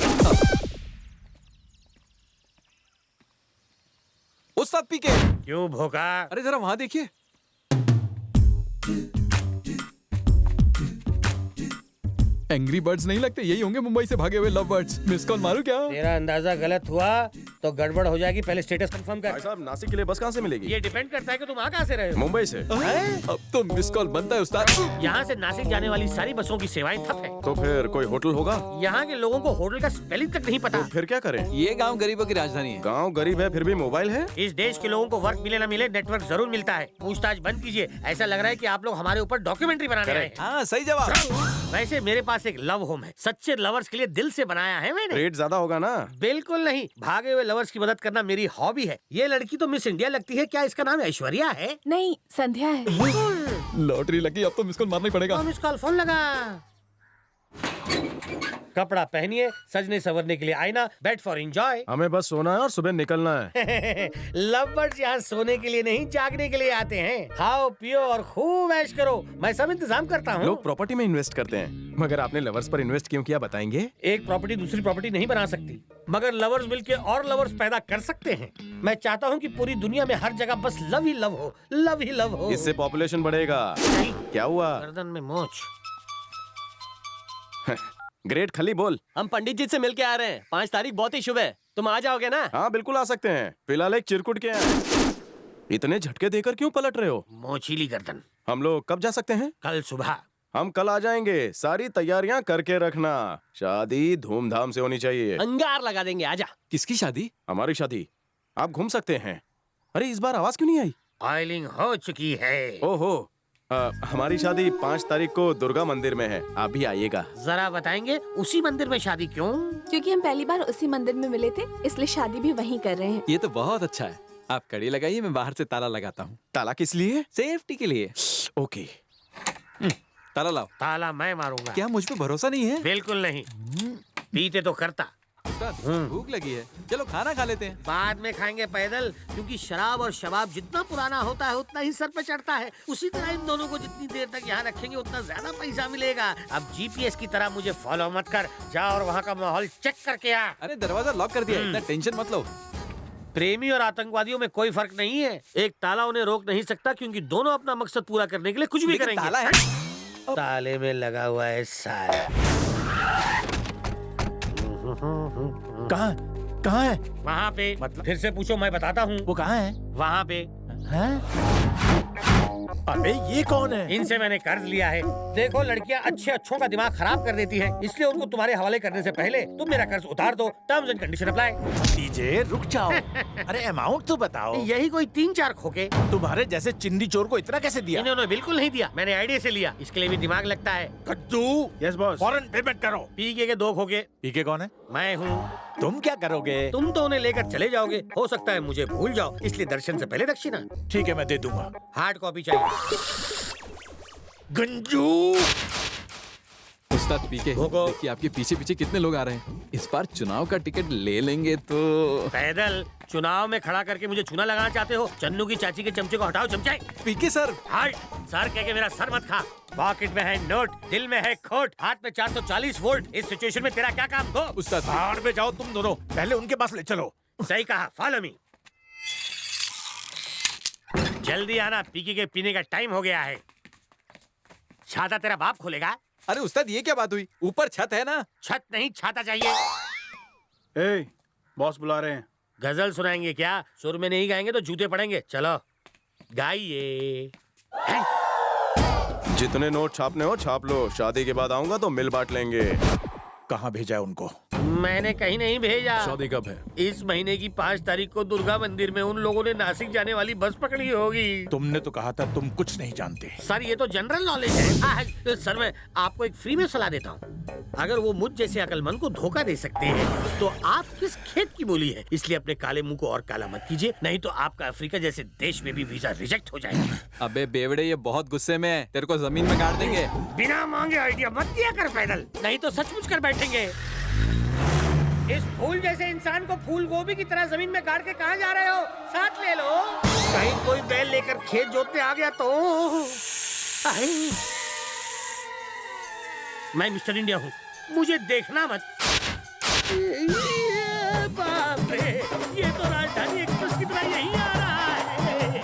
उस्ताद पी के क्यों भोका? अरे जरा वहाँ देखिए। एंग्री बर्ड्स नहीं लगते, यही होंगे मुंबई से भागे हुए लव बर्ड्स। मिस कॉल मारूं क्या? तेरा अंदाजा गलत हुआ तो गड़बड़ हो जाएगी। पहले स्टेटस कंफर्म कर। भाई साहब, नासिक के लिए बस कहाँ से मिलेगी? ये डिपेंड करता है कि तुम कहाँ से रहे हो। मुंबई से। अब तो मिस कॉल बनता है उस्ताद। यहाँ से नासिक जाने वाली सारी बसों की सेवाएं ठप है। तो फिर कोई होटल होगा? यहाँ के लोगों को होटल का स्पेलिंग तक नहीं पता। तो फिर क्या करें? ये गांव गरीबों की राजधानी है। गांव गरीब है फिर भी मोबाइल है। इस देश के लोगों को वर्क मिले ना मिले, नेटवर्क जरूर मिलता है। पूछताछ बंद कीजिए। ऐसा लग रहा है कि आप लोग हमारे ऊपर डॉक्यूमेंट्री बनाने आए हैं। हाँ, सही जवाब। वैसे मेरे पास एक लव होम है, सच्चे लवर्स के लिए दिल से बनाया है मैंने। रेट ज्यादा होगा ना? बिल्कुल नहीं, भागे हुए लवर्स की मदद करना मेरी हॉबी है। ये लड़की तो मिस इंडिया लगती है। क्या इसका नाम ऐश्वर्या है? नहीं, संध्या है। लॉटरी लगी, अब तो मिस कॉल मारना ही पड़ेगा। तो मिस कॉल फोन लगा। कपड़ा पहनिए, सजने संवरने के लिए आईना, बेड फॉर एंजॉय। हमें बस सोना है और सुबह निकलना है। लव बर्ड्स यहाँ सोने के लिए नहीं, जागने के लिए आते हैं। खाओ पियो और खूब ऐश करो, मैं सब इंतजाम करता हूँ। लोग प्रॉपर्टी में इन्वेस्ट करते हैं, मगर आपने लवर्स पर इन्वेस्ट क्यों किया बताएंगे? एक प्रॉपर्टी दूसरी प्रॉपर्टी नहीं बना सकती, मगर लवर्स मिलके और लवर्स पैदा कर सकते हैं। मैं चाहता हूँ कि पूरी दुनिया में हर जगह बस लव ही लव हो, लव ही लव हो। इससे पॉपुलेशन बढ़ेगा। क्या हुआ? गर्दन में मोच। ग्रेट खली बोल। हम पंडित जी से मिल के आ रहे हैं। 5 तारीख बहुत ही शुभ है, तुम आ जाओगे ना? हाँ बिल्कुल आ सकते हैं। फिलहाल एक चिरकुट के हैं। इतने झटके देकर क्यों पलट रहे हो? मोचीली गर्दन। हम लोग कब जा सकते हैं? कल सुबह। हम कल आ जाएंगे, सारी तैयारियां करके रखना। शादी धूमधाम से होनी चाहिए। अंगार लगा देंगे, आजा। किसकी शादी? हमारी शादी। आप घूम सकते हैं। अरे इस बार आवाज क्यों नहीं आई? ऑयलिंग हो चुकी है। ओहो, हमारी शादी 5 तारीख को दुर्गा मंदिर में है, आप भी आइएगा। जरा बताएंगे उसी मंदिर में शादी क्यों? क्योंकि हम पहली बार उसी मंदिर में मिले थे, इसलिए शादी भी वहीं कर रहे हैं। ये तो बहुत अच्छा है। आप कड़ी लगाइए, मैं बाहर से ताला लगाता हूँ। ताला किस लिए? सेफ्टी के लिए। ओके। ताला लाओ। ताला मैं मारूंगा। क्या मुझ पे भरोसा नहीं है? बिल्कुल नहीं। पीते तो करता। भूख लगी है, चलो खाना खा लेते हैं। बाद में खाएंगे पैदल, क्योंकि शराब और शबाब जितना पुराना होता है उतना ही सर पे चढ़ता है। उसी तरह इन दोनों को जितनी देर तक यहाँ रखेंगे उतना ज्यादा पैसा मिलेगा। अब जीपीएस की तरह मुझे फॉलो मत कर, जा और वहाँ का माहौल चेक करके आ। अरे दरवाजा लॉक कर दिया, इतना टेंशन मत लो। प्रेमी और आतंकवादियों में कोई फर्क नहीं है। एक ताला उन्हें रोक नहीं सकता, क्योंकि दोनों अपना मकसद पूरा करने के लिए कुछ भी करेंगे। ताला है? ताले में लगा हुआ है साला। कहाँ कहाँ है? वहाँ पे। मतलब फिर से पूछो, मैं बताता हूँ। वो कहाँ है? वहाँ पे। अबे ये कौन है? इनसे मैंने कर्ज लिया है। देखो लड़कियाँ अच्छों का दिमाग खराब कर देती है, इसलिए उनको तुम्हारे हवाले करने से पहले तुम मेरा कर्ज उतार दो। Terms and condition apply. DJ रुक जाओ। अरे अमाउंट तो बताओ। यही कोई 3-4 खोके। तुम्हारे जैसे चिंदी चोर को इतना कैसे दिया? इन्होंने बिल्कुल नहीं दिया, मैंने आईडिया से लिया। इसके लिए भी दिमाग लगता है। कद्दू। Yes boss. फौरन पेमेंट करो। पीके के 2 खोके। पीके कौन है? मैं हूँ। तुम क्या करोगे? तुम तो उन्हें लेकर चले जाओगे, हो सकता है मुझे भूल जाओ, इसलिए दर्शन से पहले दक्षिणा। ठीक है, मैं दे दूंगा। हार्ड कॉपी चाहिए। गंजू। उस्ताद पीके, देखिए आपके पीछे पीछे कितने लोग आ रहे हैं। इस बार चुनाव का टिकट ले लेंगे तो। पैदल चुनाव में खड़ा करके मुझे चूना लगाना चाहते हो? चन्नू की चाची के चमचे को हटाओ चमचाए। पीके सर। हट, सर कह के मेरा सर मत खा। पॉकेट में है नोट, दिल में है खोट, हाथ में 440 वोल्ट। इस सिचुएशन में तेरा क्या काम? दो। उस्ताद बाहर में जाओ तुम दोनों, पहले उनके पास ले चलो। सही कहा, फॉलो मी। जल्दी आना, पीके के पीने का टाइम हो गया है। छाता तेरा बाप खोलेगा। अरे उस्ताद ये क्या बात हुई? ऊपर छत है ना। छत नहीं, छाता चाहिए। ए, बॉस बुला रहे हैं। गजल सुनाएंगे क्या? सुर में नहीं गाएंगे तो जूते पड़ेंगे। चलो गाइए। जितने नोट छापने हो छाप लो, शादी के बाद आऊंगा तो मिल बांट लेंगे। कहाँ भेजा है उनको? मैंने कहीं नहीं भेजा। शादी कब है? इस महीने की 5 तारीख को दुर्गा मंदिर में उन लोगों ने नासिक जाने वाली बस पकड़ी होगी। तुमने तो कहा था तुम कुछ नहीं जानते। सर ये तो जनरल नॉलेज है। सर मैं आपको एक फ्री में सलाह देता हूँ। अगर वो मुझ जैसे अकलमंद को धोखा दे सकते हैं तो आप किस खेत की बोली है? इसलिए अपने काले मुंह को और काला मत कीजिए, नहीं तो आपका अफ्रीका जैसे देश में भी वीजा रिजेक्ट हो जाएगा। अबे बेवड़े, ये बहुत गुस्से में है, तेरे को जमीन में गाड़ देंगे। बिना मांगे आइडिया मत दिया कर पैदल, नहीं तो सचमुच कर बैठेंगे। इस फूल जैसे इंसान को फूल गोभी की तरह जमीन में गाड़ के कहाँ जा रहे हो? साथ ले लो। कहीं कोई बैल लेकर खेत जोतने आ गया तो। मैं मिस्टर इंडिया हूँ, मुझे देखना मत। बाप रे, ये तो राजधानी एक्सप्रेस की तरह यहीं आ रहा है।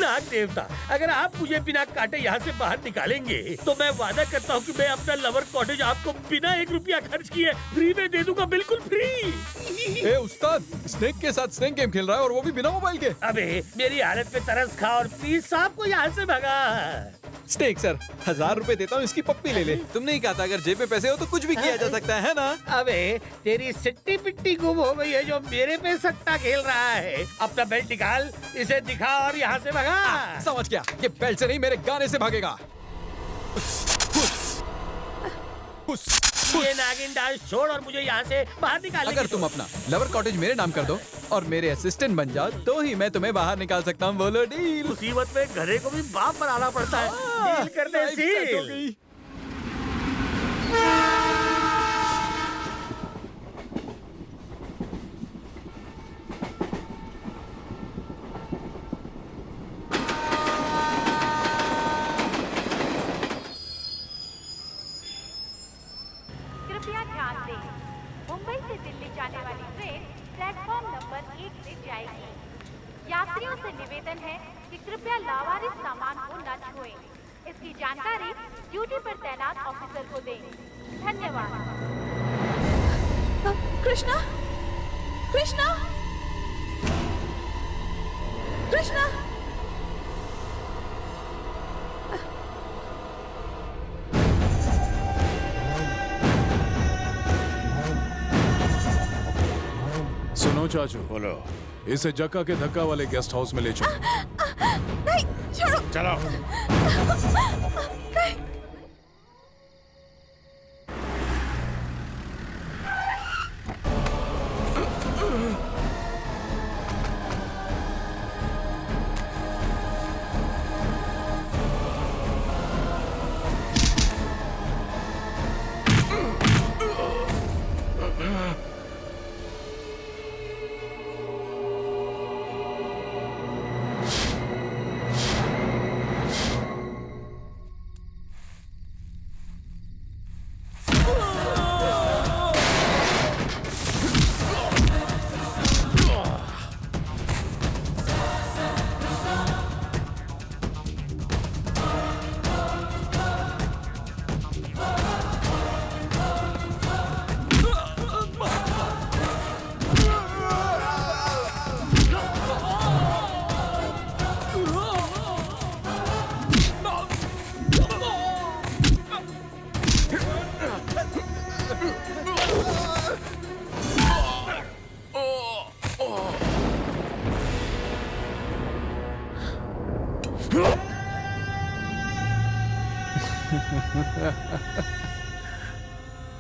नाग देवता, अगर आप मुझे बिना काटे यहाँ से बाहर निकालेंगे तो मैं वादा करता हूँ कि मैं अपना लवर कॉटेज आपको बिना 1 रुपया खर्च किए फ्री में दे दूंगा, बिल्कुल फ्री। ए उस्ताद, स्नेक के साथ स्नेक गेम खेल रहा है और वो भी बिना मोबाइल के। अबे मेरी हालत पे तरस खा और प्लीज साहब को यहाँ से भगा। स्नेक सर, 1000 रुपए देता हूँ, इसकी पप्पी ले ले। तुमने ही कहा था अगर जेब में पैसे हो तो कुछ भी किया जा सकता है ना? अबे तेरी सिट्टी पिट्टी गुम हो गई है जो मेरे पे सट्टा खेल रहा है। अपना बेल्ट निकाल, इसे दिखा और यहाँ से भगा। समझ गया, ये बेल्ट से नहीं मेरे गाने से भागेगा। ये नागिन डांस छोड़ और मुझे यहाँ से बाहर निकाल। अगर तुम अपना लवर कॉटेज मेरे नाम कर दो और मेरे असिस्टेंट बन जाओ तो ही मैं तुम्हें बाहर निकाल सकता हूँ। बोलो डील। मुसीबत में घरे को भी बाप बनाना पड़ता है। डील कर दे सील। कृपया ध्यान दें, मुंबई से दिल्ली जाने वाली ट्रेन प्लेटफॉर्म नंबर 1 से जाएगी। यात्रियों से निवेदन है कि कृपया लावारिस सामान को न छुएं। इसकी जानकारी ड्यूटी पर तैनात ऑफिसर को दें। धन्यवाद। कृष्णा, कृष्णा, कृष्णा। सुनो चाचू, बोलो। इसे जक्का के धक्का वाले गेस्ट हाउस में ले चलो। नहीं, छोड़ो। चलो।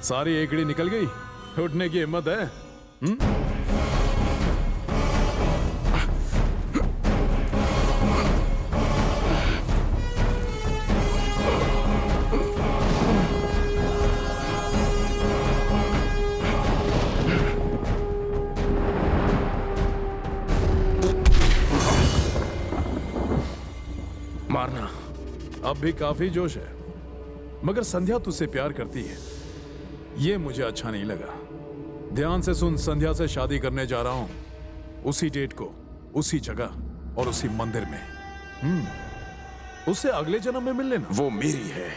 सारी एकड़ी निकल गई, उठने की हिम्मत है? मारना अब भी काफी जोश है, मगर संध्या तुझसे प्यार करती है, ये मुझे अच्छा नहीं लगा। ध्यान से सुन, संध्या से शादी करने जा रहा हूं, उसी डेट को, उसी जगह और उसी मंदिर में। उससे अगले जन्म में मिल लेना। वो मेरी है।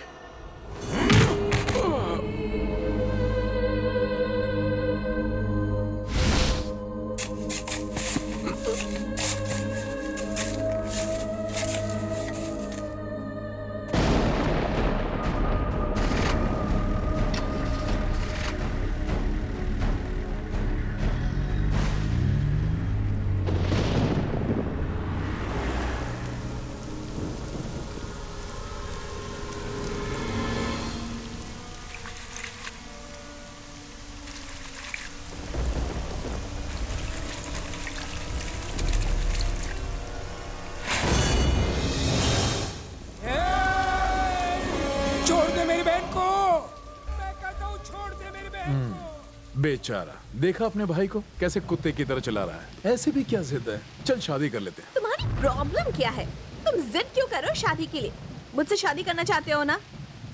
बेचारा, देखा अपने भाई को कैसे कुत्ते की तरह चला रहा है। ऐसे भी क्या जिद है, चल शादी कर लेते हैं। तुम्हारी प्रॉब्लम क्या है? तुम जिद क्यों कर रहे हो शादी के लिए? मुझसे शादी करना चाहते हो ना?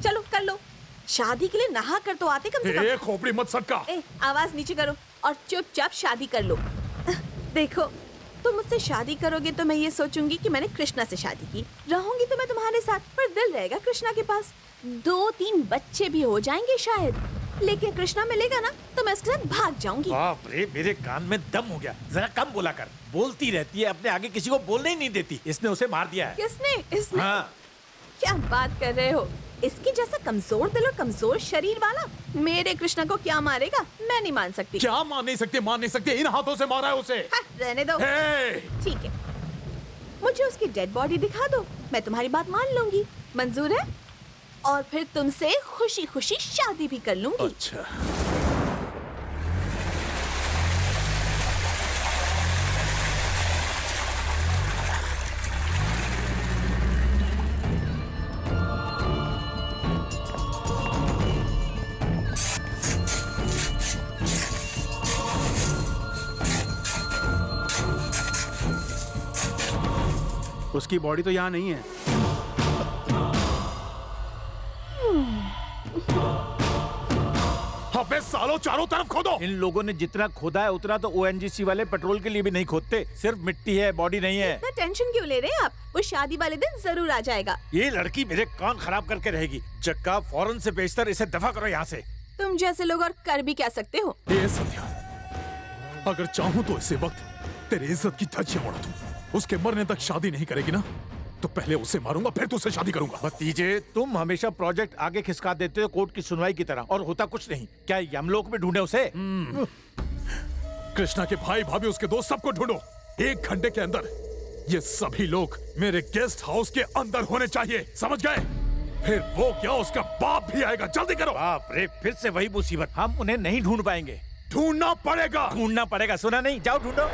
चलो कर लो। शादी के लिए नहा कर तो आते कम से कम। खोपड़ी मत सटका। आवाज नीचे करो और चुपचाप शादी कर लो। देखो, तुम मुझसे शादी करोगे तो मैं ये सोचूंगी कि मैंने कृष्णा से शादी की। रहूंगी तो मैं तुम्हारे साथ, पर दिल रहेगा कृष्णा के पास। 2-3 बच्चे भी हो जाएंगे शायद, लेकिन कृष्णा मिलेगा ना तो मैं उसके साथ भाग जाऊंगी। बाप रे, मेरे कान में दम हो गया। जरा कम बोला कर। बोलती रहती है, अपने आगे किसी को बोलने ही नहीं देती। इसने उसे मार दिया है। किसने? इसने? हाँ। क्या बात कर रहे हो? इसकी जैसा कमजोर दिल और कमजोर शरीर वाला मेरे कृष्णा को क्या मारेगा? मैं नहीं मान सकती। क्या मान नहीं सकते? मान नहीं सकते, इन हाथों से मारा है उसे। रहने दो। ठीक है, मुझे उसकी डेड बॉडी दिखा दो, मैं तुम्हारी बात मान लूंगी। मंजूर है? और फिर तुमसे खुशी खुशी शादी भी कर लूंगी। अच्छा। उसकी बॉडी तो यहाँ नहीं है। अबे सालों, चारों तरफ खोदो। इन लोगों ने जितना खोदा है उतना तो ओएनजीसी वाले पेट्रोल के लिए भी नहीं खोदते। सिर्फ मिट्टी है, बॉडी नहीं है। इतना टेंशन क्यों ले रहे हैं आप? वो शादी वाले दिन जरूर आ जाएगा। ये लड़की मेरे कान खराब करके रहेगी। जग्गा, फौरन से बेशतर इसे दफा करो यहाँ से। तुम जैसे लोग और कर भी क्या सकते हो? ये संध्या, अगर चाहूँ तो इसी वक्त तेरी इज्जत की धज्जियां उड़ा दूं। उसके मरने तक शादी नहीं करेगी ना, तो पहले उसे मारूंगा, फिर तुझसे शादी करूंगा। भतीजे, तुम हमेशा प्रोजेक्ट आगे खिसका देते हो कोर्ट की सुनवाई की तरह, और होता कुछ नहीं। क्या यमलोक में ढूंढे उसे? कृष्णा के भाई भाभी, उसके दोस्त, सबको ढूंढो। 1 घंटे के अंदर ये सभी लोग मेरे गेस्ट हाउस के अंदर होने चाहिए, समझ गए? फिर वो क्या, उसका बाप भी आएगा। जल्दी करो। बाप रे, फिर से वही मुसीबत। हम उन्हें नहीं ढूंढ पाएंगे। ढूंढना पड़ेगा। ढूंढना पड़ेगा, सुना नहीं? जाओ ढूंढो।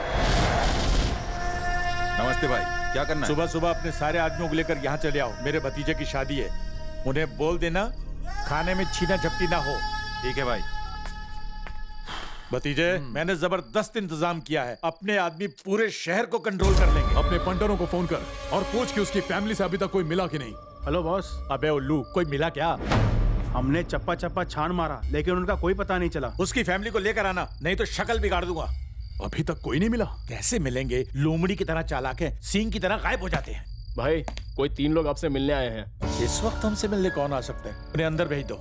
नमस्ते भाई, क्या करना है? सुबह सुबह अपने सारे आदमियों को लेकर यहाँ चले आओ। मेरे भतीजे की शादी है। उन्हें बोल देना खाने में छीना झपटी ना हो। ठीक है भाई। भतीजे, मैंने जबरदस्त इंतजाम किया है। अपने आदमी पूरे शहर को कंट्रोल कर लेंगे। अपने पंटरों को फोन कर और पूछ कि उसकी फैमिली से अभी तक कोई मिला कि नहीं। Hello boss. अबे उल्लू, कोई मिला क्या? हमने चप्पा चप्पा छान मारा, लेकिन उनका कोई पता नहीं चला। उसकी फैमिली को लेकर आना, नहीं तो शक्ल बिगाड़ दूंगा। अभी तक कोई नहीं मिला? कैसे मिलेंगे? लोमड़ी की तरह चालाक है, सींग की तरह गायब हो जाते हैं। भाई, कोई 3 लोग आपसे मिलने आए हैं। इस वक्त हमसे मिलने कौन आ सकता है? उन्हें अंदर भेज दो।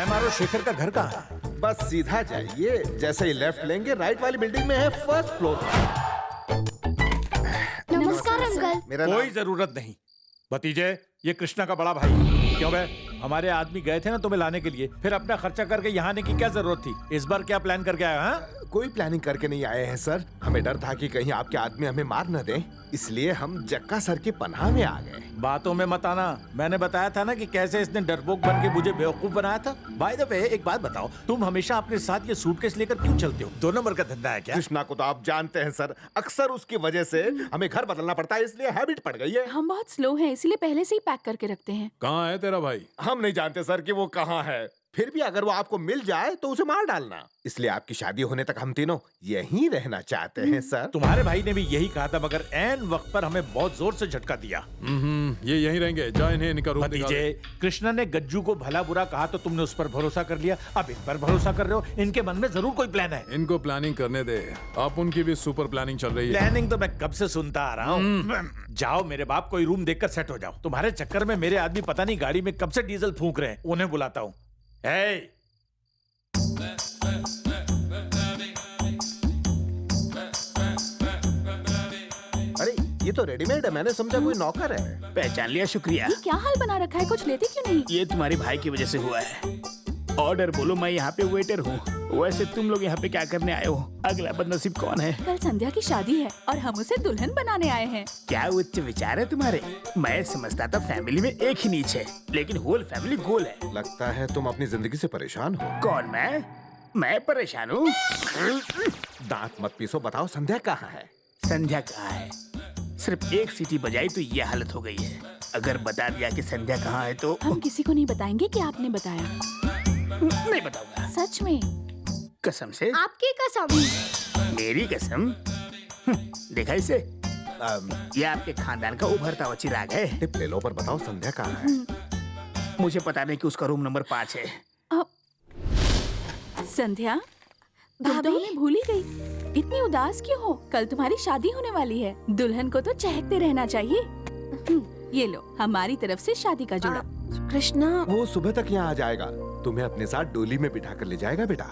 एमआरओ शेखर का घर कहाँ है? बस सीधा जाइए, जैसे ही लेफ्ट लेंगे राइट वाली बिल्डिंग में है, फर्स्ट फ्लोर। नमस्कार अंकल। कोई जरूरत नहीं। भतीजे, ये कृष्णा का बड़ा भाई। क्यों बे? हमारे आदमी गए थे ना तुम्हें लाने के लिए, फिर अपना खर्चा करके यहाँ आने की क्या जरूरत थी? इस बार क्या प्लान करके आया? हाँ? कोई प्लानिंग करके नहीं आए हैं सर। हमें डर था कि कहीं आपके आदमी हमें मार न दें, इसलिए हम जक्का सर की पनाह में आ गए। बातों में मत आना। मैंने बताया था ना कि कैसे इसने डरपोक बन के मुझे बेवकूफ बनाया था। बाय द वे एक बात बताओ, तुम हमेशा अपने साथ ये सूटकेस लेकर क्यों चलते हो? 2 नंबर का धंधा है क्या? कृष्णा को तो आप जानते हैं सर, अक्सर उसकी वजह से हमें घर बदलना पड़ता है, इसलिए हैबिट पड़ गई है। हम बहुत स्लो हैं, इसीलिए पहले से ही पैक करके रखते हैं। कहाँ है तेरा भाई? हम नहीं जानते सर कि वो कहाँ है। फिर भी अगर वो आपको मिल जाए तो उसे मार डालना। इसलिए आपकी शादी होने तक हम तीनों यहीं रहना चाहते हैं सर। तुम्हारे भाई ने भी यही कहा था, मगर ऐन वक्त पर हमें बहुत जोर से झटका दिया। ये यहीं रहेंगे। जा इन्हें इनका रूम भतीजे, कृष्णा ने गज्जू को भला बुरा कहा तो तुमने उस पर भरोसा कर लिया, अब इन पर भरोसा कर रहे हो। इनके मन में जरूर कोई प्लान है। इनको प्लानिंग करने दे, आप उनकी भी सुपर प्लानिंग चल रही है। प्लानिंग तो मैं कब से सुनता आ रहा हूँ। जाओ मेरे बाप, कोई रूम देखकर सेट हो जाओ। तुम्हारे चक्कर में मेरे आदमी पता नहीं गाड़ी में कब से डीजल फूंक रहे हैं, उन्हें बुलाता हूँ। अरे ये तो रेडीमेड है, मैंने समझा कोई नौकर है। पहचान लिया, शुक्रिया। ये क्या हाल बना रखा है, कुछ लेते क्यों नहीं? ये तुम्हारे भाई की वजह से हुआ है। ऑर्डर बोलो, मैं यहाँ पे वेटर हूँ। वैसे तुम लोग यहाँ पे क्या करने आए हो? अगला बदनसीब कौन है? कल संध्या की शादी है और हम उसे दुल्हन बनाने आए हैं। क्या उच्च विचार है तुम्हारे? मैं समझता था फैमिली में एक ही नीच है, लेकिन होल फैमिली गोल है। लगता है तुम अपनी जिंदगी से परेशान हो। कौन मैं परेशान हूँ? दांत मत पीसो, बताओ संध्या कहाँ है? संध्या कहाँ है? सिर्फ एक सीटी बजाई तो ये हालत हो गई है। अगर बता दिया कि संध्या कहाँ है तो हम किसी को नहीं बताएंगे कि आपने बताया। नहीं बताऊंगा। सच में? कसम से? आपकी कसम? मेरी कसम? देखा इसे? ये आपके खानदान का उभरता हुआ चिराग है। टिप ले लो, पर बताओ संध्या कहाँ है? मुझे पता नहीं कि उसका रूम नंबर 5 है। संध्या, तुम तो हमें भूल ही गई। इतनी उदास क्यों हो? कल तुम्हारी शादी होने वाली है। दुल्हन को तो चहकते रहना चाहिए। ये लो, हमारी तरफ से शादी का जोड़ा। कृष्णा, वो सुबह तक यहाँ आ जाएगा, तुम्हें अपने साथ डोली में बिठा कर ले जाएगा बेटा।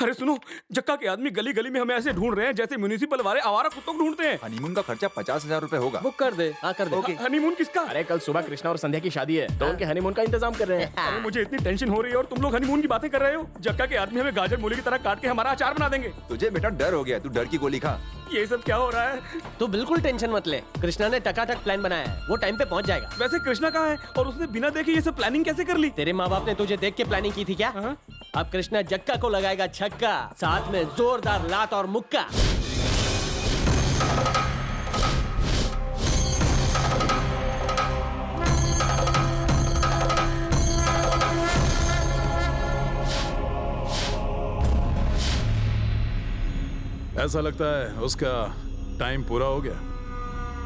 अरे सुनो, जक्का के आदमी गली गली में हमें ऐसे ढूंढ रहे हैं जैसे म्युनिसिपल वाले आवारा कुत्तों को ढूंढते हैं। हनीमून का खर्चा 50,000 रुपए होगा। बुक कर दे। हाँ कर दे। ओके। हनीमून किसका? अरे कल सुबह कृष्णा और संध्या की शादी है, तो उनके हनीमून का इंतजाम कर रहे हैं। अरे मुझे इतनी टेंशन हो रही है और तुम लोग हनीमून की बातें कर रहे हो। जक्का के आदमी हमें गाजर मूली की तरह काट के हमारा अचार बना देंगे। तुझे बेटा डर हो गया, तू डर की गोली खा। ये सब क्या हो रहा है? तू बिल्कुल टेंशन मत ले, कृष्णा ने टकाटक प्लान बनाया है, वो टाइम पे पहुंच जाएगा। वैसे कृष्णा कहाँ है और उसने बिना देखे ये सब प्लानिंग कैसे कर ली? तेरे माँ बाप ने तुझे देख के प्लानिंग की थी क्या? अब कृष्णा जक्का को लगाएगा छक्का, साथ में जोरदार लात और मुक्का। ऐसा लगता है उसका टाइम पूरा हो गया।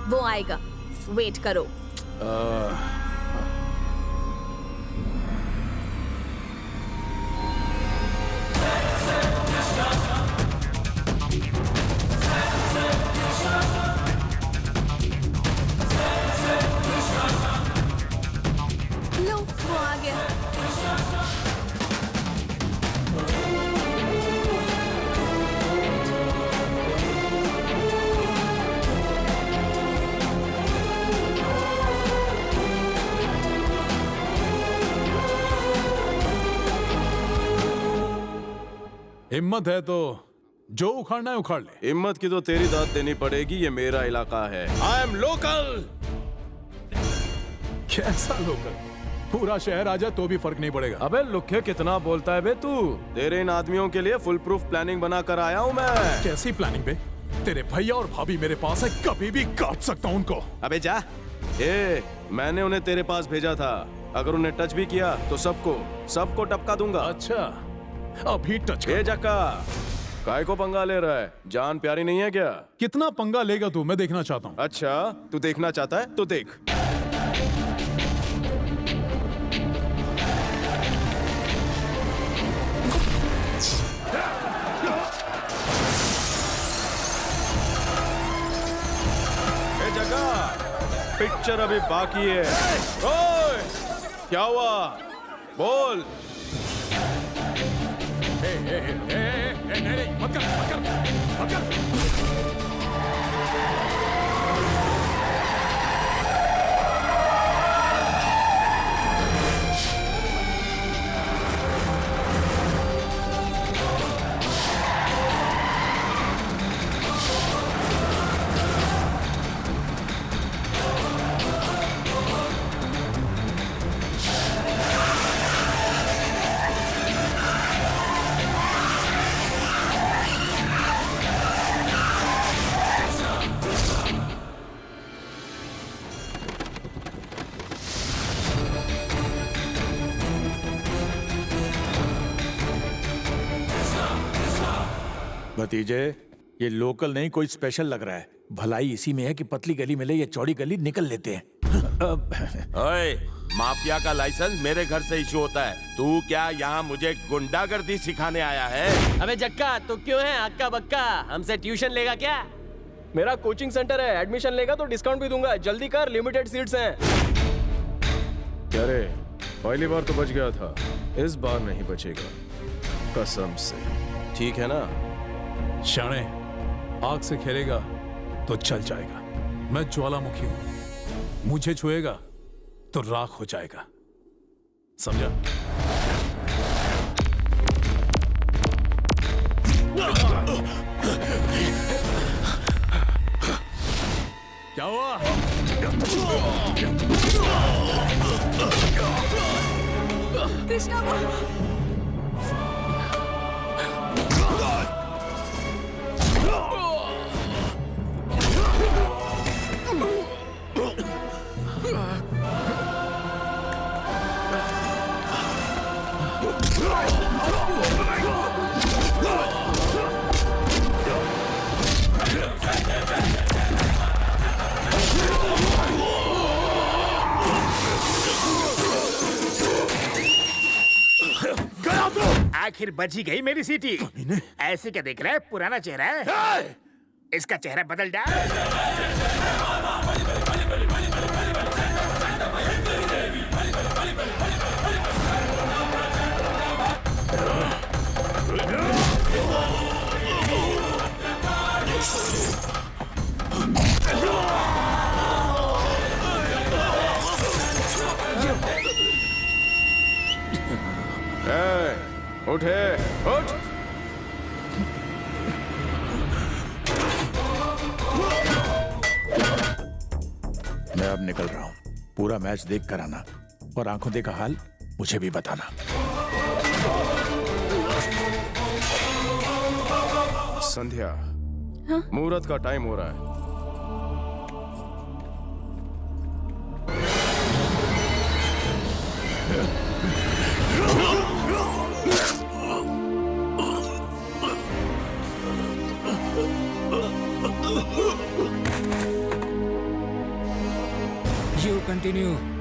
वो आएगा, वेट करो। लो, वो आ गया। हिम्मत है तो जो उखाड़ना है उखाड़ ले। हिम्मत की तो तेरी दाद देनी पड़ेगी, ये मेरा इलाका है। I am local. कैसा लोकल? पूरा शहर आ जाए तो भी फर्क नहीं पड़ेगा। अबे लुखे कितना बोलता है बे तू? तेरे इन आदमियों के लिए फुल प्रूफ प्लानिंग बना कर आया हूँ मैं। कैसी प्लानिंग बे? तेरे भैया और भाभी मेरे पास है, कभी भी काट सकता हूँ उनको। अबे जा। मैंने उन्हें तेरे पास भेजा था, अगर उन्हें टच भी किया तो सबको टपका दूंगा। अच्छा, अभी टच जक्का, काय को पंगा ले रहा है? जान प्यारी नहीं है क्या? कितना पंगा लेगा तू, मैं देखना चाहता हूँ। अच्छा, तू देखना चाहता है तो देख। जक्का, पिक्चर अभी बाकी है। ओए, क्या हुआ? बोल। नहीं, मत कर। भतीजे, ये लोकल नहीं कोई स्पेशल लग रहा है। भलाई इसी में है कि पतली गली मिले या चौड़ी गली निकल लेते हैं। ओए, माफिया का लाइसेंस मेरे घर से इशू होता है। तू क्या यहाँ मुझे गुंडागर्दी सिखाने आया है? अबे जक्का, तू क्यों है हक्का बक्का? हमसे ट्यूशन लेगा क्या? मेरा कोचिंग सेंटर है, एडमिशन लेगा तो डिस्काउंट भी दूंगा। जल्दी कर, लिमिटेड सीट्स हैं। क्या रे, पहली बार तो बच गया था, इस बार नहीं बचेगा, कसम से। ठीक है ना? शाणे, आग से खेलेगा तो चल जाएगा। मैं ज्वालामुखी हूं, मुझे छुएगा तो राख हो जाएगा, समझा? क्या हुआ? कृष्णा आखिर बची गई मेरी सीटी। ऐसे क्या देख रहा है? पुराना चेहरा है, इसका चेहरा बदल डाल। उठे, उठ। मैं अब निकल रहा हूं। पूरा मैच देख कर आना और आंखों देखा हाल मुझे भी बताना। संध्या, मुहूर्त का टाइम हो रहा है। You continue.